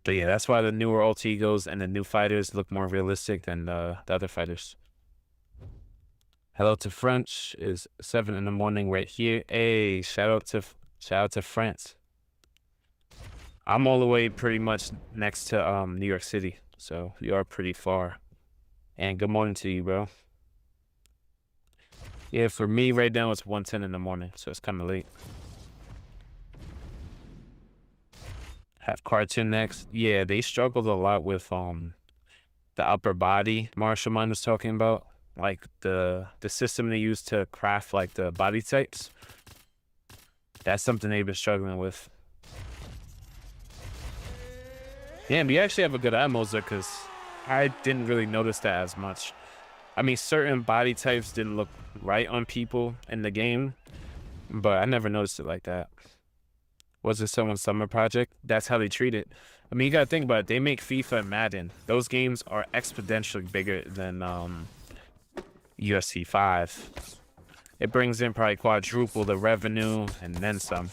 But yeah, that's why the newer alt egos and the new fighters look more realistic than the other fighters. Hello to French is 7 in the morning right here. Hey, shout out to France. I'm all the way pretty much next to New York City, so you are pretty far. And good morning to you, bro. Yeah, for me right now it's 1:10 in the morning, so it's kind of late. Have cartoon next. Yeah, they struggled a lot with the upper body Marshall Mind was talking about, like the system they use to craft like the body types. That's something they've been struggling with. Yeah, we actually have a good eye, Moza, because I didn't really notice that as much. I mean, certain body types didn't look right on people in the game, but I never noticed it like that. Was it someone's summer project? That's how they treat it. I mean, you gotta think about it. They make FIFA and Madden. Those games are exponentially bigger than UFC 5. It brings in probably quadruple the revenue and then some.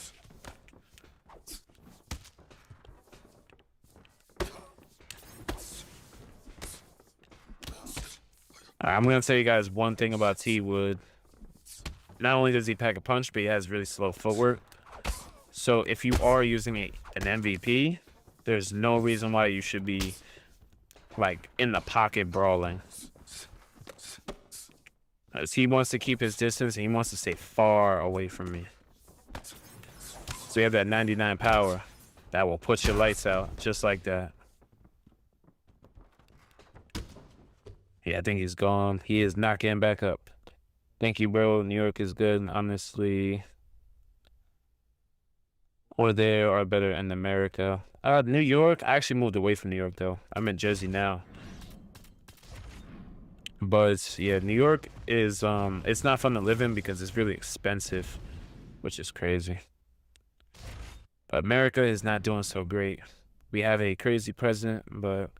I'm going to tell you guys one thing about T-Wood. Not only does he pack a punch, but he has really slow footwork. So if you are using an MVP, there's no reason why you should be like in the pocket brawling. As he wants to keep his distance and he wants to stay far away from me. So you have that 99 power that will put your lights out just like that. Yeah, I think he's gone. He is not getting back up. Thank you, bro. New York is good, honestly. Or there or better in America. New York, I actually moved away from New York, though. I'm in Jersey now. But, yeah, New York is, it's not fun to live in because it's really expensive, which is crazy. But America is not doing so great. We have a crazy president, but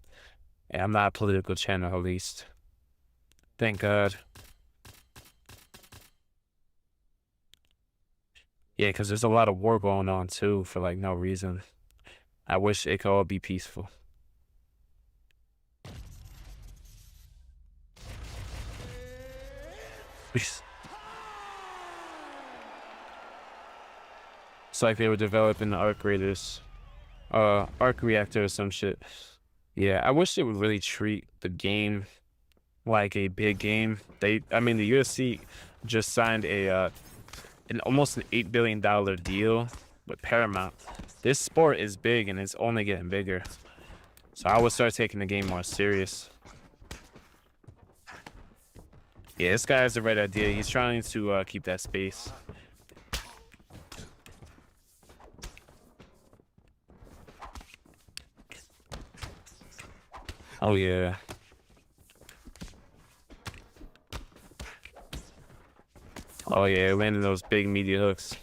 yeah, I'm not a political channel, at least. Thank God. Yeah, because there's a lot of war going on, too, for, like, no reason. I wish it could all be peaceful. It's like they were developing the arc raiders, arc reactor or some shit. Yeah, I wish they would really treat the game like a big game. I mean, the UFC just signed almost an $8 billion deal with Paramount. This sport is big and it's only getting bigger. So I would start taking the game more serious. Yeah, this guy has the right idea. He's trying to keep that space. Oh, yeah. Oh, yeah, landing those big meaty hooks.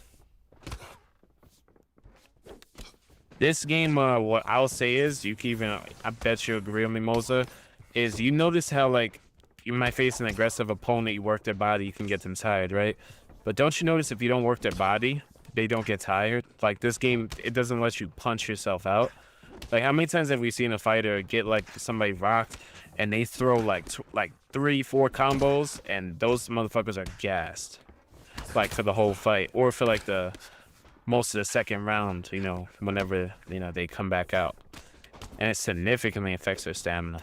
This game, what I'll say is, you can even, I bet you agree with me, Moza, is you notice how, like, you might face an aggressive opponent, you work their body, you can get them tired, right? But don't you notice if you don't work their body, they don't get tired? Like, this game, it doesn't let you punch yourself out. Like, how many times have we seen a fighter get like somebody rocked and they throw like 3, 4 combos and those motherfuckers are gassed, like for the whole fight or for like the most of the second round, you know, whenever, you know, they come back out. And it significantly affects their stamina.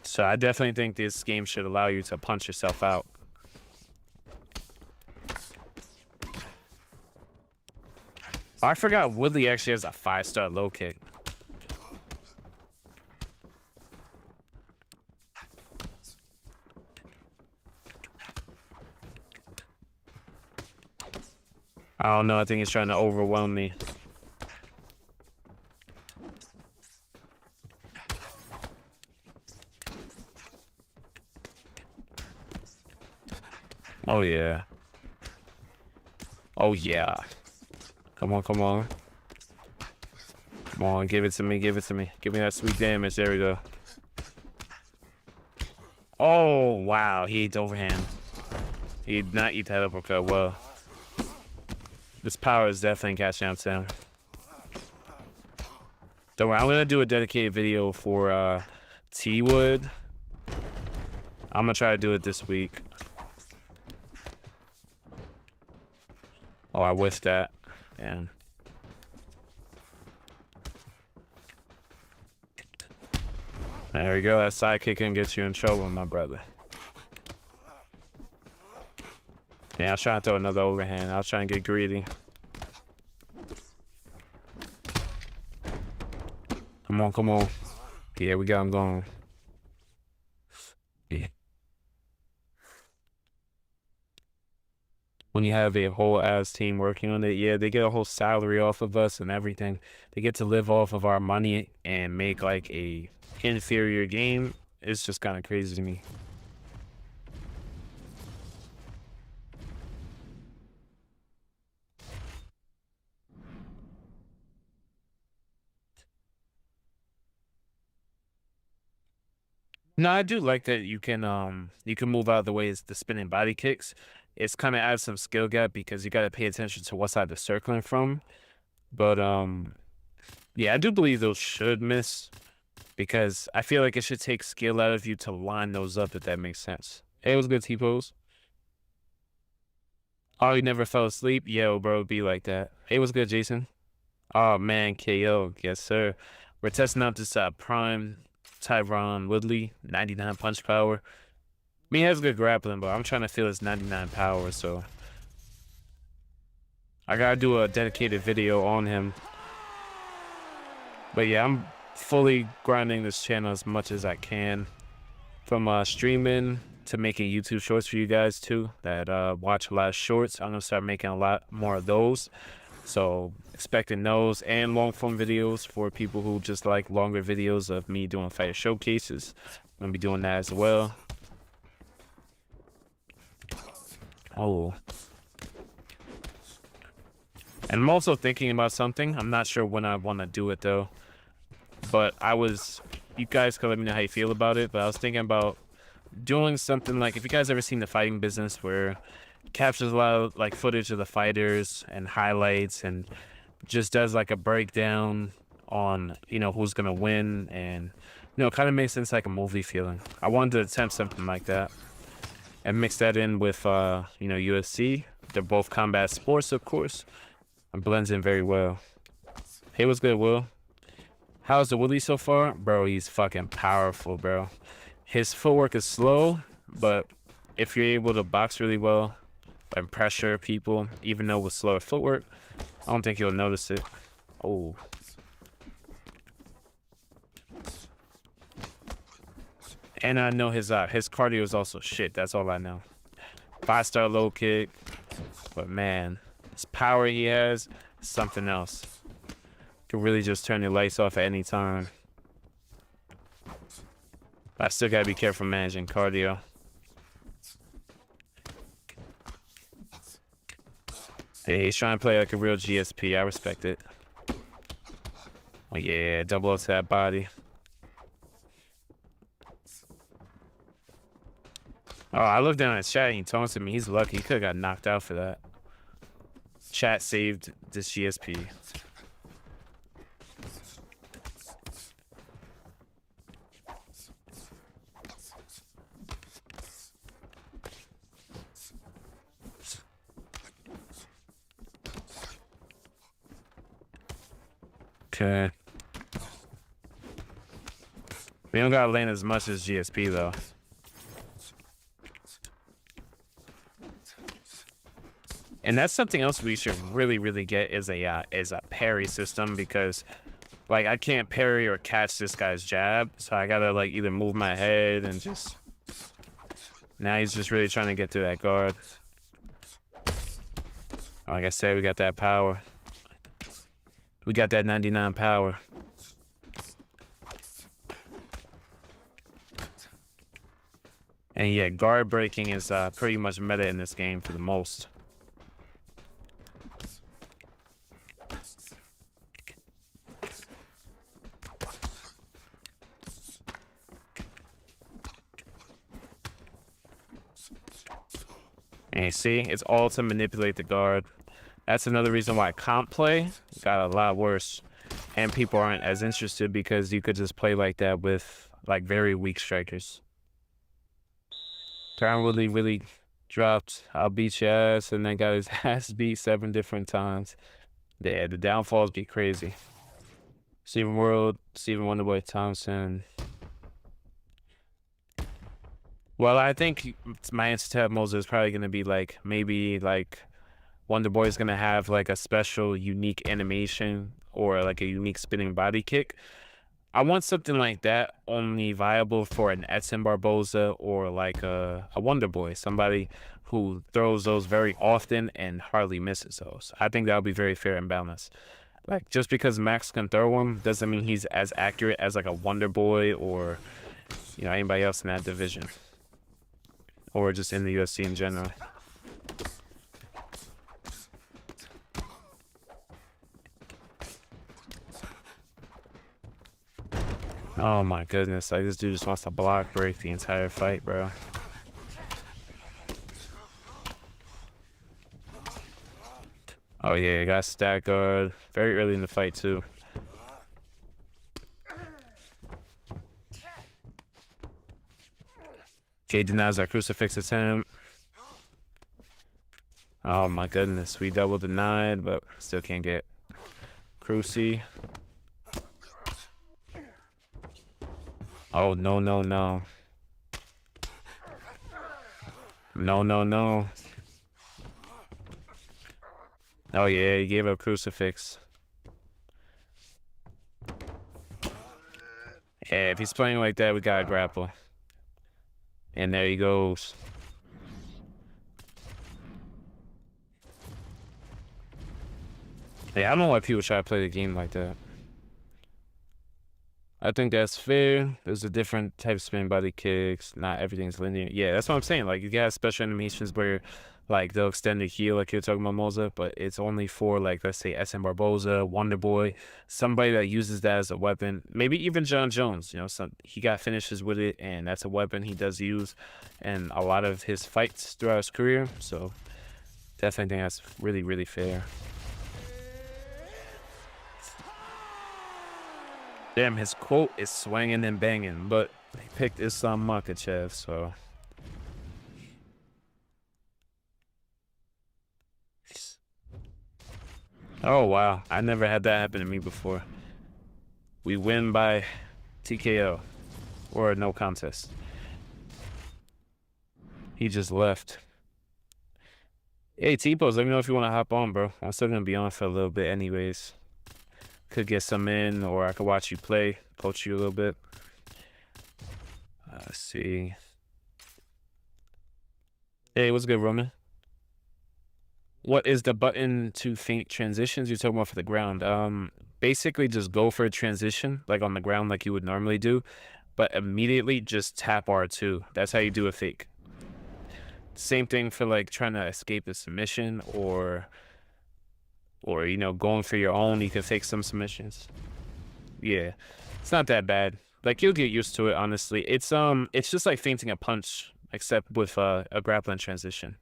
So I definitely think this game should allow you to punch yourself out. I forgot Woodley actually has a 5-star low kick. I don't know. I think he's trying to overwhelm me. Oh, yeah. Oh, yeah. Come on, come on. Come on, give it to me, give it to me. Give me that sweet damage. There we go. Oh, wow. He ate overhand. He did not eat that uppercut well. This power is definitely catching up to him. Don't worry, I'm going to do a dedicated video for T-Wood. I'm going to try to do it this week. Oh, I whiffed that. Man. There we go. That sidekick can get you in trouble, my brother. Yeah, I was trying to throw another overhand. I was trying to get greedy. Come on, come on. Yeah, we got him going. Yeah. When you have a whole ass team working on it, yeah, they get a whole salary off of us and everything. They get to live off of our money and make like a inferior game. It's just kind of crazy to me. No, I do like that you can move out of the way as the spinning body kicks. It's kind of adds some skill gap because you got to pay attention to what side they're circling from. But yeah, I do believe those should miss because I feel like it should take skill out of you to line those up, if that makes sense. Hey, it was good T-pose. Oh, you never fell asleep? Yo, bro, be like that. Hey, it was good, Jason. Oh man, KO, yes sir. We're testing out this prime Tyron Woodley, 99 punch power. I mean, he has good grappling, but I'm trying to feel his 99 power, so I gotta do a dedicated video on him. But yeah, I'm fully grinding this channel as much as I can, from streaming to making YouTube shorts for you guys too that watch a lot of shorts. I'm gonna start making a lot more of those, so expecting those and long form videos for people who just like longer videos of me doing fighter showcases. I'm gonna be doing that as well. Oh, and I'm also thinking about something. I'm not sure when I want to do it though, but you guys can let me know how you feel about it, but I was thinking about doing something like, if you guys ever seen The Fighting Business, where it captures a lot of like footage of the fighters and highlights and just does like a breakdown on, you know, who's gonna win, and you know, kind of makes sense, like a movie feeling. I wanted to attempt something like that and mix that in with you know, UFC. They're both combat sports, of course. It blends in very well. Hey, what's good, Will? How's the Woodley so far? Bro, he's fucking powerful, bro. His footwork is slow, but if you're able to box really well and pressure people, even though with slower footwork, I don't think you'll notice it. Oh. And I know his cardio is also shit. That's all I know. 5-star low kick. But man, his power he has is something else. Can really just turn your lights off at any time. But I still gotta be careful managing cardio. Hey, he's trying to play like a real GSP. I respect it. Oh yeah, double up to that body. Oh, I looked down at his chat and he taunted me. He's lucky. He could have got knocked out for that. chat saved this GSP. Okay. We don't gotta land as much as GSP though. And that's something else we should really get is a parry system, because like I can't parry or catch this guy's jab, so I gotta like either move my head and just. Now he's just really trying to get to that guard. Like I said, we got that power. We got that 99 power. And yeah, guard breaking is pretty much meta in this game for the most. And you see, it's all to manipulate the guard. That's another reason why comp play got a lot worse. And people aren't as interested because you could just play like that with like very weak strikers. Tyron Woodley really dropped, I'll beat your ass, and then got his ass beat 7 different times. Yeah, the downfalls be crazy. Steven World, Steven Wonderboy Thompson. Well, I think my answer to Moza is probably going to be like, maybe like Wonderboy is going to have like a special unique animation or like a unique spinning body kick. I want something like that only viable for an Edson Barboza or like a Wonderboy, somebody who throws those very often and hardly misses those. I think that would be very fair and balanced. Like, just because Max can throw him doesn't mean he's as accurate as like a Wonderboy or, you know, anybody else in that division. Or just in the UFC in general. Oh my goodness, like this dude just wants to block break the entire fight, bro. Oh yeah, got stack guard very early in the fight too. Jay denies our crucifix attempt. Oh my goodness, we double denied, but still can't get Cruci. Oh, no. No. Oh yeah, he gave up crucifix. Yeah, if he's playing like that, we gotta grapple. And there he goes. Yeah, I don't know why people try to play the game like that. I think that's fair. There's a different type of spin body kicks. Not everything's linear. Yeah, that's what I'm saying. Like, you got special animations where, like, they'll extend the heel, like you're talking about Moza, but it's only for, like, let's say SM Barboza, Wonderboy, somebody that uses that as a weapon. Maybe even Jon Jones, you know, he got finishes with it, and that's a weapon he does use in a lot of his fights throughout his career. So, definitely think that's really, really fair. Damn, his quote is swinging and banging, but he picked Islam Makhachev, so. Oh, wow. I never had that happen to me before. We win by TKO or no contest. He just left. Hey, T-Pose, let me know if you want to hop on, bro. I'm still going to be on for a little bit anyways. Could get some in, or I could watch you play, coach you a little bit. Let's see. Hey, what's good, Roman? What is the button to feint transitions? You're talking about for the ground. Basically just go for a transition, like on the ground, like you would normally do, but immediately just tap R2. That's how you do a fake. Same thing for like trying to escape a submission or you know, going for your own. You can fake some submissions. Yeah, it's not that bad. Like, you'll get used to it, honestly. It's just like feinting a punch, except with a grappling transition.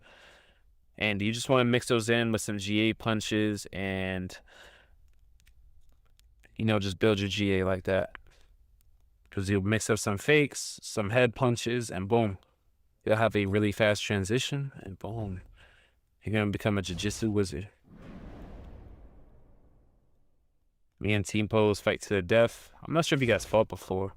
And you just want to mix those in with some GA punches and, you know, just build your GA like that. Because you'll mix up some fakes, some head punches, and boom. You'll have a really fast transition, and boom. You're going to become a jiu-jitsu wizard. Me and Team Pose fight to the death. I'm not sure if you guys fought before.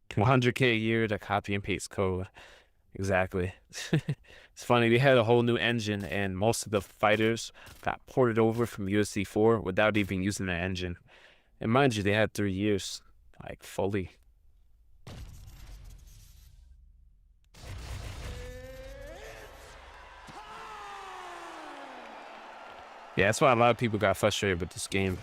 $100K a year to copy and paste code. Exactly. It's funny, they had a whole new engine, and most of the fighters got ported over from UFC 4 without even using the engine. And mind you, they had 3 years, like, fully. Yeah, that's why a lot of people got frustrated with this game.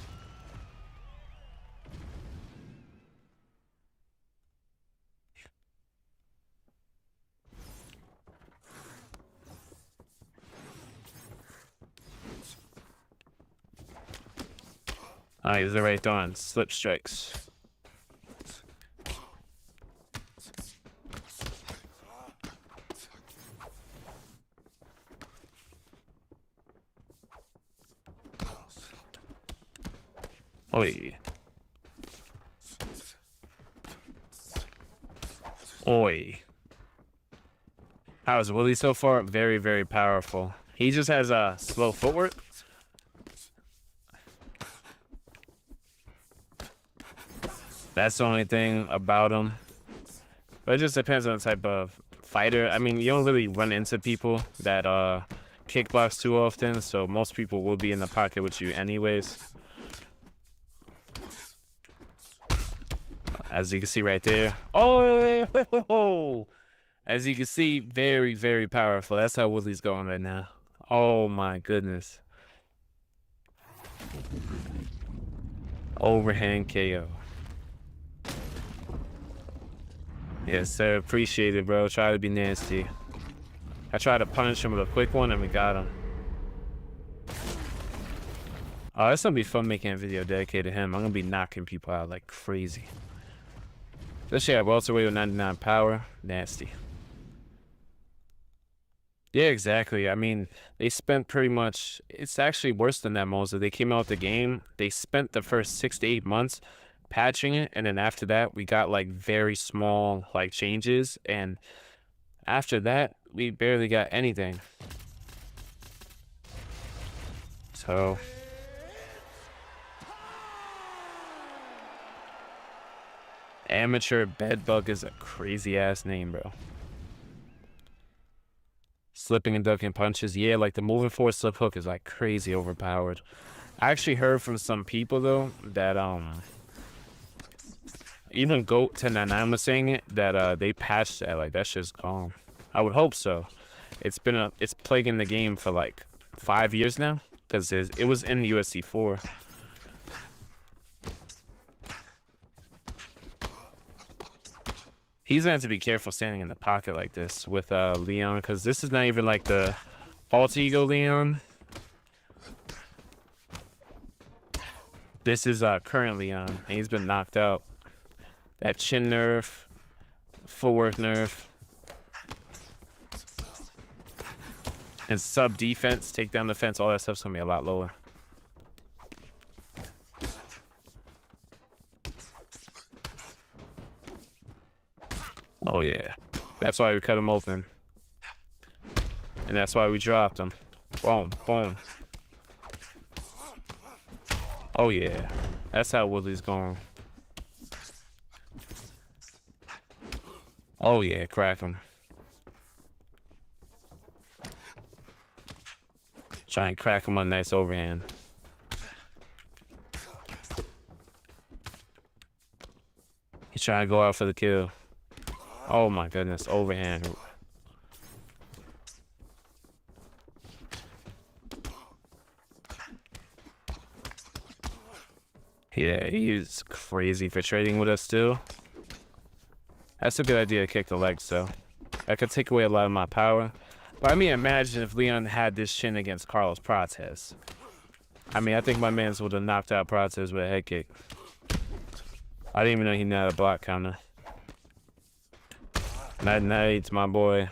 He's right on. Slip strikes. Oi. Oi. How's Woodley so far? Very, very powerful. He just has a slow footwork. That's the only thing about him. But it just depends on the type of fighter. I mean, you don't really run into people that kickbox too often, so most people will be in the pocket with you anyways. As you can see right there. Oh! As you can see, very, very powerful. That's how Woodley's going right now. Oh my goodness. Overhand KO. Yes, sir. Appreciate it, bro. Try to be nasty. I tried to punish him with a quick one, and we got him. Oh, it's gonna be fun making a video dedicated to him. I'm gonna be knocking people out like crazy. Especially at welterweight with 99 power. Nasty. Yeah, exactly. I mean, they spent pretty much... It's actually worse than that, Moza. They came out with the game. They spent the first 6 to 8 months patching it, and then after that, we got, like, very small, like, changes, and after that, we barely got anything. So... Amateur Bedbug is a crazy-ass name, bro. Slipping and ducking punches. Yeah, like the moving forward slip hook is like crazy overpowered. I actually heard from some people though that even Goat 1099 was saying it that they patched that, like that shit's gone. I would hope so. It's plaguing the game for like 5 years now because it was in the UFC 4. He's gonna have to be careful standing in the pocket like this with Leon, because this is not even like the alter ego Leon. This is current Leon, and he's been knocked out. That chin nerf, footwork nerf, and sub defense, take down defense, all that stuff's gonna be a lot lower. Oh yeah, that's why we cut him open, and that's why we dropped him. Boom, boom. Oh yeah, that's how Woodley's going. Oh yeah, crack him. Try and crack him on a nice overhand. He's trying to go out for the kill. Oh my goodness, overhand. Yeah, he's crazy for trading with us too. That's a good idea to kick the legs though. That could take away a lot of my power. But I mean, imagine if Leon had this chin against Carlos Prates. I mean, I think my man's would have knocked out Process with a head kick. I didn't even know he had a block counter. Night night, my boy.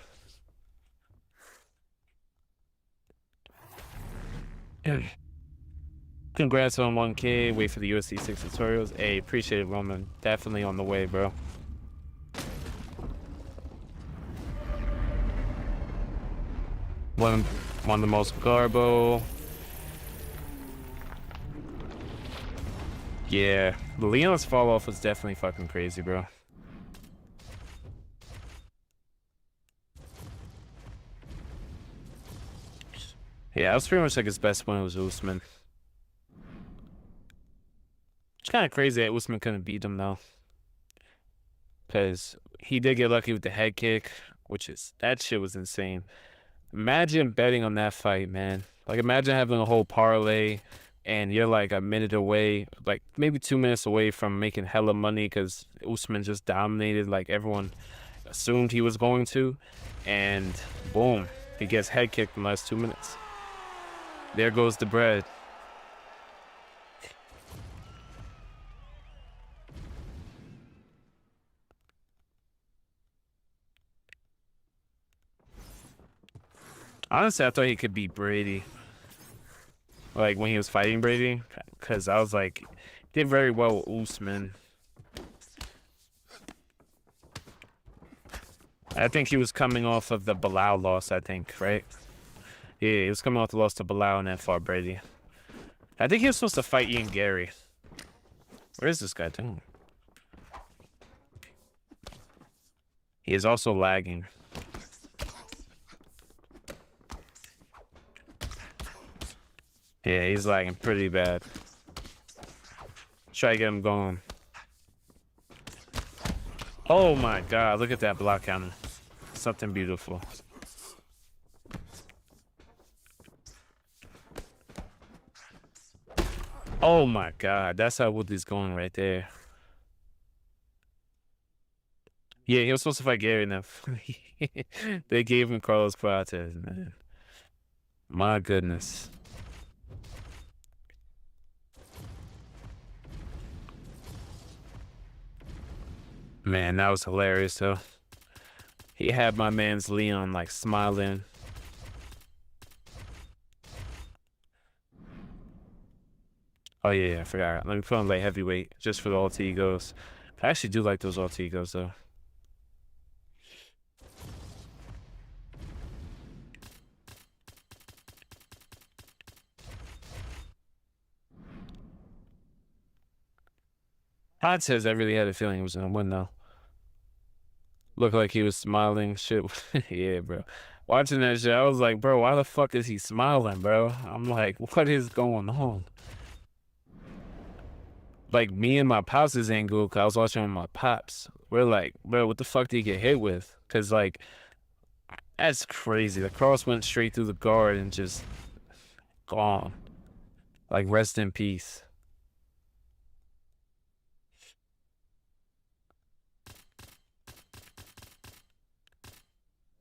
Congrats on 1K. Wait for the UFC 6 tutorials. Hey, appreciate it, Roman. Definitely on the way, bro. One of the most garbo. Yeah, Leon's fall off was definitely fucking crazy, bro. Yeah, that was pretty much like his best win was Usman. It's kind of crazy that Usman couldn't beat him though, because he did get lucky with the head kick, that shit was insane. Imagine betting on that fight, man. Like, imagine having a whole parlay and you're like a minute away, like maybe 2 minutes away from making hella money because Usman just dominated like everyone assumed he was going to, and boom, he gets head kicked in the last 2 minutes. There goes the bread. Honestly, I thought he could beat Brady. Like when he was fighting Brady, because I was like, did very well with Usman. I think he was coming off of the Bilal loss, I think, right? Yeah, he was coming off the loss to Bilal and then fought Brady. I think he was supposed to fight Ian Gary. Where is this guy doing? He is also lagging. Yeah, he's lagging pretty bad. Try to get him going. Oh my god, look at that block counter. Something beautiful. Oh my god, that's how Woodley's going right there. Yeah, he was supposed to fight Gary now. They gave him Carlos Prates, man. My goodness. Man, that was hilarious though. He had my man's Leon like smiling. Oh yeah, I forgot. Let me put on light heavyweight just for the alter egos. I actually do like those alter egos though. Todd says I really had a feeling he was gonna win though. Looked like he was smiling. Shit. Yeah, bro. Watching that shit, I was like, bro, why the fuck is he smiling, bro? I'm like, what is going on? Like, me and my pops is ain't good, cause I was watching with my pops. We're like, bro, what the fuck did he get hit with? Cause like, that's crazy. The cross went straight through the guard and just gone. Like, rest in peace.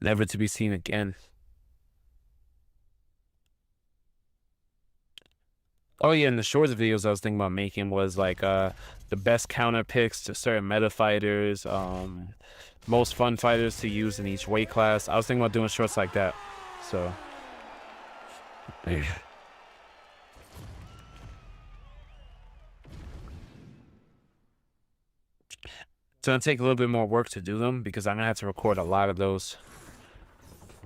Never to be seen again. Oh yeah, and the shorts videos I was thinking about making was like the best counter picks to certain meta fighters, most fun fighters to use in each weight class. I was thinking about doing shorts like that. So yeah. It's gonna take a little bit more work to do them because I'm gonna have to record a lot of those.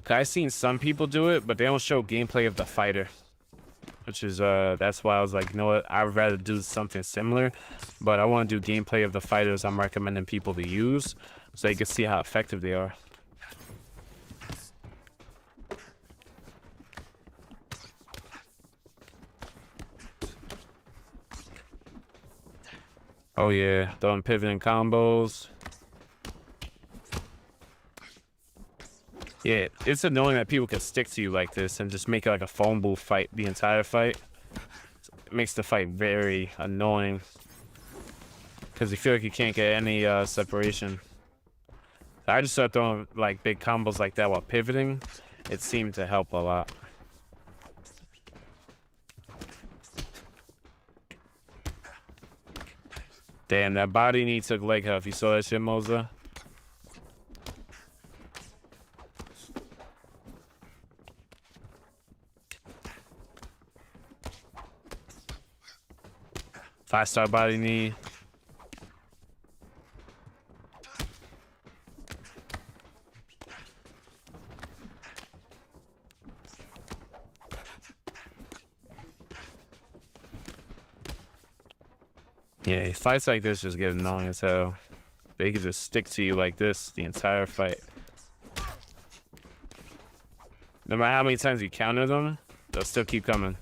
I've seen some people do it, but they don't show gameplay of the fighter. Which is, that's why I was like, you know what, I'd rather do something similar, but I want to do gameplay of the fighters I'm recommending people to use, so you can see how effective they are. Oh yeah, throwing pivoting combos. Yeah, it's annoying that people can stick to you like this and just make it like a phone booth fight the entire fight. It makes the fight very annoying because you feel like you can't get any separation. I just started throwing like big combos like that while pivoting. It seemed to help a lot. Damn, that body knee took leg health. You saw that shit, Moza? Five-star body knee. Yeah, fights like this just get annoying as hell. They can just stick to you like this the entire fight. No matter how many times you counter them, they'll still keep coming.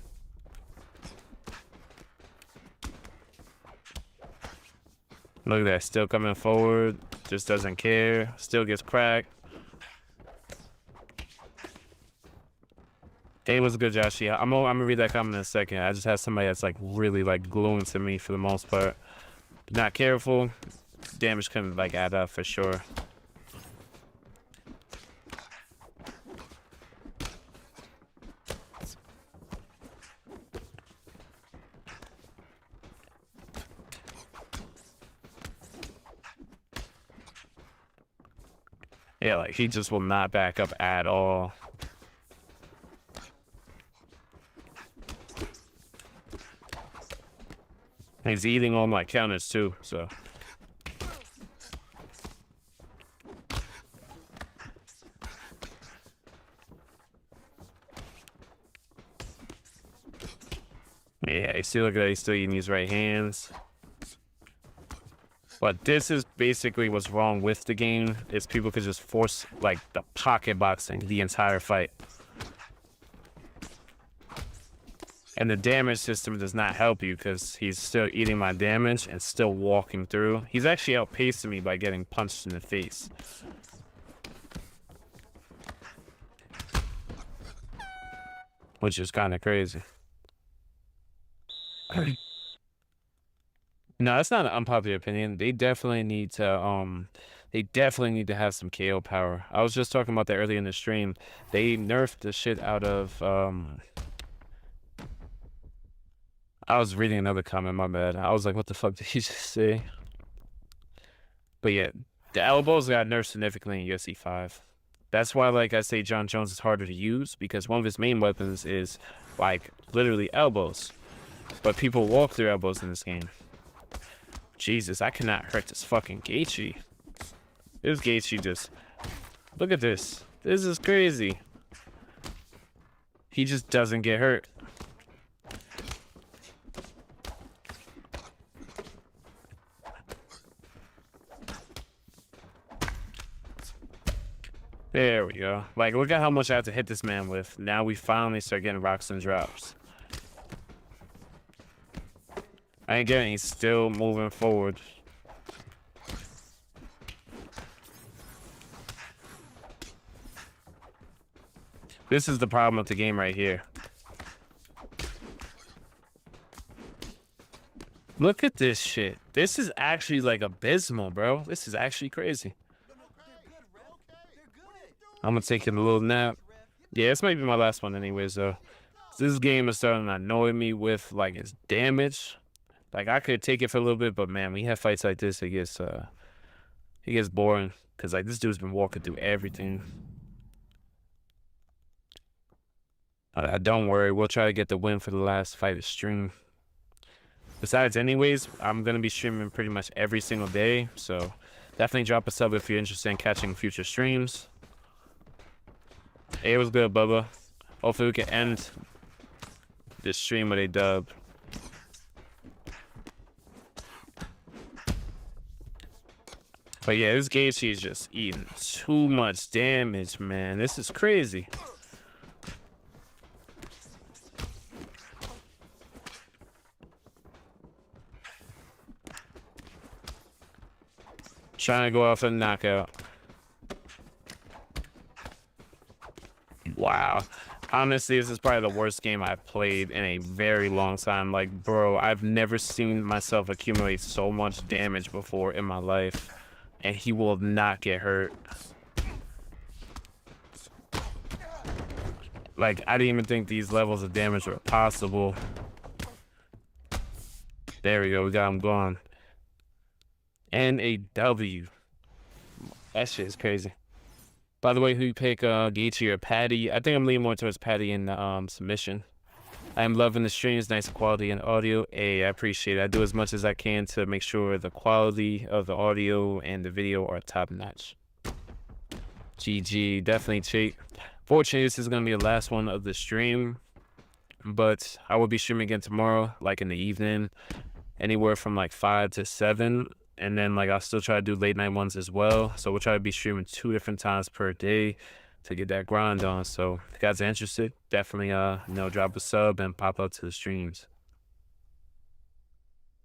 Look at that, still coming forward, just doesn't care, still gets cracked. Hey, it was a good job, Shia. I'm gonna read that comment in a second. I just have somebody that's like really like gluing to me for the most part. Not careful, damage can like add up for sure. Yeah, like he just will not back up at all. He's eating all my counters too, so. Yeah, you see, look at that, he's still eating these right hands. But this is basically what's wrong with the game, is people could just force, like, the pocket boxing the entire fight. And the damage system does not help you because he's still eating my damage and still walking through. He's actually outpacing me by getting punched in the face. Which is kind of crazy. No, that's not an unpopular opinion. They definitely need to have some KO power. I was just talking about that earlier in the stream. They nerfed the shit out of I was reading another comment, my bad. I was like, what the fuck did he just say? But yeah, the elbows got nerfed significantly in UFC 5. That's why, like I say, Jon Jones is harder to use, because one of his main weapons is, like, literally elbows. But people walk through elbows in this game. Jesus, I cannot hurt this fucking Gaethje. This Gaethje just... Look at this. This is crazy. He just doesn't get hurt. There we go. Like, look at how much I have to hit this man with. Now we finally start getting rocks and drops. I ain't getting, he's still moving forward. This is the problem with the game right here. Look at this shit. This is actually like abysmal, bro. This is actually crazy. I'm gonna take a little nap. Yeah, this might be my last one anyways, though. This game is starting to annoy me with, like, its damage. Like, I could take it for a little bit, but, man, when you have fights like this, it gets boring. Because, like, this dude's been walking through everything. Don't worry, we'll try to get the win for the last fight of stream. Besides, anyways, I'm gonna be streaming pretty much every single day, so definitely drop a sub if you're interested in catching future streams. Hey, it was good, Bubba. Hopefully we can end this stream with a dub. But yeah, this Gaethje is just eating too much damage, man. This is crazy. Trying to go out for the knockout. Wow. Honestly, this is probably the worst game I've played in a very long time. Like, bro, I've never seen myself accumulate so much damage before in my life. And he will not get hurt. Like, I didn't even think these levels of damage were possible. There we go, we got him gone. and a W. That shit is crazy. By the way, who you pick, Gaethje or Patty? I think I'm leaning more towards Patty in the submission. I am loving the streams, nice quality and audio. Hey, I appreciate it. I do as much as I can to make sure the quality of the audio and the video are top notch. GG, definitely check. Fortunately, this is going to be the last one of the stream, but I will be streaming again tomorrow, like in the evening, anywhere from like 5 to 7. And then like I'll still try to do late night ones as well. So we'll try to be streaming 2 different times per day to get that grind on. So if you guys are interested, definitely drop a sub and pop up to the streams.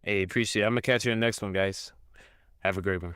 Hey, appreciate it. I'm gonna catch you in the next one, guys. Have a great one.